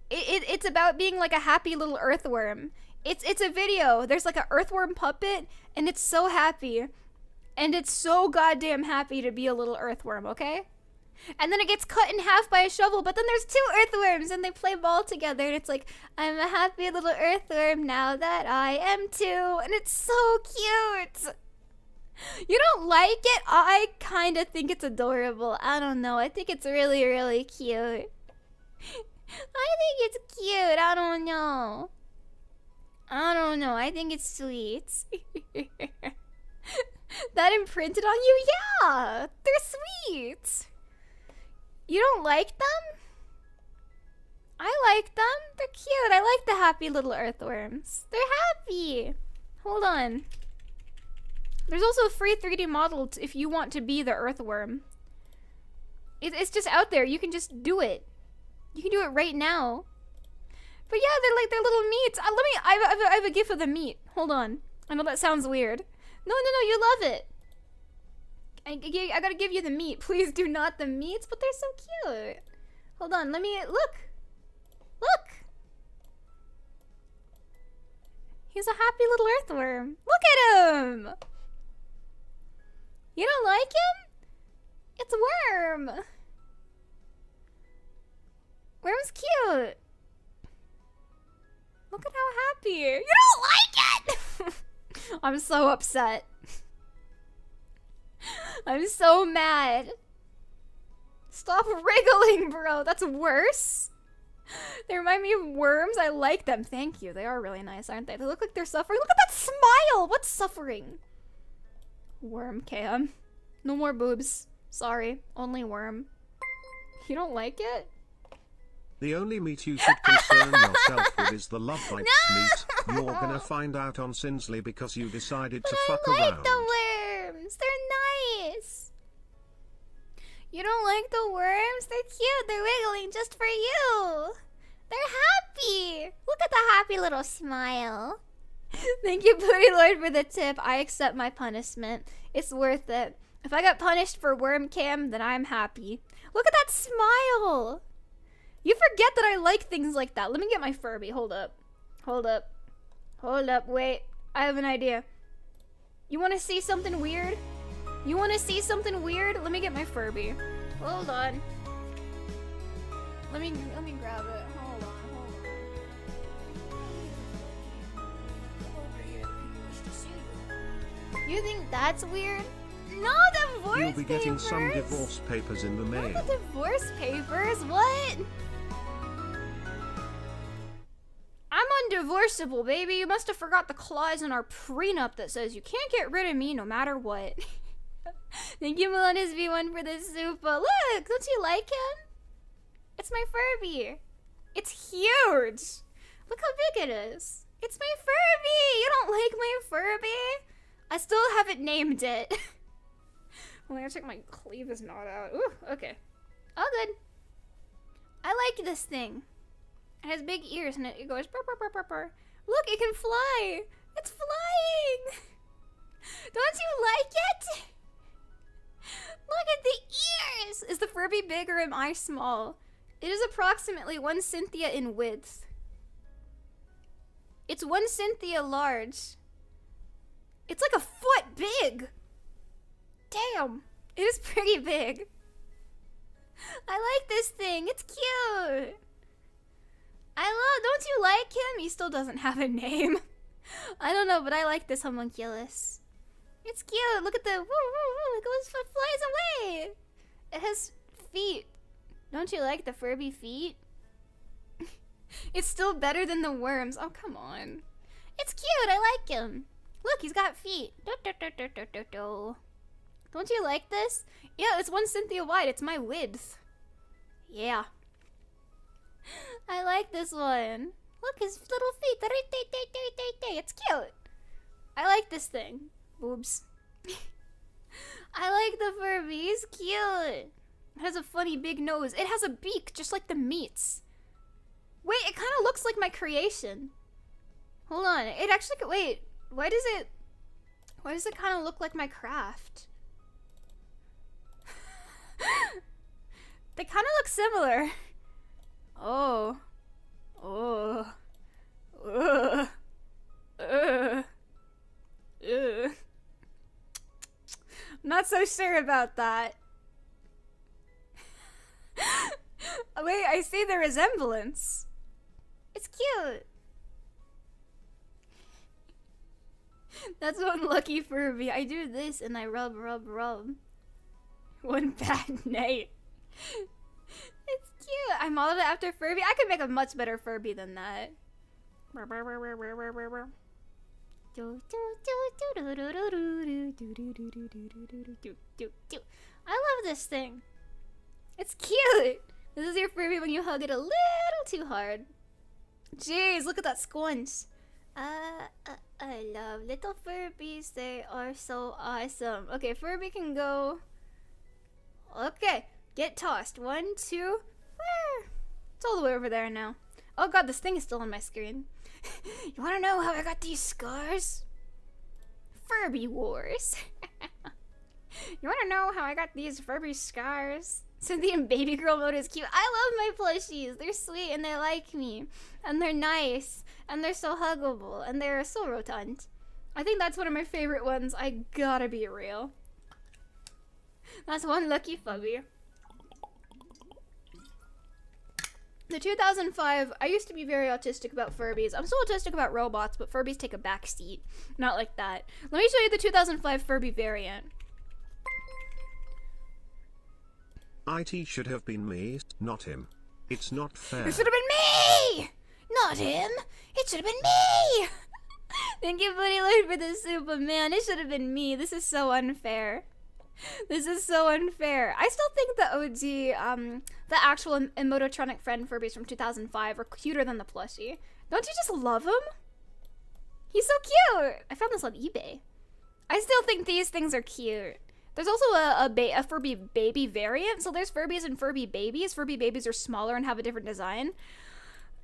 It's about being like a happy little earthworm. It's a video. There's like an earthworm puppet, and it's so happy. And it's so goddamn happy to be a little earthworm, okay? And then it gets cut in half by a shovel, but then there's 2 earthworms, and they play ball together, and it's like, I'm a happy little earthworm now that I am too. And it's so cute. You don't like it? I kind of think it's adorable. I don't know. I think it's really, really cute. I think it's cute. I don't know. I think it's sweet. That imprinted on you? Yeah. They're sweet. You don't like them? I like them. They're cute. I like the happy little earthworms. They're happy. Hold on. There's also a free 3D model if you want to be the earthworm. It's just out there. You can just do it. You can do it right now. But yeah, they're little meats. I have a gif of the meat. Hold on. I know that sounds weird. No, you love it. I gotta give you the meat. Please do not the meats, but they're so cute. Hold on, let me look. Look. He's a happy little earthworm. Look at him. You don't like him? It's Worm. Worm's cute. Look at how happy. You don't like it! I'm so upset. I'm so mad. Stop wriggling, bro. That's worse. They remind me of worms. I like them. Thank you. They are really nice, aren't they? They look like they're suffering. Look at that smile. What's suffering? Worm cam. No more boobs. Sorry. Only worm. You don't like it? The only meat you should concern yourself with is the love bites meat. You're gonna find out on Sinsley because you decided to fuck around. I like the worms. They're nice. You don't like the worms? They're cute. They're wiggling just for you. They're happy. Look at the happy little smile. Thank you, Booty Lord, for the tip. I accept my punishment. It's worth it. If I got punished for worm cam, then I'm happy. Look at that smile. You forget that I like things like that. Let me get my Furby. Hold up. Wait. I have an idea. You want to see something weird? Let me get my Furby. Hold on. Let me grab it. Hold on. You think that's weird? No, divorce papers! You'll be getting some divorce papers in the mail. What the divorce papers? What? I'm undivorceable, baby. You must have forgot the clause in our prenup that says you can't get rid of me no matter what. Thank you, Melonis V1, for the super. Look, don't you like him? It's my Furby. It's huge. Look how big it is. It's my Furby. You don't like my Furby? I still haven't named it. Well, I gotta check my cleave is not out. Ooh, okay. All good. I like this thing. It has big ears and it goes burr, burr, burr, burr, burr. Look, it can fly. It's flying. Don't you like it? Look at the ears. Is the Furby big or am I small? It is approximately 1 Sinthya in width. It's 1 Sinthya large. It's like a foot big. Damn. It is pretty big. I like this thing. It's cute. Don't you like him? He still doesn't have a name. I don't know, but I like this homunculus. It's cute. Look at the woo woo woo. It goes, it flies away. It has feet. Don't you like the Furby feet? It's still better than the worms. Oh, come on. It's cute. I like him. Look, he's got feet. Don't you like this? Yeah, it's 1 Sinthya wide. It's my width. Yeah. I like this one. Look, his little feet. It's cute. I like this thing. Boobs. I like the Furby. He's cute. It has a funny big nose. It has a beak, just like the meats. Wait, it kind of looks like my creation. Hold on. It actually, wait. Why does it kind of look like my craft? They kind of look similar. Oh. Oh. Ugh. Ugh. Ugh. Not so sure about that. Wait, I see the resemblance. It's cute. That's one lucky Furby. I do this and I rub, rub, rub. One bad night. It's cute. I modeled it after Furby. I could make a much better Furby than that. I love this thing. It's cute. This is your Furby when you hug it a little too hard. Jeez, look at that squinch. I love little Furbies. They are so awesome. Okay, Furby can go. Okay, get tossed. 1, 2. It's all the way over there now. Oh god, this thing is still on my screen. You wanna know how I got these scars? Furby Wars. You wanna know how I got these Furby scars? Cynthia in baby girl mode is cute. I love my plushies. They're sweet and they like me. And they're nice. And they're so huggable. And they're so rotund. I think that's one of my favorite ones. I gotta be real. That's one lucky Furby. The 2005, I used to be very autistic about Furbies. I'm still autistic about robots, but Furbies take a back seat. Not like that. Let me show you the 2005 Furby variant. IT should have been me, not him. It's not fair. It should have been me! Not him! It should have been me! Thank you, Buddy Lloyd, for the Superman. It should have been me. This is so unfair. This is so unfair. I still think the OG, the actual emotronic friend Furbies from 2005 are cuter than the plushie. Don't you just love him? He's so cute! I found this on eBay. I still think these things are cute. There's also a Furby baby variant. So there's Furbies and Furby babies. Furby babies are smaller and have a different design.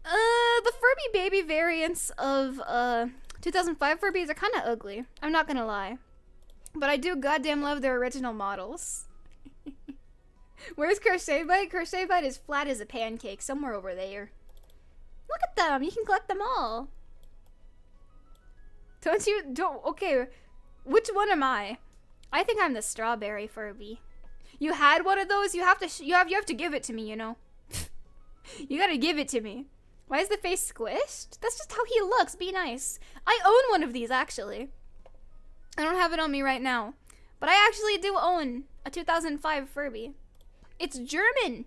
The Furby baby variants of 2005 Furbies are kind of ugly. I'm not gonna lie. But I do goddamn love their original models. Where's Crochet Bite? Crochet Bite is flat as a pancake somewhere over there. Look at them. You can collect them all. Okay. Which one am I? I think I'm the strawberry Furby. You had one of those? You have to give it to me, you know. You gotta give it to me. Why is the face squished? That's just how he looks. Be nice. I own one of these, actually. I don't have it on me right now. But I actually do own a 2005 Furby. It's German.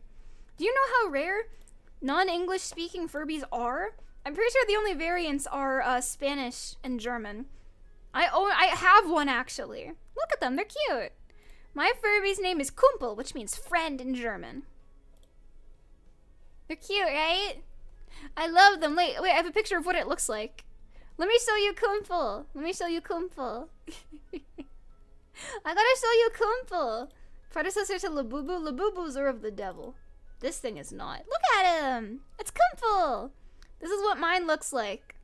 Do you know how rare non-English speaking Furbies are? I'm pretty sure the only variants are Spanish and German. I have one, actually. Look at them, they're cute. My Furby's name is Kumpel, which means friend in German. They're cute, right? I love them. Wait, I have a picture of what it looks like. Let me show you Kumpel. Let me show you Kumpel. I gotta show you Kumpel. Predecessor to Labubu. Labubus are of the devil. This thing is not. Look at him. It's Kumpel. This is what mine looks like.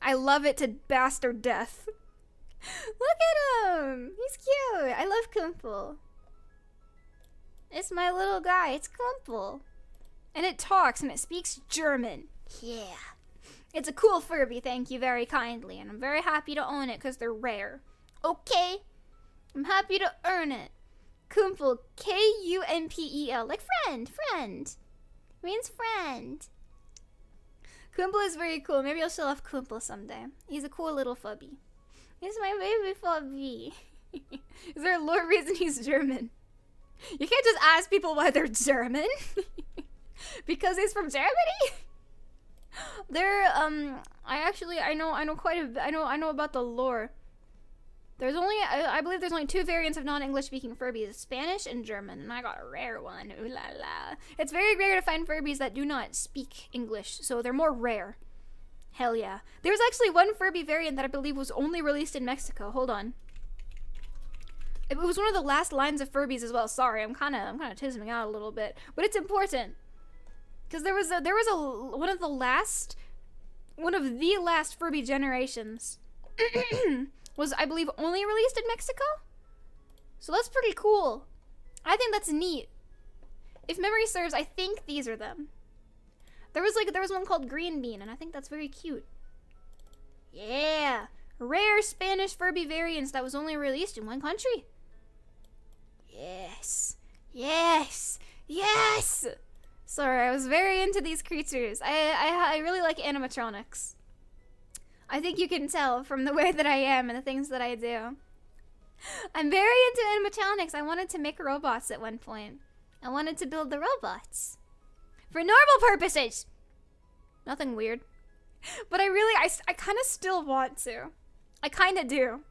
I love it to bastard death. Look at him. He's cute. I love Kumpel. It's my little guy. It's Kumpel. And it talks and it speaks German. Yeah. It's a cool Furby, thank you very kindly. And I'm very happy to own it because they're rare. Okay. I'm happy to earn it. Kumpel. Kumpel. Like friend. Friend. Means friend. Kumpel is very cool. Maybe I'll show off Kumpel someday. He's a cool little Furby. He's my baby Fubby. Is there a lore reason he's German? You can't just ask people why they're German. Because he's from Germany? They're, I know about the lore. There's only, I believe there's only 2 variants of non-English speaking Furbies, Spanish and German, and I got a rare one, ooh la la. It's very rare to find Furbies that do not speak English, so they're more rare. Hell yeah. There's actually one Furby variant that I believe was only released in Mexico, hold on. It was one of the last lines of Furbies as well, sorry, I'm kinda tisming out a little bit, but it's important. Because there was one of the last Furby generations was, I believe, only released in Mexico? So that's pretty cool. I think that's neat. If memory serves, I think these are them. There was one called Green Bean, and I think that's very cute. Yeah! Rare Spanish Furby variants that was only released in one country. Yes! Yes! Yes! Sorry, I was very into these creatures. I really like animatronics. I think you can tell from the way that I am and the things that I do. I'm very into animatronics. I wanted to make robots at one point. I wanted to build the robots. For normal purposes! Nothing weird. But I kind of still want to. I kind of do.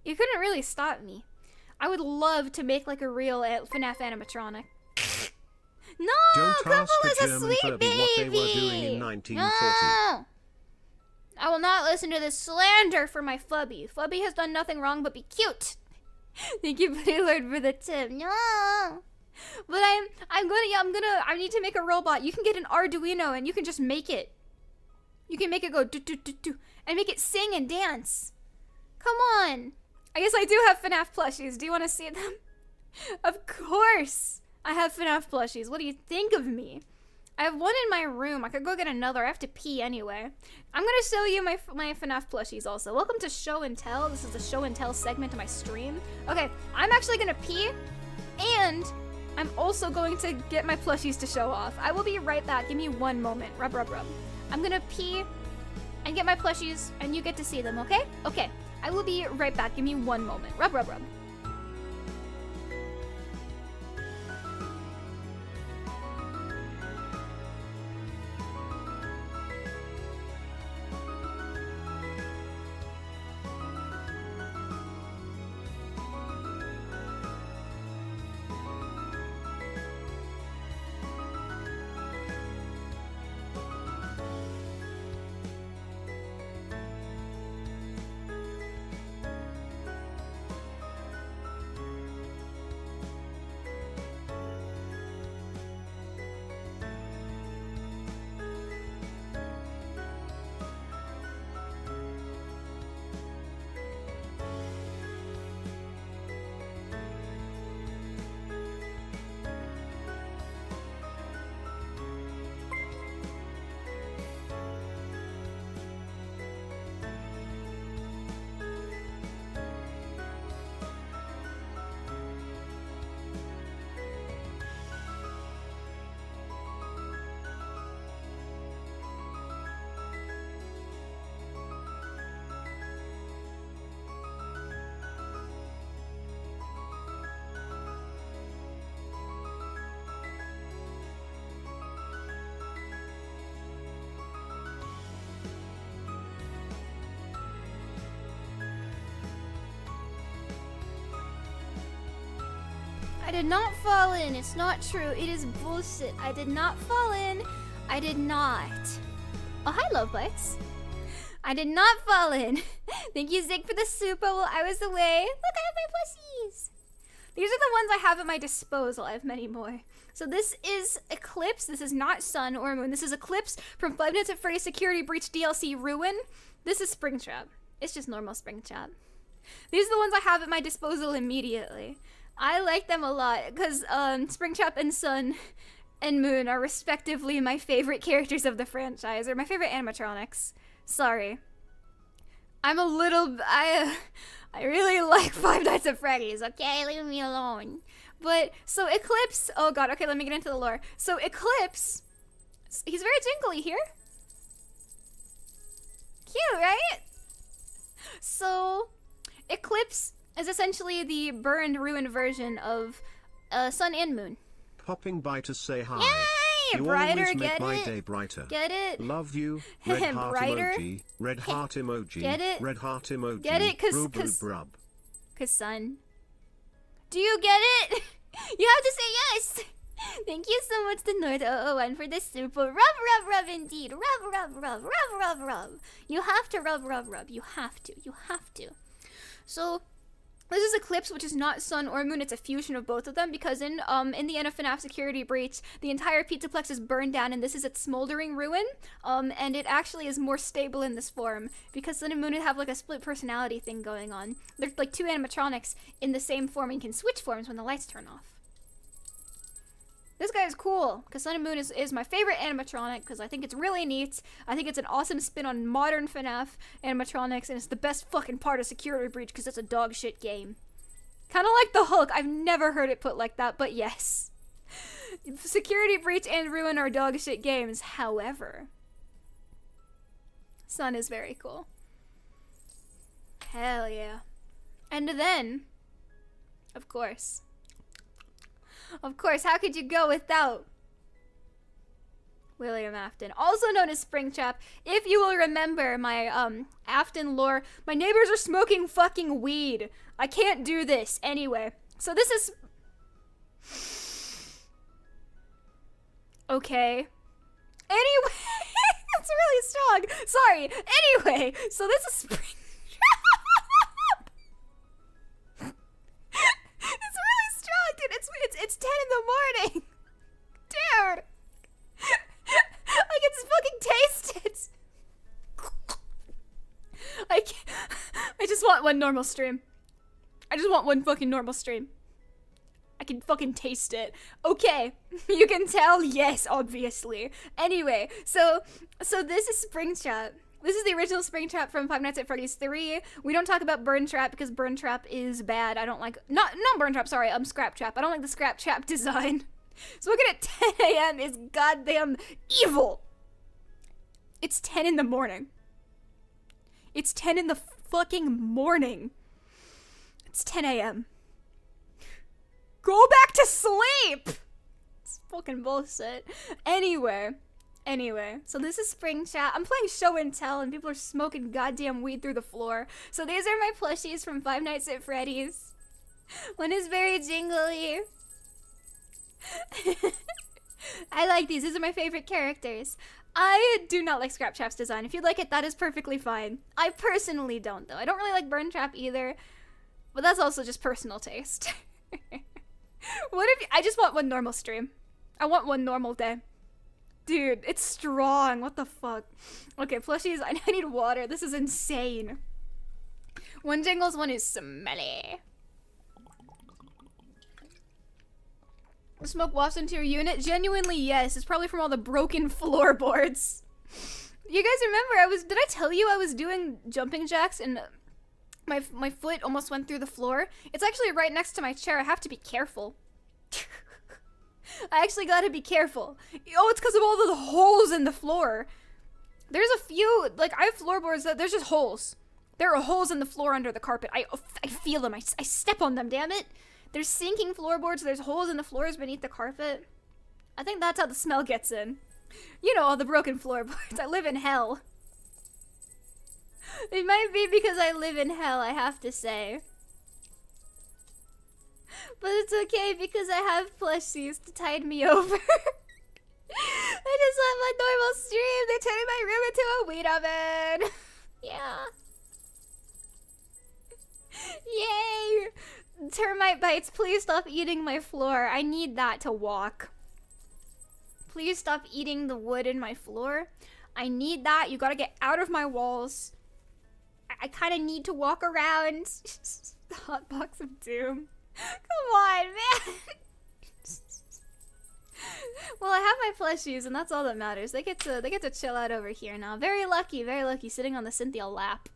You couldn't really stop me. I would love to make like a real FNAF animatronic. No, Don't ask Couple is a a German sweet Furby baby. what they were doing in 1940. No. I will not listen to this slander for my Fubby. Fubby has done nothing wrong but be cute. Thank you, Buddy Lord, for the tip. No. But I need to make a robot. You can get an Arduino and you can just make it. You can make it go do do do do and make it sing and dance. Come on. I guess I do have FNAF plushies. Do you want to see them? Of course. I have FNAF plushies. What do you think of me? I have one in my room. I could go get another. I have to pee anyway. I'm gonna show you my FNAF plushies also. Welcome to Show and Tell. This is the Show and Tell segment of my stream. Okay, I'm actually gonna pee, and I'm also going to get my plushies to show off. I will be right back. Give me one moment. Rub, rub, rub. I'm gonna pee and get my plushies, and you get to see them, okay? Okay, I will be right back. Give me one moment. Rub, rub, rub. I did not fall in. It's not true. It is bullshit. I did not fall in. I did not. Oh, hi, Love Bites. I did not fall in. Thank you, Zig, for the super while I was away. Look, I have my plushies. These are the ones I have at my disposal. I have many more. So this is Eclipse. This is not Sun or Moon. This is Eclipse from 5 Nights at Freddy's Security Breach DLC Ruin. This is Springtrap. It's just normal Springtrap. These are the ones I have at my disposal immediately. I like them a lot because Springtrap and Sun and Moon are respectively my favorite characters of the franchise, or my favorite animatronics. Sorry. I really like 5 Nights at Freddy's, okay? Leave me alone. But, so Eclipse, oh god, okay, let me get into the lore. So Eclipse, he's very jingly here. Cute, right? So, Eclipse is essentially the burned, ruined version of Sun and Moon. Popping by to say hi. Yay! You Brighter, always make get my it? day brighter. Get it? Love you. Red heart Brighter? emoji. Red heart emoji. Get it? Red heart emoji. Get it? Cause brub. Sun. Do you get it? You have to say yes! Thank you so much to Nord001 for the super rub indeed. Rub. You have to rub. You have to. So, this is Eclipse, which is not Sun or Moon. It's a fusion of both of them because in the end of FNAF Security Breach, the entire Pizzaplex is burned down, and this is its smoldering ruin. And it actually is more stable in this form because Sun and Moon have like a split personality thing going on. They're like two animatronics in the same form and can switch forms when the lights turn off. This guy is cool, because Sun and Moon is my favorite animatronic, because I think it's really neat. I think it's an awesome spin on modern FNAF animatronics, and it's the best fucking part of Security Breach, because it's a dog shit game. Kind of like the Hulk. I've never heard it put like that, but yes. Security Breach and Ruin are dog shit games, however. Sun is very cool. Hell yeah. And then, of course, how could you go without William Afton, also known as Springtrap? If you will remember my Afton lore, my neighbors are smoking fucking weed. I can't do this anyway. So this is okay. Anyway, that's really strong. Sorry. Anyway, so this is Springtrap. Dude, it's 10 in the morning. Dude. I can fucking taste it. I just want one normal stream. I just want one fucking normal stream. I can fucking taste it. Okay. You can tell? Yes, obviously. Anyway, so this is Springtrap. This is the original Springtrap from Five Nights at Freddy's 3. We don't talk about Burn Trap because Burn Trap is bad. I don't like... Not Burn Trap, sorry. Scrap Trap. I don't like the Scrap Trap design. So looking at 10 a.m. is goddamn evil. It's 10 in the morning. It's 10 in the fucking morning. It's 10 a.m. Go back to sleep! It's fucking bullshit. Anyway, so this is Spring Chat. I'm playing show and tell, and people are smoking goddamn weed through the floor. So these are my plushies from Five Nights at Freddy's. One is very jingly. I like these. These are my favorite characters. I do not like Scrap Trap's design. If you like it, that is perfectly fine. I personally don't, though. I don't really like Burn Trap either, but that's also just personal taste. What if I just want one normal stream? I want one normal day. Dude, it's strong. What the fuck? Okay, plushies. I need water. This is insane. One jingles, one is smelly. Smoke wafts into your unit? Genuinely, yes. It's probably from all the broken floorboards. You guys remember, did I tell you I was doing jumping jacks and my foot almost went through the floor? It's actually right next to my chair. I have to be careful. I actually gotta be careful. Oh, it's because of all the holes in the floor. There's a few, like, I have floorboards that there's just holes. There are holes in the floor under the carpet. I feel them. I step on them, damn it. There's sinking floorboards. There's holes in the floors beneath the carpet. I think that's how the smell gets in. You know, all the broken floorboards. I live in hell. It might be because I live in hell, I have to say. But it's okay because I have plushies to tide me over. I just want my normal stream. They're turning my room into a weed oven. Yeah. Yay. Termite bites, please stop eating my floor. I need that to walk. Please stop eating the wood in my floor. I need that. You gotta get out of my walls. I kind of need to walk around. The hot box of doom. Come on, man. Well, I have my plushies, and that's all that matters. They get to chill out over here now. Very lucky, sitting on the Sinthya lap.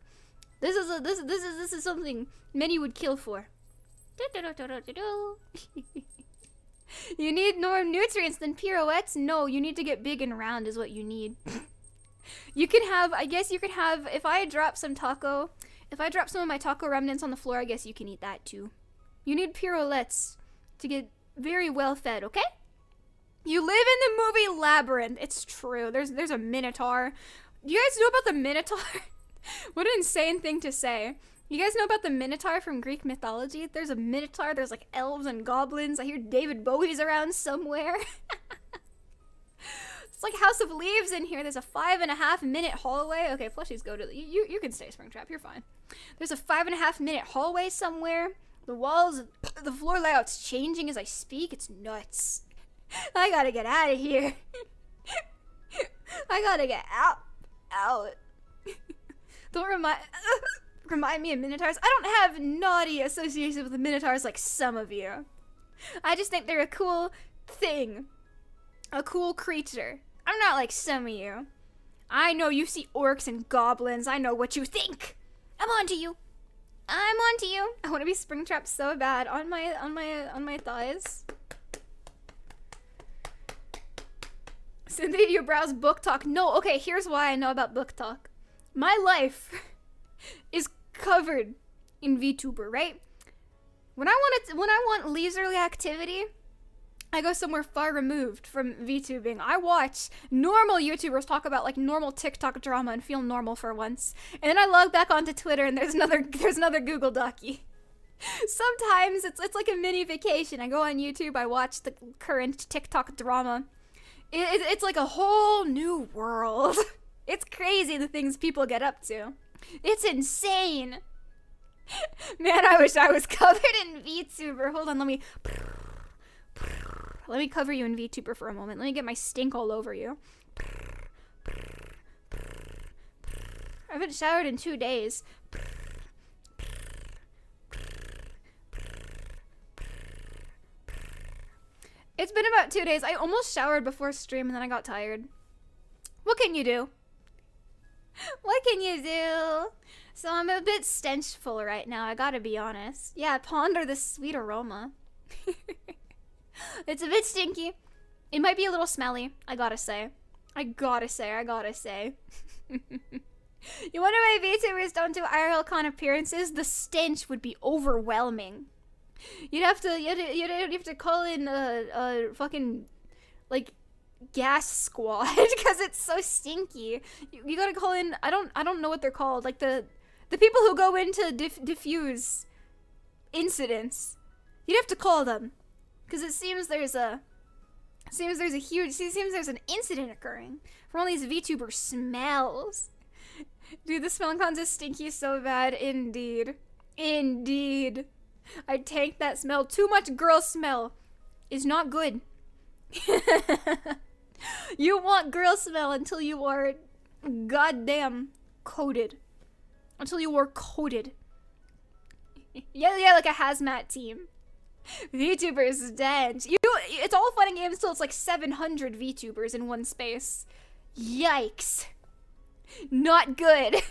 This is something many would kill for. You need more nutrients than pirouettes? No, you need to get big and round is what you need. You can have, I guess you could have, if I drop some taco If I drop some of my taco remnants on the floor, I guess you can eat that too. You need pirouettes to get very well fed, okay? You live in the movie Labyrinth. It's true. There's a minotaur. You guys know about the minotaur? What an insane thing to say. You guys know about the minotaur from Greek mythology? There's a minotaur. There's like elves and goblins. I hear David Bowie's around somewhere. It's like House of Leaves in here. There's a 5.5 minute hallway. Okay, plushies, go to you can stay, Springtrap. You're fine. There's a 5.5 minute hallway somewhere. The walls, the floor layout's changing as I speak. It's nuts. I gotta get out of here. I gotta get out. Don't remind me of minotaurs. I don't have naughty associations with the minotaurs like some of you. I just think they're a cool thing. A cool creature. I'm not like some of you. I know you see orcs and goblins. I know what you think. I'm onto you. I'm onto you. I want to be Springtrap so bad on my thighs. Cynthia, you browse book talk? No, okay, here's why I know about book talk. My life is covered in VTuber, right? When I want leisurely activity, I go somewhere far removed from VTubing. I watch normal YouTubers talk about like normal TikTok drama and feel normal for once. And then I log back onto Twitter and there's another Google Docu. Sometimes it's like a mini vacation. I go on YouTube, I watch the current TikTok drama. It's like a whole new world. It's crazy the things people get up to. It's insane. Man, I wish I was covered in VTuber. Hold on, let me cover you in VTuber for a moment. Let me get my stink all over you. I haven't showered in 2 days. It's been about 2 days. I almost showered before stream and then I got tired. What can you do? What can you do? So I'm a bit stenchful right now, I gotta be honest. Yeah, ponder the sweet aroma. It's a bit stinky. It might be a little smelly, I gotta say. I gotta say. You wonder why VTubers don't do IRL con appearances? The stench would be overwhelming. You'd have to call in a fucking like gas squad because it's so stinky. You gotta call in. I don't know what they're called. Like the people who go in to diffuse incidents. You'd have to call them because it seems there's an incident occurring from all these VTuber smells. Dude, the smell cons is stinky so bad. Indeed. I tank that smell. Too much girl smell is not good. You want girl smell until you are goddamn coated. Until you are coated. Yeah, like a hazmat team. VTubers stench. It's all fun and games till it's like 700 VTubers in one space. Yikes. Not good.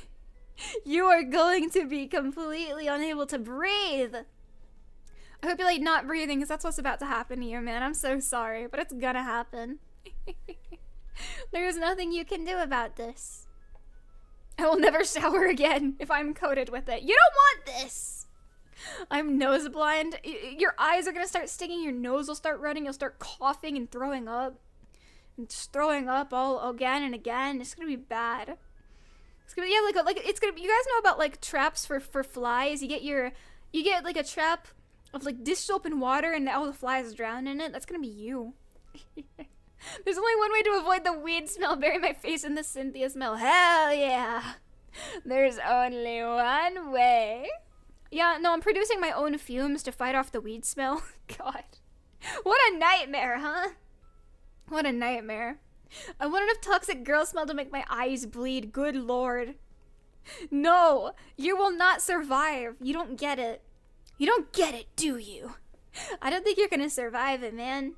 You are going to be completely unable to breathe. I hope you're like not breathing because that's what's about to happen to you, man. I'm so sorry, but it's gonna happen. There's nothing you can do about this. I will never shower again if I'm coated with it. You don't want this. I'm nose blind. Your eyes are gonna start stinging. Your nose will start running. You'll start coughing and throwing up. And just throwing up all again and again. It's gonna be bad. It's gonna be, yeah, like it's gonna be, you guys know about like traps for flies? You get like a trap of like dish soap and water and all the flies drown in it. That's gonna be you. There's only one way to avoid the weed smell. Bury my face in the Sinthya smell. Hell yeah. There's only one way. Yeah, no, I'm producing my own fumes to fight off the weed smell. God. What a nightmare, huh? What a nightmare. I want enough toxic girl smell to make my eyes bleed. Good lord. No, you will not survive. You don't get it. You don't get it, do you? I don't think you're gonna survive it, man.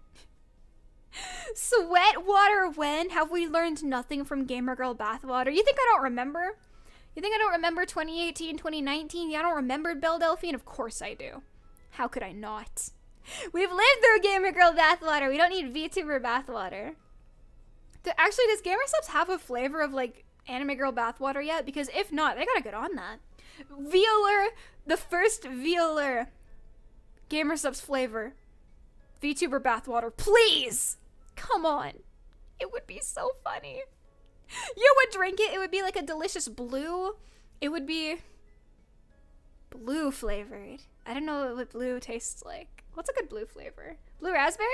Sweat water when? Have we learned nothing from Gamer Girl Bathwater? You think I don't remember? You think I don't remember 2018, 2019? Yeah, I don't remember Belle Delphine? Of course I do. How could I not? We've lived through Gamer Girl Bathwater. We don't need VTuber Bathwater. Actually, does Gamer Subs have a flavor of like Anime Girl Bathwater yet? Because if not, they gotta get on that. VAllure, the first VAllure Gamer Subs flavor. VTuber bathwater, please! Come on. It would be so funny. You would drink it, it would be like a delicious blue. It would be blue flavored. I don't know what blue tastes like. What's a good blue flavor? Blue raspberry?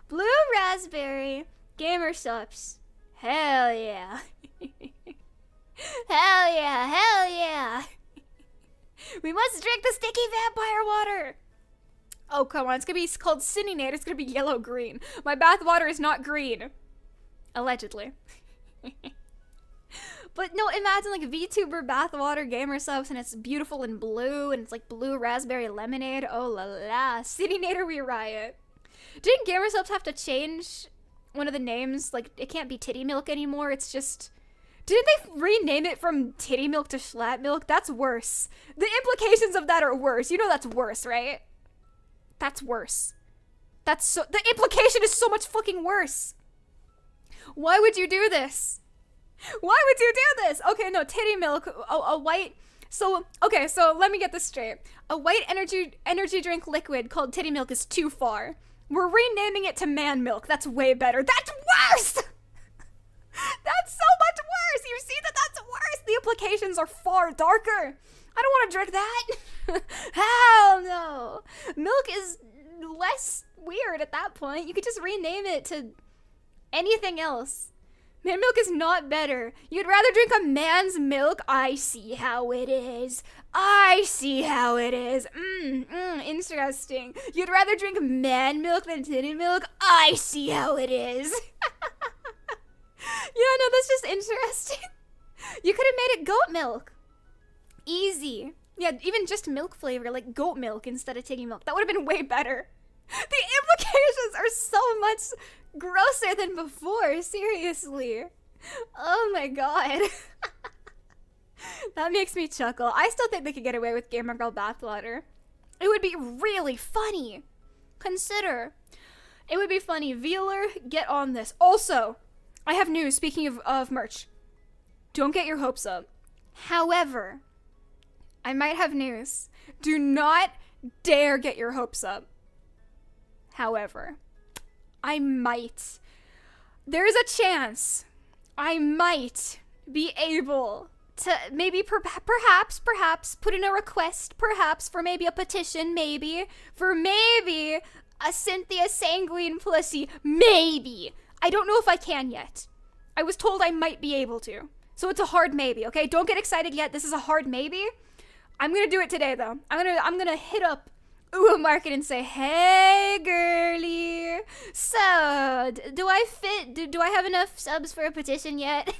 Blue raspberry Gamer Subs. Hell yeah. Hell yeah, hell yeah. We must drink the sticky vampire water. Oh, come on. It's going to be called Cinnynate. It's going to be yellow-green. My bath water is not green. Allegedly. But no, imagine like VTuber bathwater Gamer Subs and it's beautiful and blue and it's like blue raspberry lemonade. Oh la la. Citynator we riot. Didn't Gamer Subs have to change one of the names? Like, it can't be Titty Milk anymore. It's just... Didn't they rename it from Titty Milk to Schlatt Milk? That's worse. The implications of that are worse. You know that's worse, right? That's worse. That's so... The implication is so much fucking worse. Why would you do this? Why would you do this? Okay, no, Titty Milk, a white... So, okay, so let me get this straight. A white energy drink liquid called Titty Milk is too far. We're renaming it to Man Milk. That's way better. That's worse! That's so much worse! You see that that's worse? The implications are far darker. I don't want to drink that. Hell no. Milk is less weird at that point. You could just rename it to anything else. Man milk is not better. You'd rather drink a man's milk? I see how it is. I see how it is. Interesting. You'd rather drink man milk than titty milk? I see how it is. Yeah, no, that's just interesting. You could have made it goat milk. Easy. Yeah, even just milk flavor, like goat milk instead of titty milk. That would have been way better. The implications are so much grosser than before, seriously. Oh my god. That makes me chuckle. I still think they could get away with Gamer Girl bathwater. It would be really funny. Consider. It would be funny. VAllure, get on this. Also, I have news, speaking of merch. Don't get your hopes up. However, I might have news. Do not dare get your hopes up. However, I might. There's a chance I might be able to maybe perhaps put in a request, perhaps for maybe a petition, maybe for maybe a Sinthya Sanguine plushie, maybe. I don't know if I can yet. I was told I might be able to. So it's a hard maybe, okay? Don't get excited yet. This is a hard maybe. I'm gonna do it today though. I'm gonna hit up Willo Market and say, hey girly, so do I fit? Do I have enough subs for a petition yet?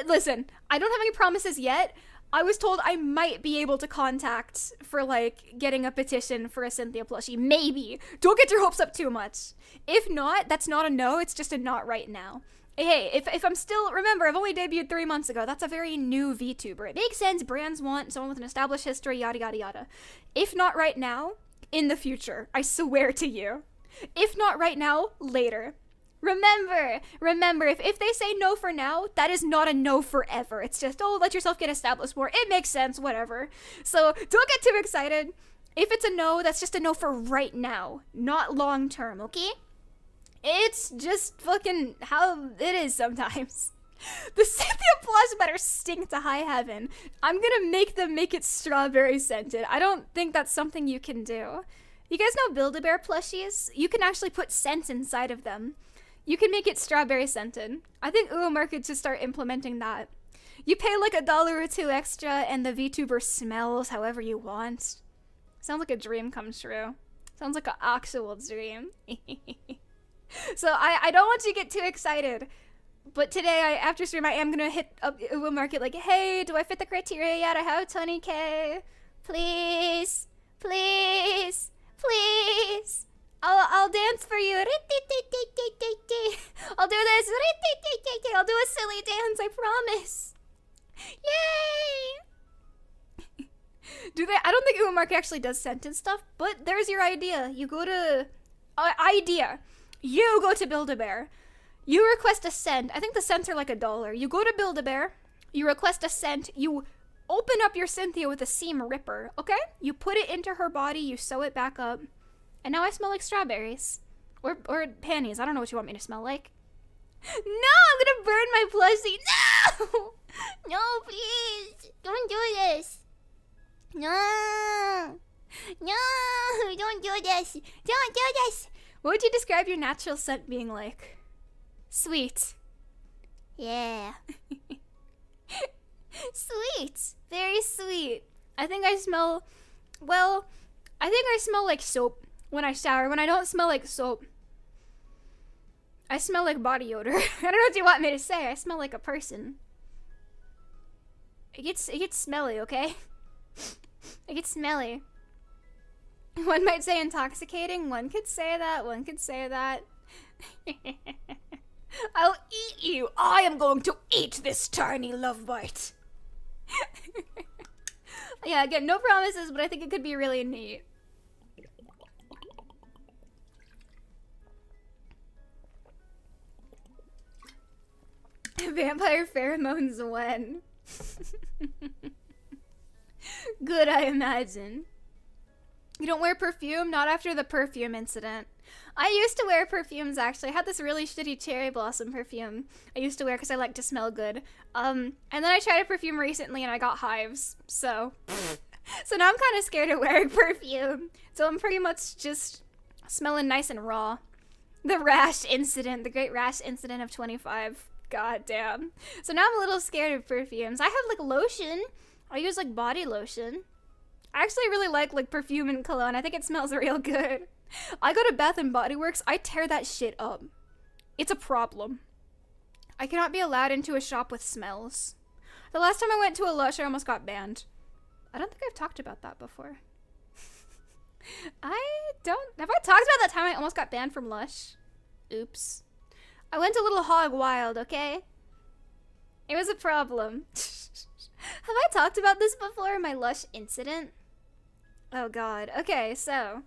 Listen, I don't have any promises yet. I was told I might be able to contact for like getting a petition for a Sinthya plushie. Maybe. Don't get your hopes up too much. If not, that's not a no. It's just a not right now. Hey, if I'm still, remember, I've only debuted 3 months ago. That's a very new VTuber. It makes sense. Brands want someone with an established history, yada, yada, yada. If not right now, in the future. I swear to you. If not right now, later. Remember, if they say no for now, that is not a no forever. It's just, oh, let yourself get established more. It makes sense, whatever. So don't get too excited. If it's a no, that's just a no for right now, not long term, okay? It's just fucking how it is sometimes. The Sinthya plush better stink to high heaven. I'm gonna make them make it strawberry scented. I don't think that's something you can do. You guys know Build-A-Bear plushies? You can actually put scent inside of them. You can make it strawberry scented. I think Willo Market should start implementing that. You pay like $1 or $2 extra and the VTuber smells however you want. Sounds like a dream come true. Sounds like an actual dream. So I don't want you to get too excited. But today, after stream, I am going to hit up Willo Market like, hey, do I fit the criteria yet? I have 20k. Please. Please. Please. I'll dance for you. I'll do this. I'll do a silly dance, I promise. Yay! I don't think Willo Market actually does scent and stuff, but there's your idea. You go to... You go to Build-A-Bear. You request a scent. I think the scents are like $1. You go to Build-A-Bear. You request a scent. You open up your Sinthya with a seam ripper, okay? You put it into her body, you sew it back up, and now I smell like strawberries. Or panties. I don't know what you want me to smell like. No, I'm gonna burn my plushie. No! No, please. Don't do this. No. No, don't do this. Don't do this. What would you describe your natural scent being like? Sweet. Yeah. Sweet. Very sweet. I think I smell, well, I think I smell like soap when I shower. When I don't smell like soap, I smell like body odor. I don't know what you want me to say. I smell like a person. It gets smelly, okay? It gets smelly. One might say intoxicating. One could say that. One could say that. I'll eat you. I am going to eat this tiny love bite. Yeah, again, no promises, but I think it could be really neat. Vampire pheromones when? Good, I imagine. You don't wear perfume? Not after the perfume incident. I used to wear perfumes, actually. I had this really shitty cherry blossom perfume I used to wear because I like to smell good. And then I tried a perfume recently and I got hives. So now I'm kind of scared of wearing perfume. So I'm pretty much just smelling nice and raw. The rash incident, the great rash incident of 25. God damn. So now I'm a little scared of perfumes. I have like lotion. I use like body lotion. I actually really like perfume and cologne. I think it smells real good. I go to Bath and Body Works. I tear that shit up. It's a problem. I cannot be allowed into a shop with smells. The last time I went to a Lush, I almost got banned. I don't think I've talked about that before. Have I talked about that time I almost got banned from Lush? Oops. I went a little hog wild, okay? It was a problem. Have I talked about this before, my Lush incident? Oh god. Okay, so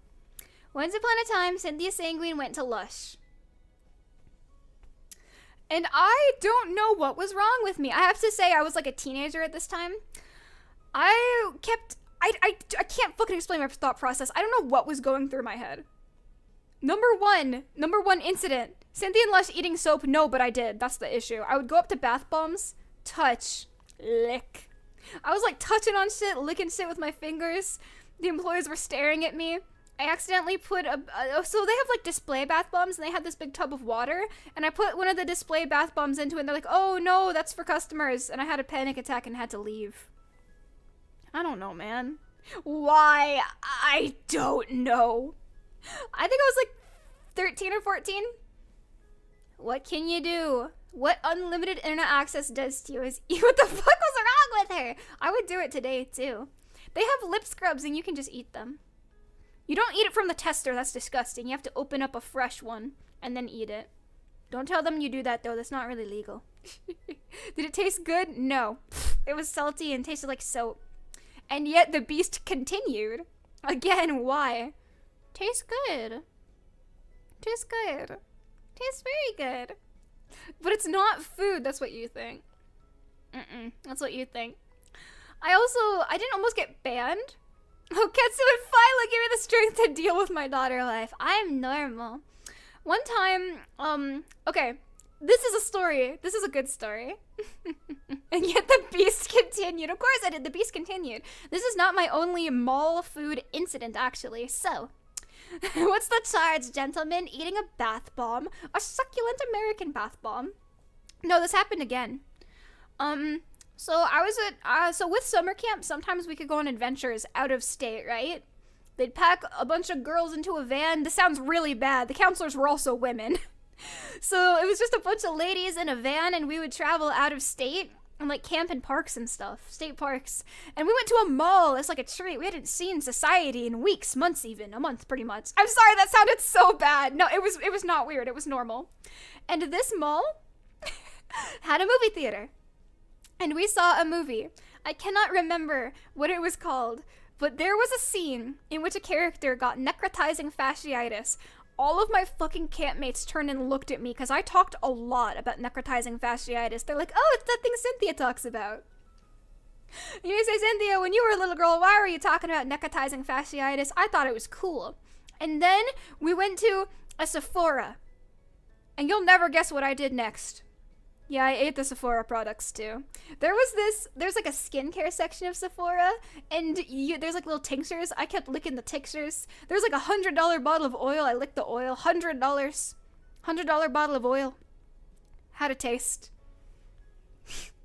once upon a time, Sinthya Sanguine went to Lush. And I don't know what was wrong with me. I have to say, I was like a teenager at this time. I can't fucking explain my thought process. I don't know what was going through my head. Number one incident. Sinthya and Lush eating soap. No, but I did. That's the issue. I would go up to bath bombs, touch, lick. I was like touching on shit, licking shit with my fingers. The employees were staring at me. I accidentally put so they have like display bath bombs and they had this big tub of water and I put one of the display bath bombs into it and they're like, oh no, that's for customers. And I had a panic attack and had to leave. I don't know, man. Why? I don't know. I think I was like 13 or 14. What can you do? What unlimited internet access does to you is what the fuck was wrong with her? I would do it today too. They have lip scrubs and you can just eat them. You don't eat it from the tester, that's disgusting. You have to open up a fresh one and then eat it. Don't tell them you do that though, that's not really legal. Did it taste good? No. It was salty and tasted like soap. And yet the beast continued. Again, why? Tastes good. Tastes good. Tastes very good. But it's not food, that's what you think. That's what you think. I didn't almost get banned. Oh, Quetzu and Phyla give me the strength to deal with my daughter life. I'm normal. One time, okay, this is a story. This is a good story. And yet the beast continued. Of course I did. The beast continued. This is not my only mall food incident, actually. So, what's the charge, gentlemen? Eating a bath bomb. A succulent American bath bomb. No, this happened again. So I was at, so with summer camp, sometimes we could go on adventures out of state, right? They'd pack a bunch of girls into a van. This sounds really bad. The counselors were also women. So it was just a bunch of ladies in a van and we would travel out of state and like camp in parks and stuff, state parks. And we went to a mall as like a treat. We hadn't seen society in weeks, months even, a month pretty much. I'm sorry, that sounded so bad. No, it was not weird. It was normal. And this mall had a movie theater. And we saw a movie. I cannot remember what it was called, but there was a scene in which a character got necrotizing fasciitis. all of my fucking campmates turned and looked at me because I talked a lot about necrotizing fasciitis. They're like, oh, it's that thing Sinthya talks about. You say, Sinthya, when you were a little girl, why were you talking about necrotizing fasciitis? I thought it was cool. And then we went to a Sephora. And you'll never guess what I did next. Yeah, I ate the Sephora products too. There's like a skincare section of Sephora, and there's like little tinctures. I kept licking the tinctures. There's like $100 bottle of oil. I licked the oil. $100 bottle of oil. Had a taste.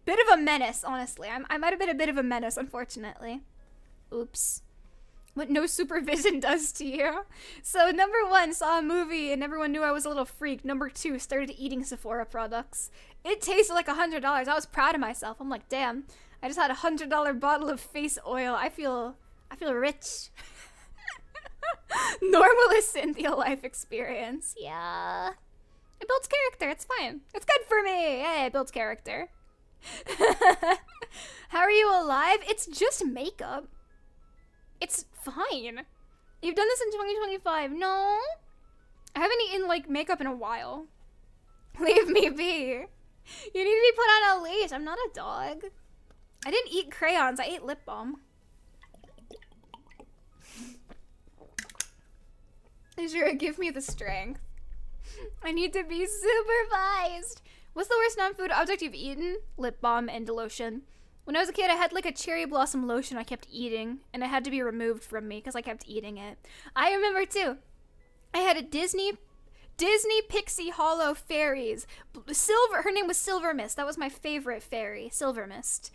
Bit of a menace, honestly. I might have been a bit of a menace, unfortunately. Oops. What no supervision does to you. So number 1, saw a movie and everyone knew I was a little freak. Number 2, started eating Sephora products. It tasted like $100. I was proud of myself. I'm like, damn, I just had a $100 bottle of face oil. I feel rich. Normalist Sinthya life experience. Yeah. It builds character. It's fine. It's good for me. Hey, it builds character. How are you alive? It's just makeup. It's fine. You've done this in 2025. No. I haven't eaten, like, makeup in a while. Leave me be. You need to be put on a leash. I'm not a dog. I didn't eat crayons. I ate lip balm. Sure, give me the strength. I need to be supervised. What's the worst non-food object you've eaten? Lip balm and lotion. When I was a kid, I had like a cherry blossom lotion I kept eating, and it had to be removed from me because I kept eating it. I remember too. I had a Disney Pixie Hollow Fairies. Her name was Silver Mist. That was my favorite fairy, Silver Mist.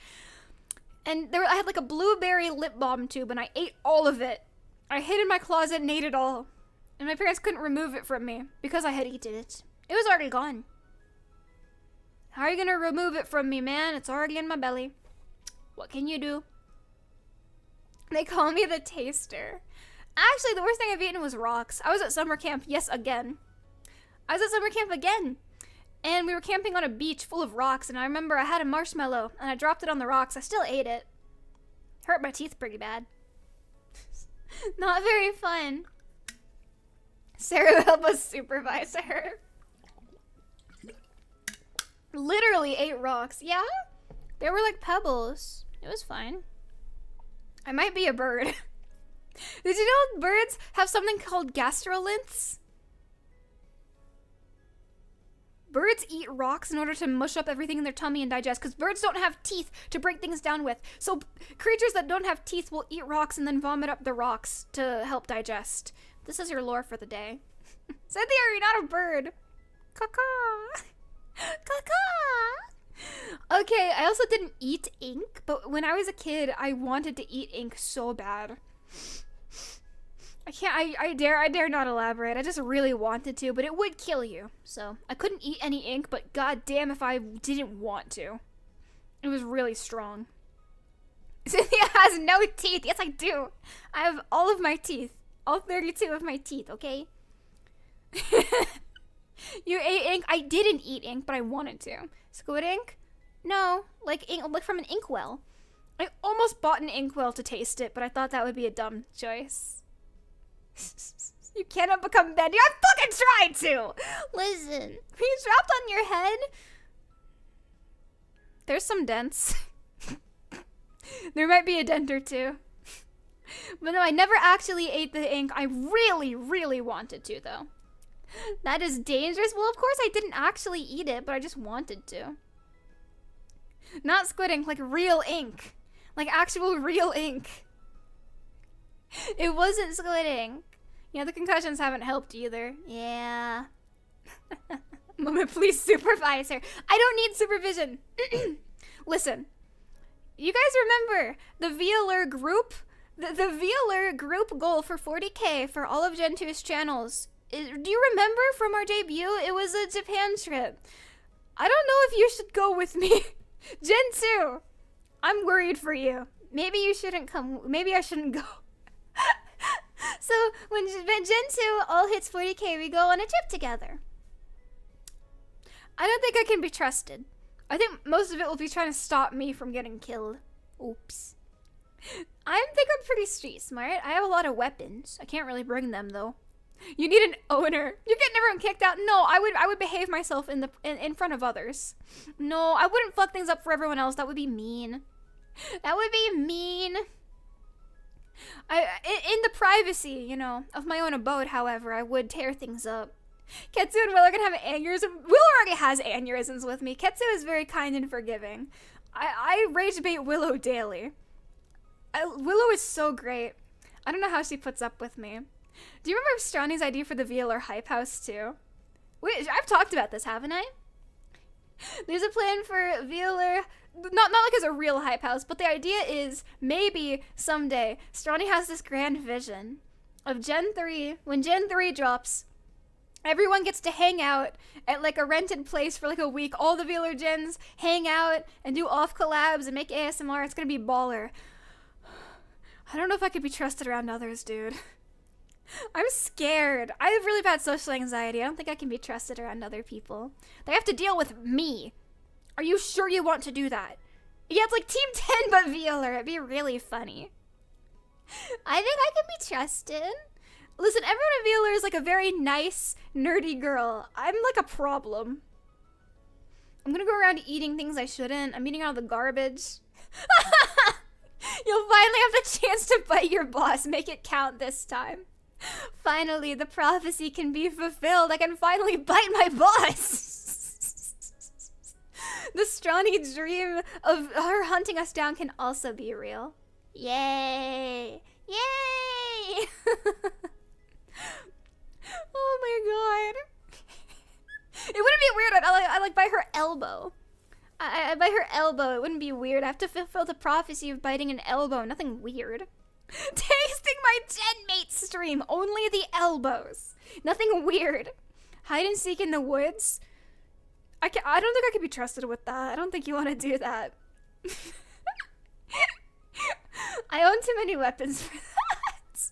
And I had like a blueberry lip balm tube, and I ate all of it. I hid in my closet and ate it all. And my parents couldn't remove it from me because I had eaten it. It was already gone. How are you gonna remove it from me, man? It's already in my belly. What can you do? They call me the taster. Actually, the worst thing I've eaten was rocks. I was at summer camp, yes, again. I was at summer camp again. And we were camping on a beach full of rocks, and I remember I had a marshmallow, and I dropped it on the rocks. I still ate it. Hurt my teeth pretty bad. Not very fun. Ceru, help us supervise her. Literally ate rocks. Yeah? They were like pebbles. It was fine. I might be a bird. Did you know birds have something called gastrolinthes? Birds eat rocks in order to mush up everything in their tummy and digest, because birds don't have teeth to break things down with. So creatures that don't have teeth will eat rocks and then vomit up the rocks to help digest. This is your lore for the day. Cynthia, you're not a bird. Caw-caw. Caw-caw. Okay, I also didn't eat ink, but when I was a kid, I wanted to eat ink so bad. I dare not elaborate. I just really wanted to, but it would kill you. So, I couldn't eat any ink, but goddamn if I didn't want to. It was really strong. Cynthia has no teeth. Yes, I do. I have all of my teeth. All 32 of my teeth, okay? You ate ink? I didn't eat ink, but I wanted to. Squid ink? No, like ink, like from an inkwell. I almost bought an inkwell to taste it, but I thought that would be a dumb choice. You cannot become bendy. I fucking tried to! Listen, you dropped on your head. There's some dents. There might be a dent or two. But no, I never actually ate the ink. I really, really wanted to, though. That is dangerous. Well, of course I didn't actually eat it, but I just wanted to. Not squid ink, like real ink. Like actual real ink. It wasn't squid ink. Yeah, the concussions haven't helped either. Yeah. Mama, please supervise her. I don't need supervision. Listen. You guys remember the VAllure group? The VAllure group goal for 40k for all of Gen 2's channels. Do you remember from our debut? It was a Japan trip. I don't know if you should go with me. Gen 2, I'm worried for you. Maybe you shouldn't come. Maybe I shouldn't go. So when Gen 2 all hits 40k, we go on a trip together. I don't think I can be trusted. I think most of it will be trying to stop me from getting killed. Oops. I think I'm pretty street smart. I have a lot of weapons. I can't really bring them though. You need an owner. You're getting everyone kicked out. No, I would behave myself in front of others. No, I wouldn't fuck things up for everyone else. That would be mean. That would be mean. In the privacy, you know, of my own abode, however, I would tear things up. Quetzu and Willo are gonna have aneurysms. Willo already has aneurysms with me. Quetzu is very kind and forgiving. I rage bait Willo daily. Willo is so great. I don't know how she puts up with me. Do you remember Strani's idea for the VAllure hype house too? Wait, I've talked about this, haven't I? There's a plan for VAllure, not like as a real hype house, but the idea is maybe someday Strani has this grand vision of Gen 3. When Gen 3 drops, everyone gets to hang out at like a rented place for like a week. All the VAllure gens hang out and do off collabs and make ASMR. It's gonna be baller. I don't know if I could be trusted around others, dude. I'm scared. I have really bad social anxiety. I don't think I can be trusted around other people. They have to deal with me. Are you sure you want to do that? Yeah, it's like Team 10 but VAllure. It'd be really funny. I think I can be trusted. Listen, everyone in VAllure is like a very nice, nerdy girl. I'm like a problem. I'm gonna go around eating things I shouldn't. I'm eating out of the garbage. You'll finally have the chance to bite your boss. Make it count this time. Finally, the prophecy can be fulfilled. I can finally bite my boss. The Strani dream of her hunting us down can also be real. Yay! Yay! Oh my god. It wouldn't be weird. I like bite her elbow. I bite her elbow. It wouldn't be weird. I have to fulfill the prophecy of biting an elbow. Nothing weird. Tasting my gen mate stream. Only the elbows. Nothing weird. Hide and seek in the woods. I don't think I could be trusted with that. I don't think you want to do that. I own too many weapons for that.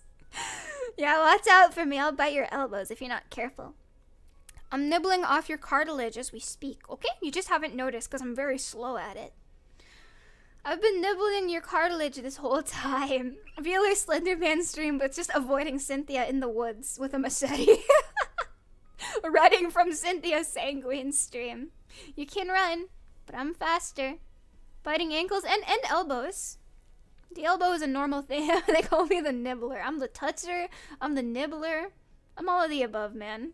Yeah, watch out for me. I'll bite your elbows if you're not careful. I'm nibbling off your cartilage as we speak, okay? You just haven't noticed because I'm very slow at it. I've been nibbling your cartilage this whole time. VAllure Slenderman stream, but just avoiding Sinthya in the woods with a machete. Running from Cynthia's Sanguine stream. You can run, but I'm faster. Biting ankles and elbows. The elbow is a normal thing. They call me the nibbler. I'm the toucher. I'm the nibbler. I'm all of the above, man.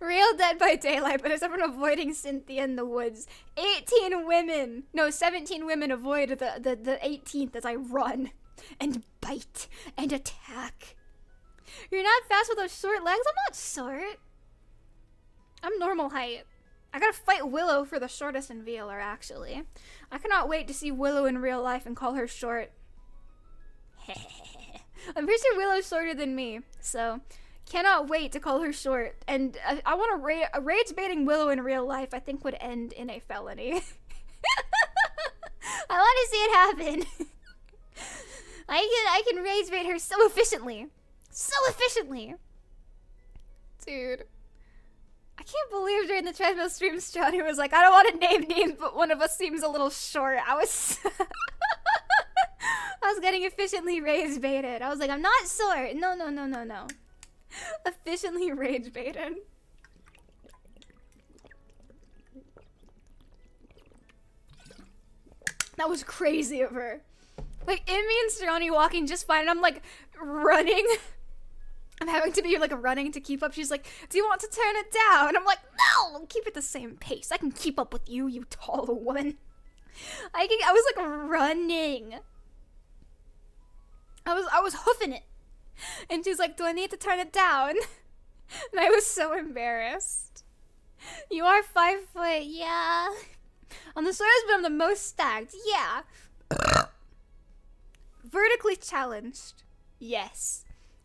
Real Dead by Daylight, but as everyone avoiding Sinthya in the woods. 18 women, no, 17 women avoid the 18th as I run and bite and attack. You're not fast with those short legs? I'm not short. I'm normal height. I gotta fight Willo for the shortest in VAllure, actually. I cannot wait to see Willo in real life and call her short. I'm pretty sure Willow's shorter than me, so cannot wait to call her short. And I want to rage baiting Willo in real life. I think would end in a felony. I want to see it happen. I can rage bait her so efficiently, dude. I can't believe during the treadmill stream, Strani was like, I don't want to name names, but one of us seems a little short. I was getting efficiently rage baited. I was like, I'm not short. No. Efficiently rage baited. That was crazy of her. Like, Emmy and Strani walking just fine, and I'm like running. I'm having to be like running to keep up. She's like, do you want to turn it down? And I'm like, no, keep it the same pace. I can keep up with you, you tall woman. I was like running. I was hoofing it. And she's like, do I need to turn it down? And I was so embarrassed. You are 5 foot, yeah. On the shortest, but I'm the most stacked, yeah. Vertically challenged, yes.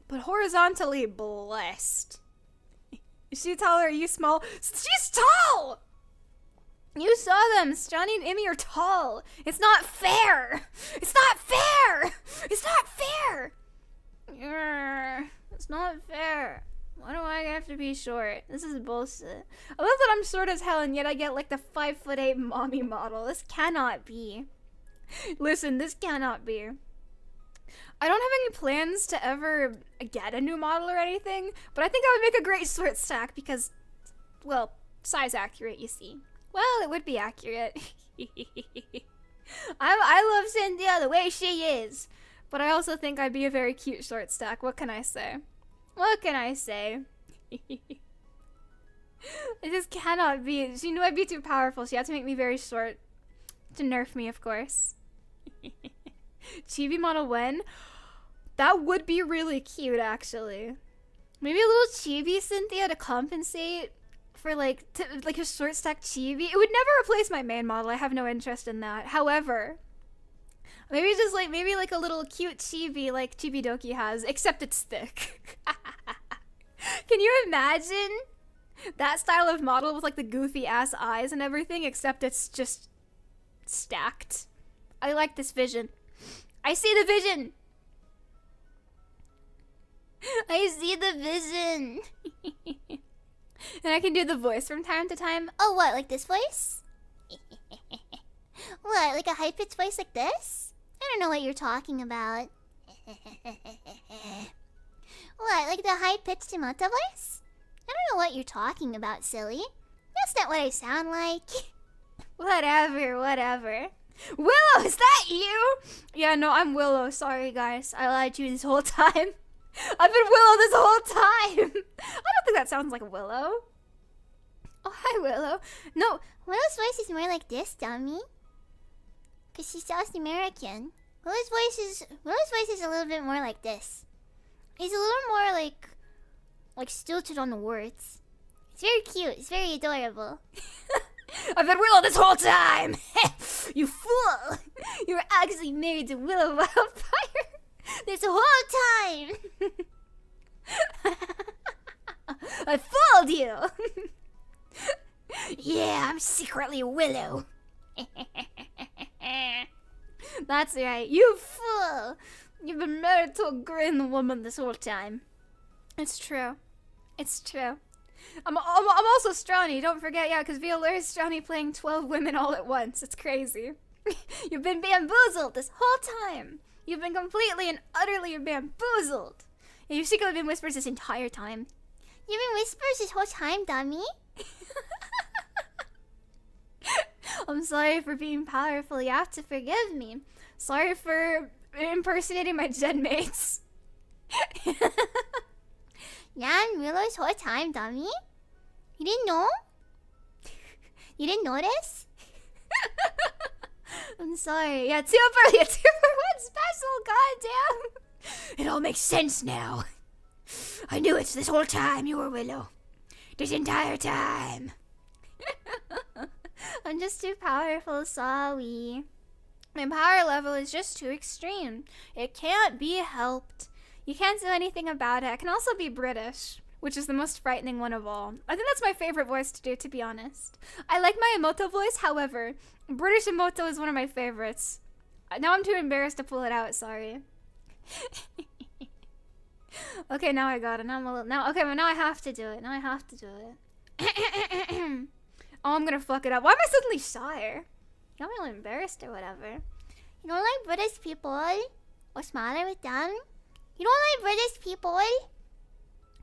But horizontally blessed. Is she tall or are you small? She's tall! You saw them. Strani and Emmy are tall. It's not fair. It's not fair. It's not fair. It's not fair. Why do I have to be short? This is bullshit. I love that I'm short as hell and yet I get like the 5'8" mommy model. This cannot be. Listen, this cannot be. I don't have any plans to ever get a new model or anything, but I think I would make a great short stack because, well, size accurate, you see. Well, it would be accurate. I love Sinthya the way she is, but I also think I'd be a very cute short stack. What can I say? What can I say? It just cannot be. She knew I'd be too powerful. She had to make me very short to nerf me, of course. Chibi model when? That would be really cute, actually. Maybe a little chibi Sinthya to compensate for like a short stack chibi. It would never replace my main model. I have no interest in that. However, maybe just like a little cute chibi like Chibidoki has, except it's thick. Can you imagine that style of model with like the goofy ass eyes and everything, except it's just stacked? I like this vision. I see the vision. I see the vision. And I can do the voice from time to time. Oh, what? Like this voice? What? Like a high-pitched voice like this? I don't know what you're talking about. What? Like the high-pitched Emoto voice? I don't know what you're talking about, silly. That's not what I sound like. Whatever, whatever. Willow, is that you? Yeah, no, I'm Willow. Sorry, guys. I lied to you this whole time. I've been Willow this whole time. I don't think that sounds like Willow. Oh, hi, Willow. No, Willow's voice is more like this, dummy. Because she's South American. Willow's voice is a little bit more like this. He's a little more like stilted on the words. It's very cute. It's very adorable. I've been Willow this whole time. You fool. You were actually married to Willo Wildfire this whole time. I fooled you. Yeah, I'm secretly Willow. That's right. You fool. You've been married to a green woman this whole time. It's true. It's true. I'm also Strawny, don't forget, yeah, because VAllure is Strawny playing 12 women all at once. It's crazy. You've been bamboozled this whole time. You've been completely and utterly bamboozled. And you've secretly been Whispers this entire time. You've been Whispers this whole time, dummy. I'm sorry for being powerful. You have to forgive me. Sorry for impersonating my gen mates. Yeah, I'm Willow this whole time, dummy. You didn't know? You didn't notice? I'm sorry. Yeah, 2 for 1 special, goddamn. It all makes sense now. I knew it this whole time you were Willow. This entire time. I'm just too powerful, sorry. My power level is just too extreme. It can't be helped. You can't do anything about it. I can also be British, which is the most frightening one of all. I think that's my favorite voice to do, to be honest. I like my Emoto voice, however, British Emoto is one of my favorites. Now I'm too embarrassed to pull it out, sorry. Okay, now I got it. Okay, but now I have to do it. Now I have to do it. Oh, I'm gonna fuck it up. Why am I suddenly shy? I'm really embarrassed or whatever. You don't like British people? What's the matter with them? You don't like British people?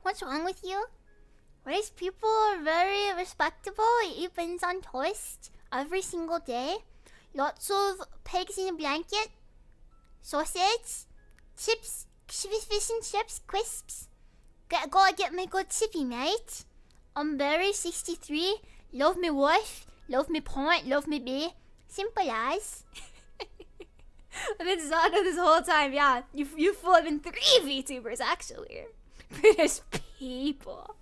What's wrong with you? British people are very respectable. They eat beans on toast every single day. Lots of pigs in a blanket. Sausage. Chips. Fish and chips. Crisps. Gotta get my good chippy, mate. I'm Barry, 63. Love me wife. Love me point. Love me bee. Simple as. I've been Zato this whole time, yeah. You fool, I've been 3 VTubers, actually. British people.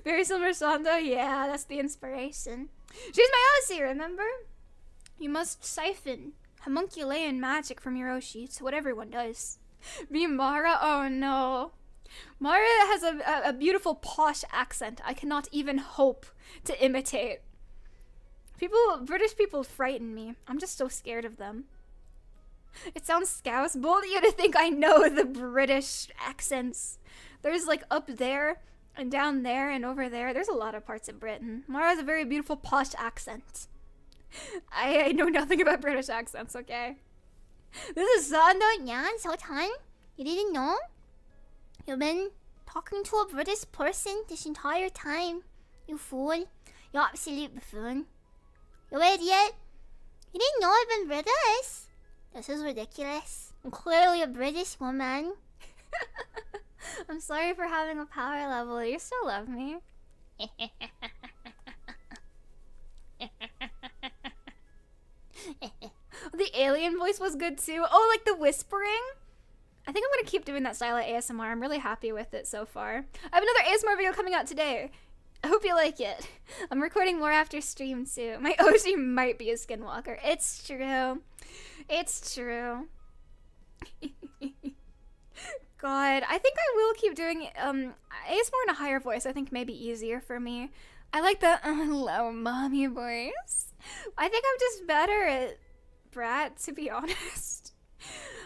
Very Silver Sando, yeah, that's the inspiration. She's my Oshi, remember? You must siphon homunculean magic from your Oshi. It's what everyone does. Be Mara? Oh no. Mara has a beautiful posh accent I cannot even hope to imitate. British people frighten me. I'm just so scared of them. It sounds scouse bold of you to think I know the British accents. There's like up there and down there and over there. There's a lot of parts of Britain. Mara has a very beautiful posh accent. I know nothing about British accents, okay? This is Sando Nyan Sotan. You didn't know? You've been talking to a British person this entire time. You fool. You absolute buffoon. You idiot. You didn't know I've been British? This is ridiculous. I'm clearly a British woman. I'm sorry for having a power level. You still love me. The alien voice was good too. Oh, like the whispering? I think I'm gonna keep doing that style of ASMR. I'm really happy with it so far. I have another ASMR video coming out today. I hope you like it. I'm recording more after stream too. My Oshi might be a skinwalker. It's true. It's true. God, I think I will keep doing ASMR in a higher voice. I think maybe easier for me. I like the low mommy voice. I think I'm just better at brat, to be honest.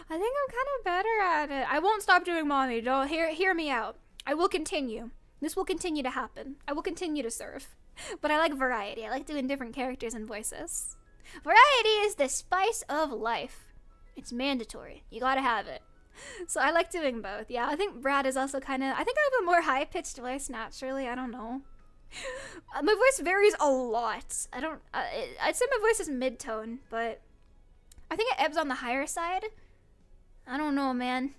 I think I'm kind of better at it. I won't stop doing mommy. Don't hear me out. I will continue. This will continue to happen. I will continue to serve. But I like variety. I like doing different characters and voices. Variety is the spice of life. It's mandatory. You gotta have it. So I like doing both. Yeah, I think Brad is also kind of... I think I have a more high-pitched voice naturally. I don't know. My voice varies a lot. I'd say my voice is mid-tone, but I think it ebbs on the higher side. I don't know, man.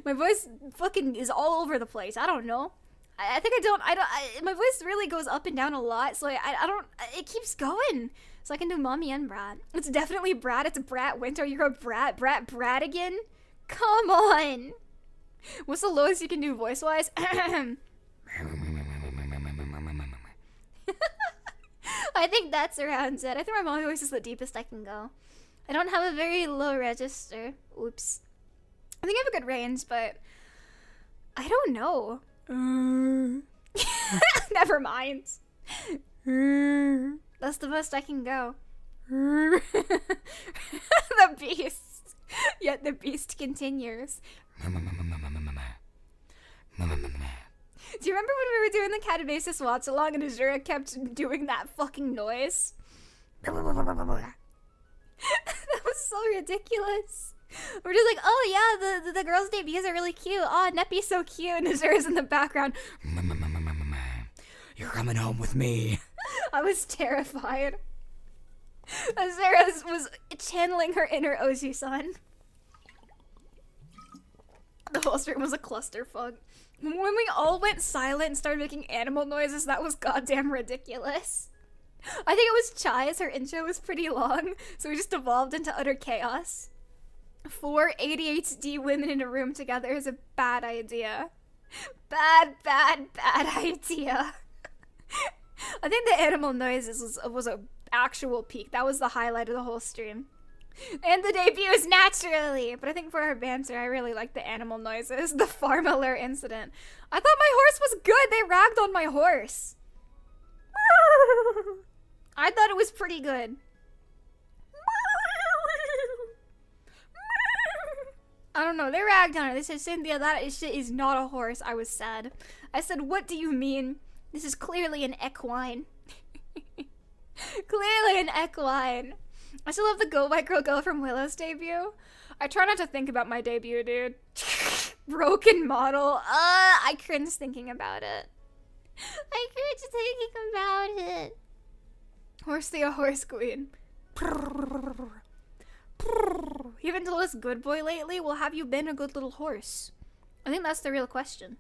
My voice fucking is all over the place. I don't know. I think my voice really goes up and down a lot, so it keeps going. So I can do mommy and Brad. It's definitely Brad. It's Brat Winter. You're a Brad again? Come on. What's the lowest you can do voice-wise? I think that's around it. I think my mommy voice is the deepest I can go. I don't have a very low register. Oops. I think I have a good range, but I don't know. Never mind. That's the best I can go. The beast. Yet the beast continues. Do you remember when we were doing the Catabasis watch along and Azura kept doing that fucking noise? That was so ridiculous. We're just like, oh yeah, the girls' debuts are really cute. Oh, Neppy's so cute, and Azura's in the background. You're coming home with me. I was terrified. Azura was channeling her inner Oji-san. The whole stream was a clusterfuck. When we all went silent and started making animal noises, that was goddamn ridiculous. I think it was Chai's, her intro was pretty long, so we just evolved into utter chaos. 4 ADHD women in a room together is a bad idea. Bad idea. I think the animal noises was a actual peak. That was the highlight of the whole stream. And the debuts, naturally. But I think for our banter, I really like the animal noises. The farm alert incident. I thought my horse was good. They ragged on my horse. I thought it was pretty good. I don't know. They ragged on it. They said, Sinthya, that shit is not a horse. I was sad. I said, what do you mean? This is clearly an equine. Clearly an equine. I still love the Go White Girl Go from Willow's debut. I try not to think about my debut, dude. Broken model. I cringe thinking about it. I cringe thinking about it. Horse Horse Queen. You haven't told us good boy lately? Well, have you been a good little horse? I think that's the real question.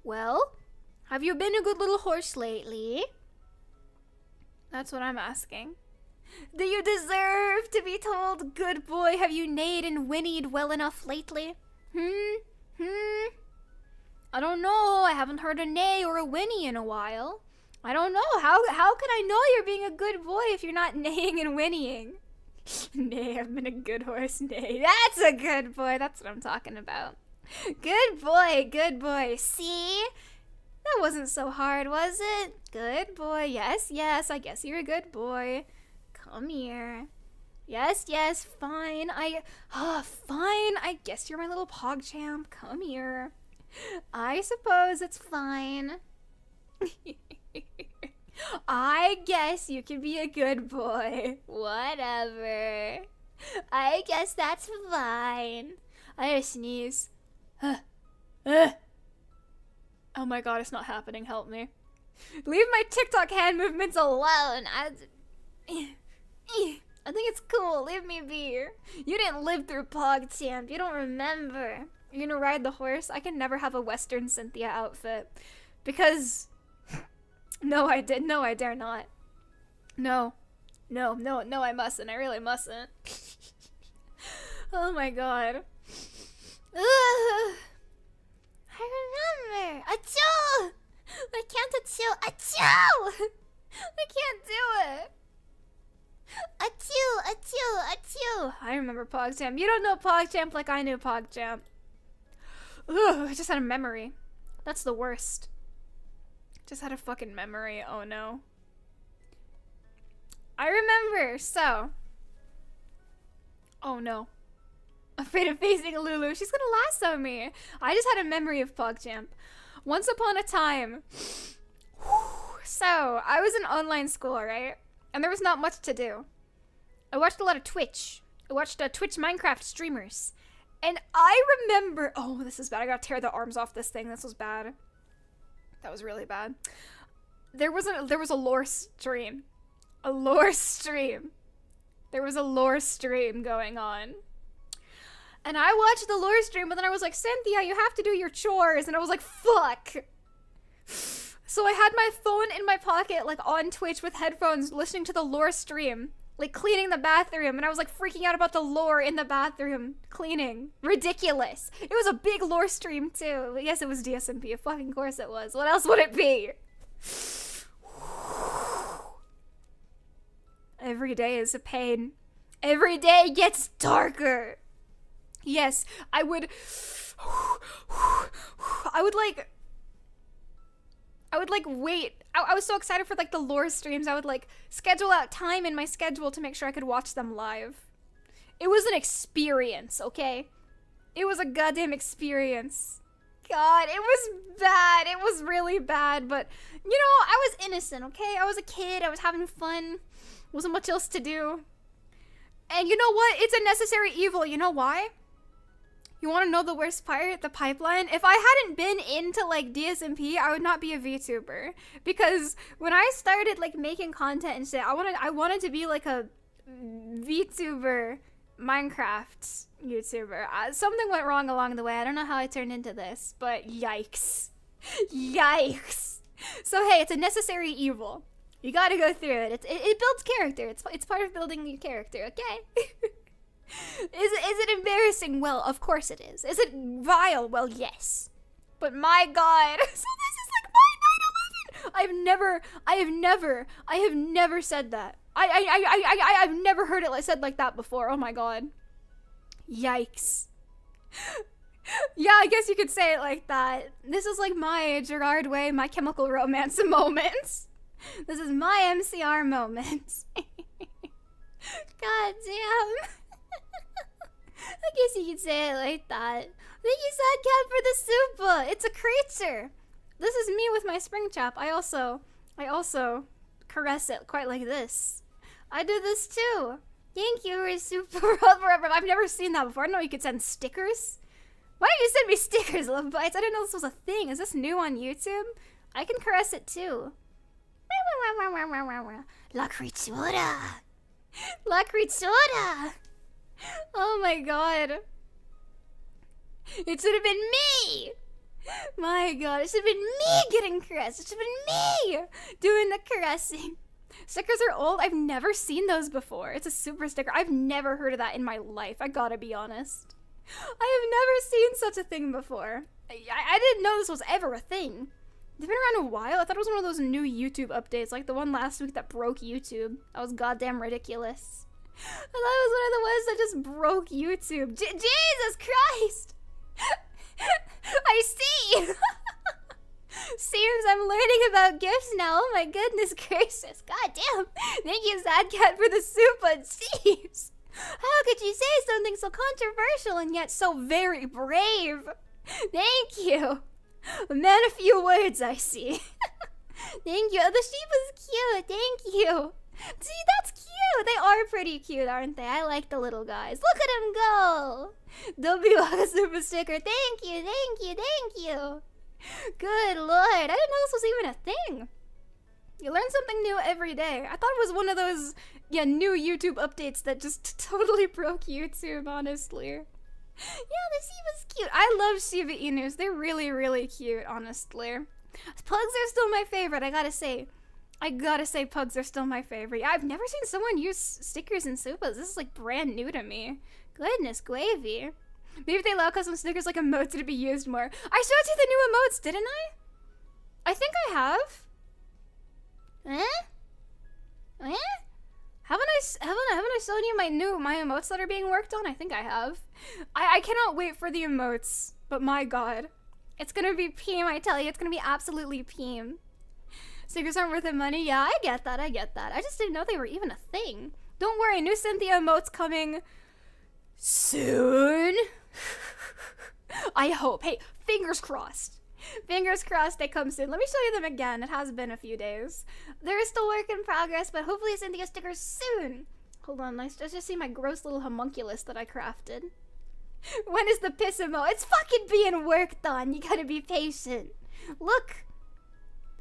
Well, have you been a good little horse lately? That's what I'm asking. Do you deserve to be told, good boy, have you neighed and whinnied well enough lately? I don't know. I haven't heard a neigh or a whinny in a while. I don't know. How can I know you're being a good boy if you're not neighing and whinnying? Nay, I've been a good horse, nay. That's a good boy. That's what I'm talking about. Good boy, good boy. See? That wasn't so hard, was it? Good boy. Yes, yes, I guess you're a good boy. Come here. Yes, yes, fine. Fine. I guess you're my little PogChamp. Come here. I suppose it's fine. I guess you can be a good boy. Whatever. I guess that's fine. I gotta sneeze. Oh my god, it's not happening. Help me. Leave my TikTok hand movements alone. I think it's cool. Leave me be. You didn't live through PogChamp. You don't remember. You're gonna ride the horse? I can never have a Western Sinthya outfit. Because... No, I did. No, I dare not. No. No, I mustn't. I really mustn't. Oh my god. Ugh. I remember. Achoo! I can't achoo. Achoo! I can't do it. Achoo, achoo, achoo. I remember PogChamp. You don't know PogChamp like I knew PogChamp. Ugh, I just had a memory. That's the worst. Just had a fucking memory. Oh no. I remember, so. Oh no. Afraid of facing Lulu. She's gonna lasso me. I just had a memory of PogChamp. Once upon a time. So, I was in online school, right? And there was not much to do. I watched a lot of Twitch. I watched Twitch Minecraft streamers. And I remember... Oh, this is bad. I gotta tear the arms off this thing. This was bad. That was really bad. There was a lore stream. A lore stream. There was a lore stream going on. And I watched the lore stream, but then I was like, Sinthya, you have to do your chores. And I was like, fuck. So I had my phone in my pocket, like on Twitch with headphones, listening to the lore stream. Like cleaning the bathroom. And I was like freaking out about the lore in the bathroom. Cleaning. Ridiculous. It was a big lore stream too. Yes, it was DSMP. Of fucking course it was. What else would it be? Every day is a pain. Every day gets darker. Yes, I would wait. I was so excited for like the lore streams. I would like schedule out time in my schedule to make sure I could watch them live. It was an experience, okay? It was a goddamn experience. God, it was bad. It was really bad, but you know, I was innocent, okay? I was a kid. I was having fun. Wasn't much else to do. And you know what? It's a necessary evil. You know why? You want to know the worst part? The pipeline? If I hadn't been into like DSMP, I would not be a VTuber. Because when I started like making content and shit, I wanted to be like a VTuber, Minecraft YouTuber. Something went wrong along the way. I don't know how I turned into this, but yikes. Yikes. So hey, it's a necessary evil. You gotta go through it. It builds character. It's part of building your character, okay? Is it embarrassing? Well, of course it is. Is it vile? Well, yes. But my god. So this is like my 9/11. I have never said that. I've never heard it said like that before. Oh my god. Yikes. Yeah, I guess you could say it like that. This is like my Gerard Way, My Chemical Romance moments. This is my MCR moment. God damn. I guess you could say it like that. Thank you, Sad Cat, for the super. It's a creature. This is me with my spring chop. I also caress it quite like this. I do this too. Thank you for super. I've never seen that before. I didn't know you could send stickers. Why don't you send me stickers, Love Bites? I didn't know this was a thing. Is this new on YouTube? I can caress it too. La creatura. La creatura. Oh my god. It should have been me. My god, it should have been me getting caressed. It should have been me doing the caressing. Stickers are old. I've never seen those before. It's a super sticker. I've never heard of that in my life. I gotta be honest. I have never seen such a thing before. I didn't know this was ever a thing. They've been around a while. I thought it was one of those new YouTube updates, like the one last week that broke YouTube. That was goddamn ridiculous. I thought it was one of the ones that just broke YouTube. Jesus Christ! I see! Seems I'm learning about gifts now. Oh my goodness gracious. God damn. Thank you, Sad Cat, for the super jeez. How could you say something so controversial and yet so very brave? Thank you. A man of few words, I see. Thank you. Oh, the sheep is cute. Thank you. See, that's cute. They are pretty cute, aren't they? I like the little guys. Look at them go. W super sticker. Thank you, thank you, thank you. Good lord. I didn't know this was even a thing. You learn something new every day. I thought it was one of those, new YouTube updates that just totally broke YouTube, honestly. Yeah, the Shiba's cute. I love Shiba Inus. They're really, really cute, honestly. Pugs are still my favorite, I gotta say. Pugs are still my favorite. I've never seen someone use stickers in Supas. This is like brand new to me. Goodness gravy. Maybe if they allow custom stickers like emotes to be used more. I showed you the new emotes, didn't I? I think I have. Haven't I shown you my emotes that are being worked on? I think I have. I cannot wait for the emotes, but my god. It's gonna be peem, I tell you, it's gonna be absolutely peem. Stickers aren't worth the money. Yeah, I get that. I just didn't know they were even a thing. Don't worry, new Sinthya emotes coming soon. I hope. Hey, fingers crossed. Fingers crossed they come soon. Let me show you them again. It has been a few days. They're still work in progress, but hopefully Sinthya stickers soon. Hold on, let's just see my gross little homunculus that I crafted. When is the piss emote? It's fucking being worked on. You gotta be patient. Look.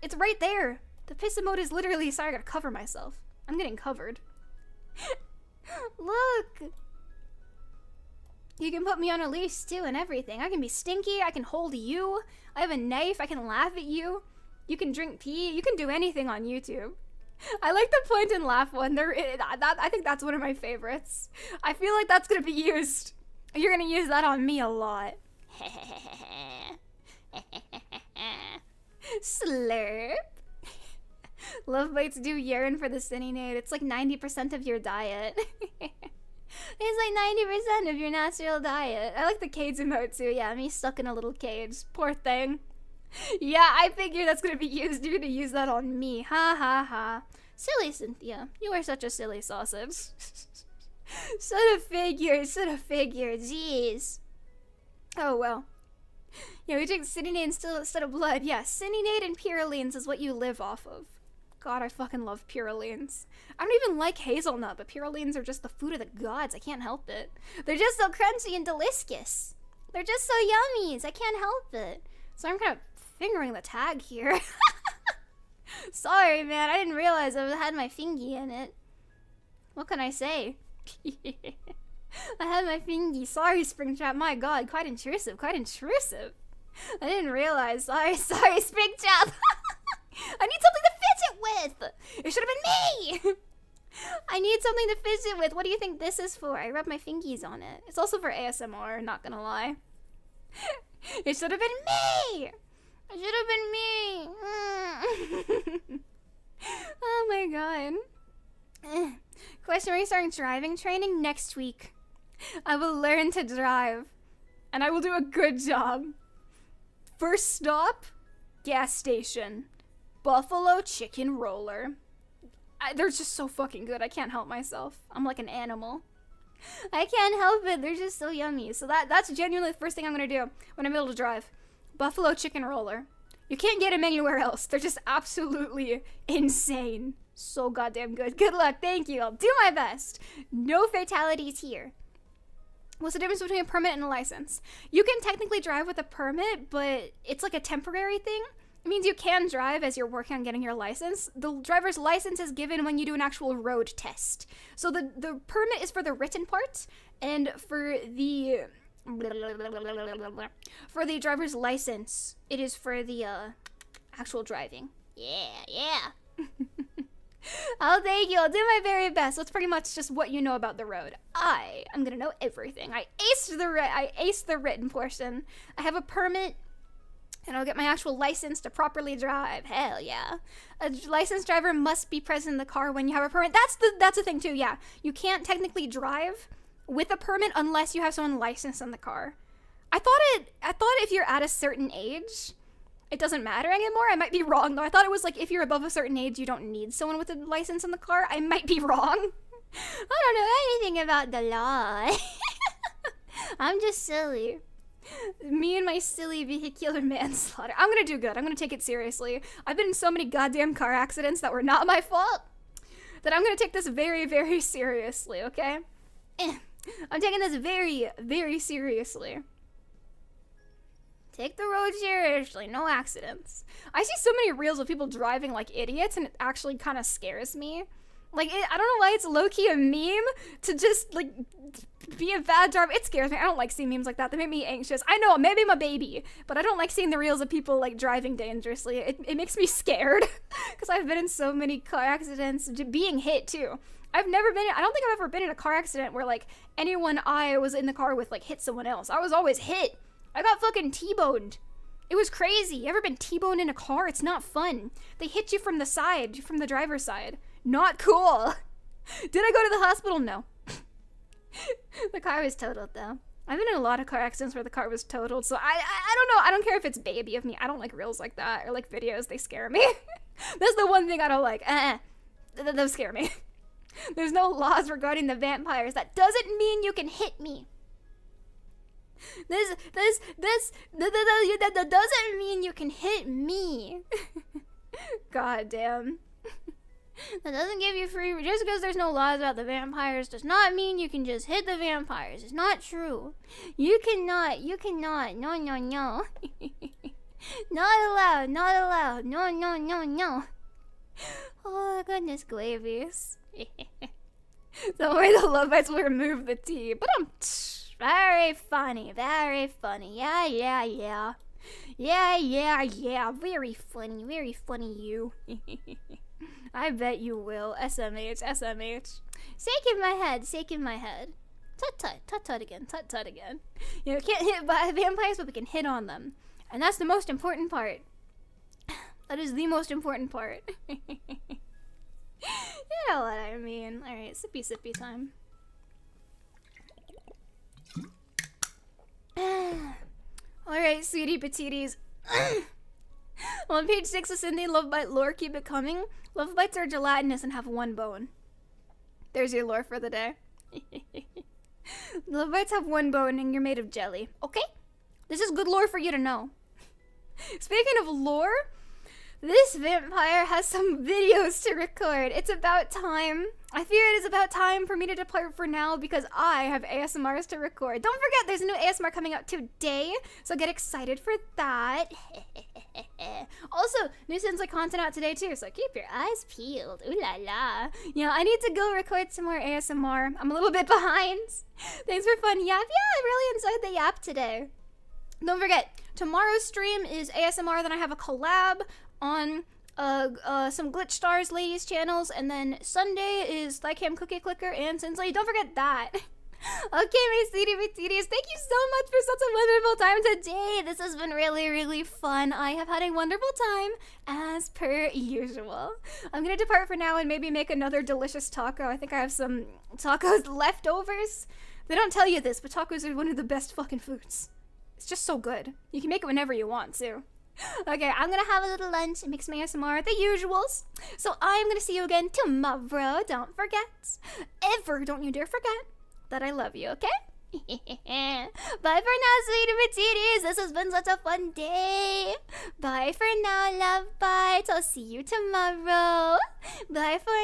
It's right there. The piss emote is literally... Sorry, I gotta cover myself. I'm getting covered. Look. You can put me on a leash too and everything. I can be stinky. I can hold you. I have a knife. I can laugh at you. You can drink pee. You can do anything on YouTube. I like the point and laugh one. I think that's one of my favorites. I feel like that's gonna be used. You're gonna use that on me a lot. Slurp. Love bites do yearn for the Cinnynade. It's like 90% of your diet. It's like 90% of your natural diet. I like the cage emote too. Yeah, me stuck in a little cage. Poor thing. Yeah, I figure that's gonna be used. You're gonna use that on me. Ha ha ha. Silly Sinthya. You are such a silly sausage. Should have figured. Jeez. Oh well. Yeah, we drink Cinnynade instead of blood. Yeah, Cinnynade and Purulines is what you live off of. God, I fucking love Purulines. I don't even like hazelnut, but Purulines are just the food of the gods. I can't help it. They're just so crunchy and delicious. They're just so yummies. I can't help it. So I'm kind of fingering the tag here. Sorry, man. I didn't realize I had my fingy in it. What can I say? I had my fingy. Sorry, Springtrap. My god, quite intrusive. I didn't realize. Sorry, Springtrap. I need something to fidget with. It should have been me. I need something to fidget with. What do you think this is for? I rub my fingies on it. It's also for ASMR, not gonna lie. It should have been me. Oh my god. Question, are you starting driving training next week? I will learn to drive. And I will do a good job. First stop, gas station. Buffalo chicken roller. They're just so fucking good. I can't help myself. I'm like an animal. I can't help it. They're just so yummy. So that's genuinely the first thing I'm gonna do when I'm able to drive. Buffalo chicken roller. You can't get them anywhere else. They're just absolutely insane. So goddamn good. Good luck. Thank you. I'll do my best. No fatalities here. What's the difference between a permit and a license? You can technically drive with a permit, but it's like a temporary thing. It means you can drive as you're working on getting your license. The driver's license is given when you do an actual road test. So the permit is for the written part, and for the driver's license, it is for the actual driving. Yeah. Oh, thank you. I'll do my very best. That's pretty much just what you know about the road. I'm gonna know everything. I aced the written portion. I have a permit. And I'll get my actual license to properly drive. Hell yeah. A licensed driver must be present in the car when you have a permit. That's the thing too, yeah. You can't technically drive with a permit unless you have someone licensed in the car. I thought if you're at a certain age, it doesn't matter anymore. I might be wrong though. I thought it was like if you're above a certain age, you don't need someone with a license in the car. I might be wrong. I don't know anything about the law. I'm just silly. Me and my silly vehicular manslaughter. I'm gonna do good. I'm gonna take it seriously. I've been in so many goddamn car accidents that were not my fault that I'm gonna take this very, very seriously, okay? I'm taking this very, very seriously. Take the road seriously, no accidents. I see so many reels of people driving like idiots, and it actually kind of scares me. Like, I don't know why it's low-key a meme to just, like, be a bad driver. It scares me. I don't like seeing memes like that. They make me anxious. I know, maybe I'm a baby, but I don't like seeing the reels of people, like, driving dangerously. It makes me scared, because I've been in so many car accidents, being hit, too. I don't think I've ever been in a car accident where, like, anyone I was in the car with, like, hit someone else. I was always hit. I got fucking T-boned. It was crazy. You ever been T-boned in a car? It's not fun. They hit you from the side, from the driver's side. Not cool. Did I go to the hospital? No. The car was totaled, though. I've been in a lot of car accidents where the car was totaled, so I don't know. I don't care if it's baby of me. I don't like reels like that, or like videos. They scare me. That's the one thing I don't like. Those scare me. There's no laws regarding the vampires. That doesn't mean you can hit me. That doesn't mean you can hit me. God damn. That doesn't give you free. Just because there's no laws about the vampires does not mean you can just hit the vampires. It's not true. You cannot. No. Not allowed. No. Oh, goodness gracious. Don't worry, the love bites will remove the T. But I'm very funny. Yeah. Very funny, you. I bet you will. SMH. Shaking my head. Tut again. You know, can't hit by vampires, but we can hit on them. And that's the most important part. That is the most important part. You know what I mean. Alright, sippy time. Alright, sweetie patooties. On page 6 of Sinthya Love Bite lore, keep it coming. Love bites are gelatinous and have one bone. There's your lore for the day. Love bites have one bone and you're made of jelly. Okay? This is good lore for you to know. Speaking of lore, this vampire has some videos to record. It's about time. I fear it is about time for me to depart for now because I have ASMRs to record. Don't forget, there's a new ASMR coming out today, so get excited for that. Also, new Sinthya content out today too, so keep your eyes peeled. Ooh la la. Yeah, I need to go record some more ASMR. I'm a little bit behind. Thanks for fun yap. Yeah, I really enjoyed the yap today. Don't forget, tomorrow's stream is ASMR, then I have a collab on some Glitch Stars ladies channels, and then Sunday is Lighthearted Cookie Clicker and Sinthya. Don't forget that. Okay, my sweetie patooties, thank you so much for such a wonderful time today. This has been really, really fun. I have had a wonderful time, as per usual. I'm gonna depart for now and maybe make another delicious taco. I think I have some tacos leftovers. They don't tell you this, but tacos are one of the best fucking foods. It's just so good. You can make it whenever you want, too. Okay, I'm gonna have a little lunch and mix my ASMR, the usuals. So I'm gonna see you again tomorrow. Don't forget. Don't you dare forget that I love you, okay? Bye for now, sweetie patooties. This has been such a fun day. Bye for now, love bites. I'll see you tomorrow. Bye for